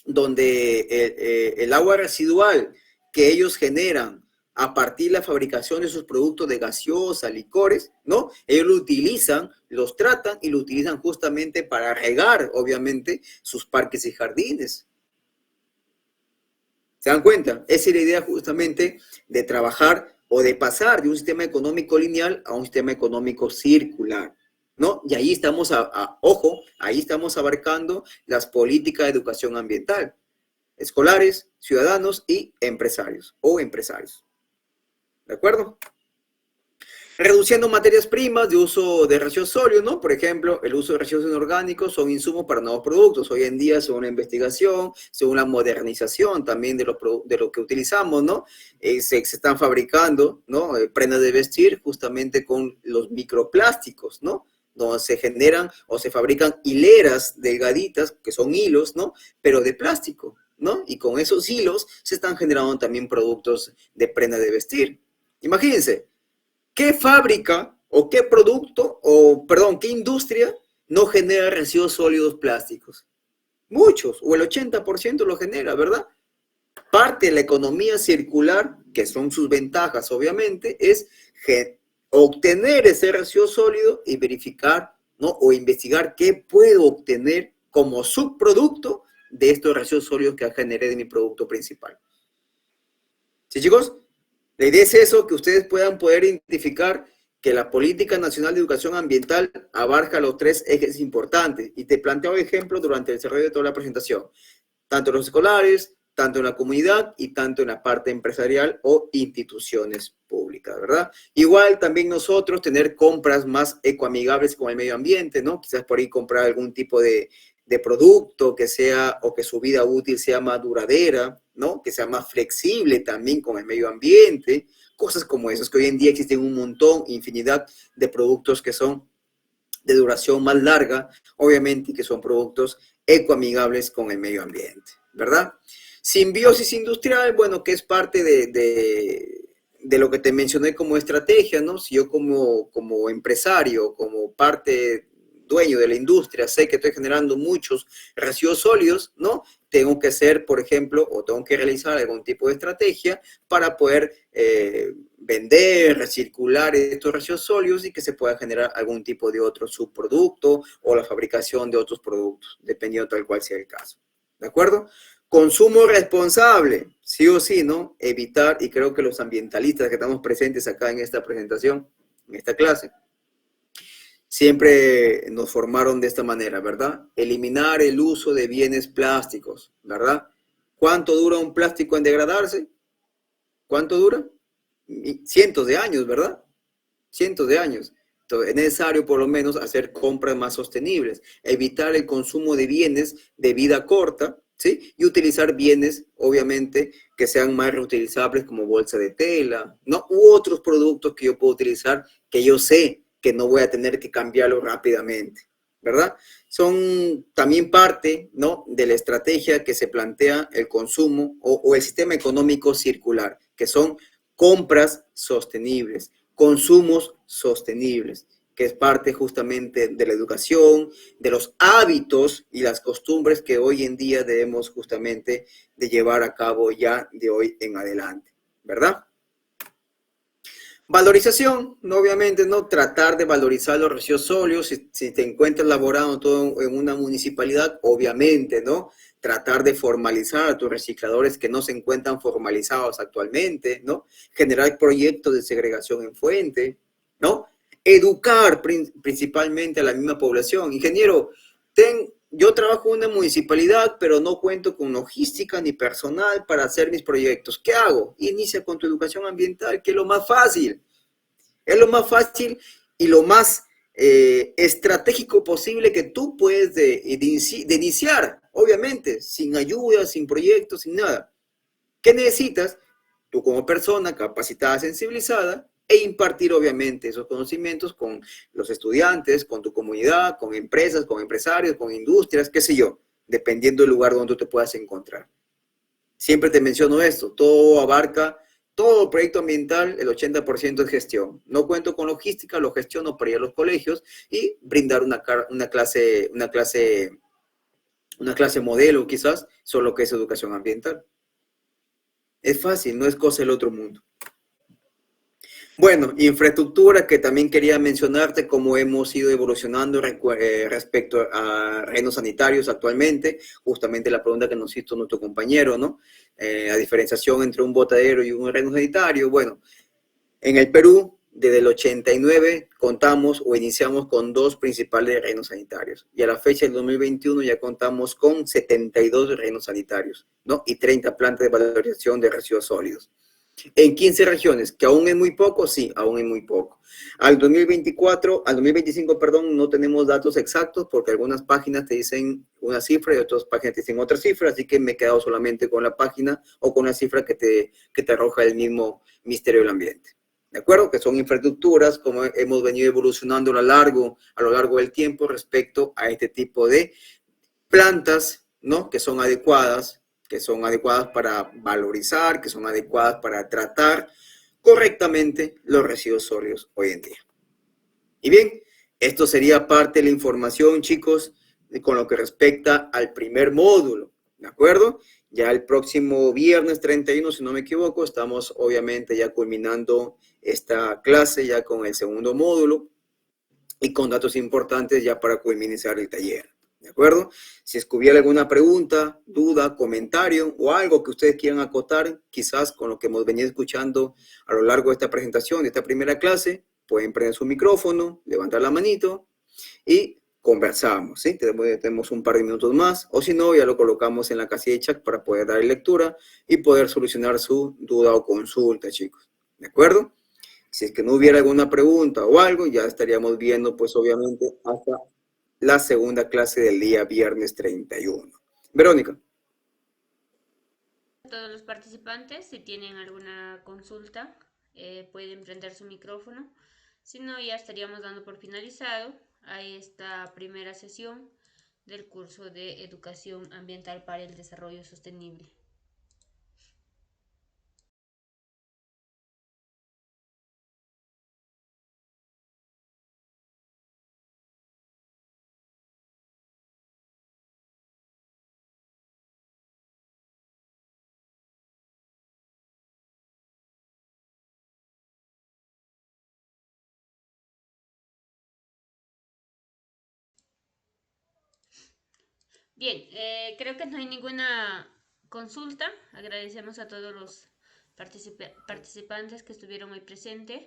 S1: Donde el agua residual que ellos generan a partir de la fabricación de sus productos de gaseosa, licores, ¿no? Ellos lo utilizan, los tratan y lo utilizan justamente para regar, obviamente, sus parques y jardines. ¿Se dan cuenta? Esa es la idea justamente de trabajar o de pasar de un sistema económico lineal a un sistema económico circular, ¿no? Y ahí estamos, ojo, ahí estamos abarcando las políticas de educación ambiental, escolares, ciudadanos y empresarios o empresarios. ¿De acuerdo? Reduciendo materias primas de uso de residuos sólidos, ¿no? Por ejemplo, el uso de residuos inorgánicos son insumos para nuevos productos. Hoy en día, según la investigación, según la modernización también de lo que utilizamos, ¿no? Se están fabricando, ¿no? Prendas de vestir justamente con los microplásticos, ¿no? Donde se generan o se fabrican hileras delgaditas, que son hilos, ¿no? Pero de plástico, ¿no? Y con esos hilos se están generando también productos de prenda de vestir. Imagínense, ¿qué fábrica o qué producto, o perdón, qué industria no genera residuos sólidos plásticos? Muchos, o el 80% lo genera, ¿verdad? Parte de la economía circular, que son sus ventajas, obviamente, es obtener ese residuo sólido y verificar, ¿no? O investigar qué puedo obtener como subproducto de estos residuos sólidos que generé de mi producto principal. ¿Sí, chicos? La idea es eso, que ustedes puedan poder identificar que la Política Nacional de Educación Ambiental abarca los tres ejes importantes. Y te planteo ejemplos durante el desarrollo de toda la presentación. Tanto en los escolares, tanto en la comunidad y tanto en la parte empresarial o instituciones públicas, ¿verdad? Igual también nosotros tener compras más ecoamigables con el medio ambiente, ¿no? Quizás por ahí comprar algún tipo de producto que sea, o que su vida útil sea más duradera, ¿no? Que sea más flexible también con el medio ambiente, cosas como esas, que hoy en día existen un montón, infinidad de productos que son de duración más larga, obviamente, que son productos ecoamigables con el medio ambiente, ¿verdad? Simbiosis industrial, bueno, que es parte de lo que te mencioné como estrategia, ¿no? Si yo como empresario, como parte dueño de la industria, sé que estoy generando muchos residuos sólidos, ¿no? Tengo que hacer, por ejemplo, o tengo que realizar algún tipo de estrategia para poder vender, recircular estos residuos sólidos y que se pueda generar algún tipo de otro subproducto o la fabricación de otros productos, dependiendo tal cual sea el caso. ¿De acuerdo? Consumo responsable, sí o sí, ¿no? Evitar, y creo que los ambientalistas que estamos presentes acá en esta presentación, en esta clase, siempre nos formaron de esta manera, ¿verdad? Eliminar el uso de bienes plásticos, ¿verdad? ¿Cuánto dura un plástico en degradarse? ¿Cuánto dura? Cientos de años, ¿verdad? Cientos de años. Entonces, es necesario por lo menos hacer compras más sostenibles, evitar el consumo de bienes de vida corta, ¿sí? Y utilizar bienes, obviamente, que sean más reutilizables como bolsa de tela, ¿no? U otros productos que yo puedo utilizar que yo sé que no voy a tener que cambiarlo rápidamente, ¿verdad? Son también parte, ¿no? De la estrategia que se plantea el consumo o el sistema económico circular, que son compras sostenibles, consumos sostenibles, que es parte justamente de la educación, de los hábitos y las costumbres que hoy en día debemos justamente de llevar a cabo ya de hoy en adelante, ¿verdad? Valorización, ¿no? Obviamente, ¿no? Tratar de valorizar los residuos sólidos, si te encuentras laborando todo en una municipalidad, obviamente, ¿no? Tratar de formalizar a tus recicladores que no se encuentran formalizados actualmente, ¿no? Generar proyectos de segregación en fuente, ¿no? Educar principalmente a la misma población. Ingeniero, yo trabajo en una municipalidad, pero no cuento con logística ni personal para hacer mis proyectos. ¿Qué hago? Inicia con tu educación ambiental, que es lo más fácil. Es lo más fácil y lo más estratégico posible que tú puedes de iniciar, obviamente, sin ayuda, sin proyectos, sin nada. ¿Qué necesitas? Tú como persona capacitada, sensibilizada, e impartir obviamente esos conocimientos con los estudiantes, con tu comunidad, con empresas, con empresarios, con industrias, qué sé yo, dependiendo del lugar donde tú te puedas encontrar. Siempre te menciono esto, todo abarca, todo proyecto ambiental, el 80% es gestión. No cuento con logística, lo gestiono para ir a los colegios y brindar una clase modelo quizás sobre lo que es educación ambiental. Es fácil, no es cosa del otro mundo. Bueno, infraestructura, que también quería mencionarte cómo hemos ido evolucionando respecto a reinos sanitarios actualmente, justamente la pregunta que nos hizo nuestro compañero, ¿no? La diferenciación entre un botadero y un reino sanitario. Bueno, en el Perú, desde el 89, contamos o iniciamos con 2 principales reinos sanitarios. Y a la fecha del 2021 ya contamos con 72 reinos sanitarios, ¿no? Y 30 plantas de valorización de residuos sólidos. En 15 regiones, que aún es muy poco, sí, aún es muy poco. Al 2025, perdón, no tenemos datos exactos porque algunas páginas te dicen una cifra y otras páginas te dicen otra cifra, así que me he quedado solamente con la página o con la cifra que te arroja el mismo Ministerio del Ambiente. ¿De acuerdo? Que son infraestructuras, como hemos venido evolucionando a lo largo del tiempo respecto a este tipo de plantas, ¿no? Que son adecuadas para valorizar, que son adecuadas para tratar correctamente los residuos sólidos hoy en día. Y bien, esto sería parte de la información, chicos, con lo que respecta al primer módulo, ¿de acuerdo? Ya el próximo viernes 31, si no me equivoco, estamos obviamente ya culminando esta clase ya con el segundo módulo y con datos importantes ya para culminar el taller. ¿De acuerdo? Si es que hubiera alguna pregunta, duda, comentario o algo que ustedes quieran acotar, quizás con lo que hemos venido escuchando a lo largo de esta presentación, de esta primera clase, pueden prender su micrófono, levantar la manito y conversamos, ¿sí? Tenemos un par de minutos más, o si no, ya lo colocamos en la casilla de chat para poder dar lectura y poder solucionar su duda o consulta, chicos. ¿De acuerdo? Si es que no hubiera alguna pregunta o algo, ya estaríamos viendo, pues, obviamente, hasta la segunda clase del día viernes 31. Verónica.
S2: A todos los participantes, si tienen alguna consulta, pueden prender su micrófono. Si no, ya estaríamos dando por finalizado a esta primera sesión del curso de Educación Ambiental para el Desarrollo Sostenible. Bien, creo que no hay ninguna consulta. Agradecemos a todos los participantes que estuvieron hoy presentes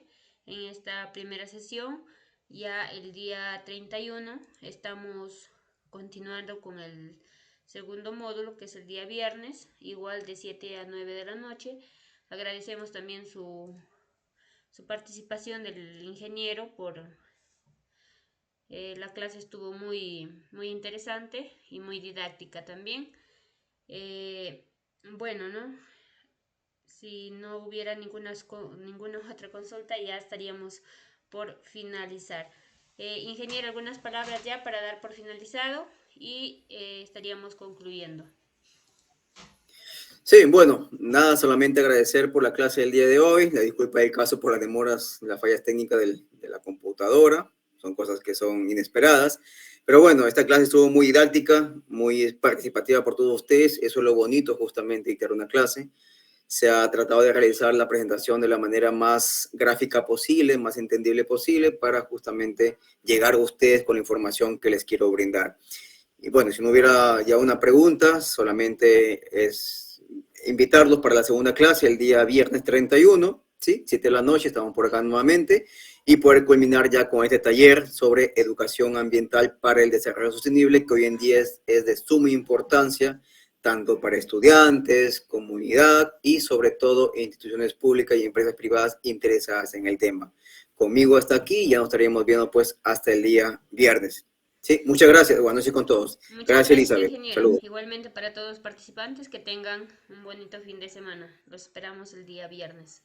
S2: en esta primera sesión. Ya el día 31 estamos continuando con el segundo módulo, que es el día viernes, igual de 7 a 9 de la noche. Agradecemos también su participación del ingeniero por... la clase estuvo muy interesante y muy didáctica también. Bueno, ¿no? Si no hubiera ninguna otra consulta, ya estaríamos por finalizar. Ingeniero, algunas palabras ya para dar por finalizado y estaríamos concluyendo.
S1: Sí, bueno, nada, solamente agradecer por la clase del día de hoy. La disculpa del caso por las demoras, las fallas técnicas de la computadora. Son cosas que son inesperadas. Pero bueno, esta clase estuvo muy didáctica, muy participativa por todos ustedes. Eso es lo bonito justamente de dictar una clase. Se ha tratado de realizar la presentación de la manera más gráfica posible, más entendible posible, para justamente llegar a ustedes con la información que les quiero brindar. Y bueno, si no hubiera ya una pregunta, solamente es invitarlos para la segunda clase el día viernes 31, ¿sí? 7 de la noche, estamos por acá nuevamente. y poder culminar ya con este taller sobre educación ambiental para el desarrollo sostenible, que hoy en día es de suma importancia, tanto para estudiantes, comunidad y sobre todo instituciones públicas y empresas privadas interesadas en el tema. Conmigo hasta aquí y ya nos estaríamos viendo pues hasta el día viernes. Sí, muchas gracias. Buenas noches con todos. Gracias, Elizabeth.
S2: Ingeniero.
S1: Saludos.
S2: Igualmente para todos los participantes, que tengan un bonito fin de semana. Los esperamos el día viernes.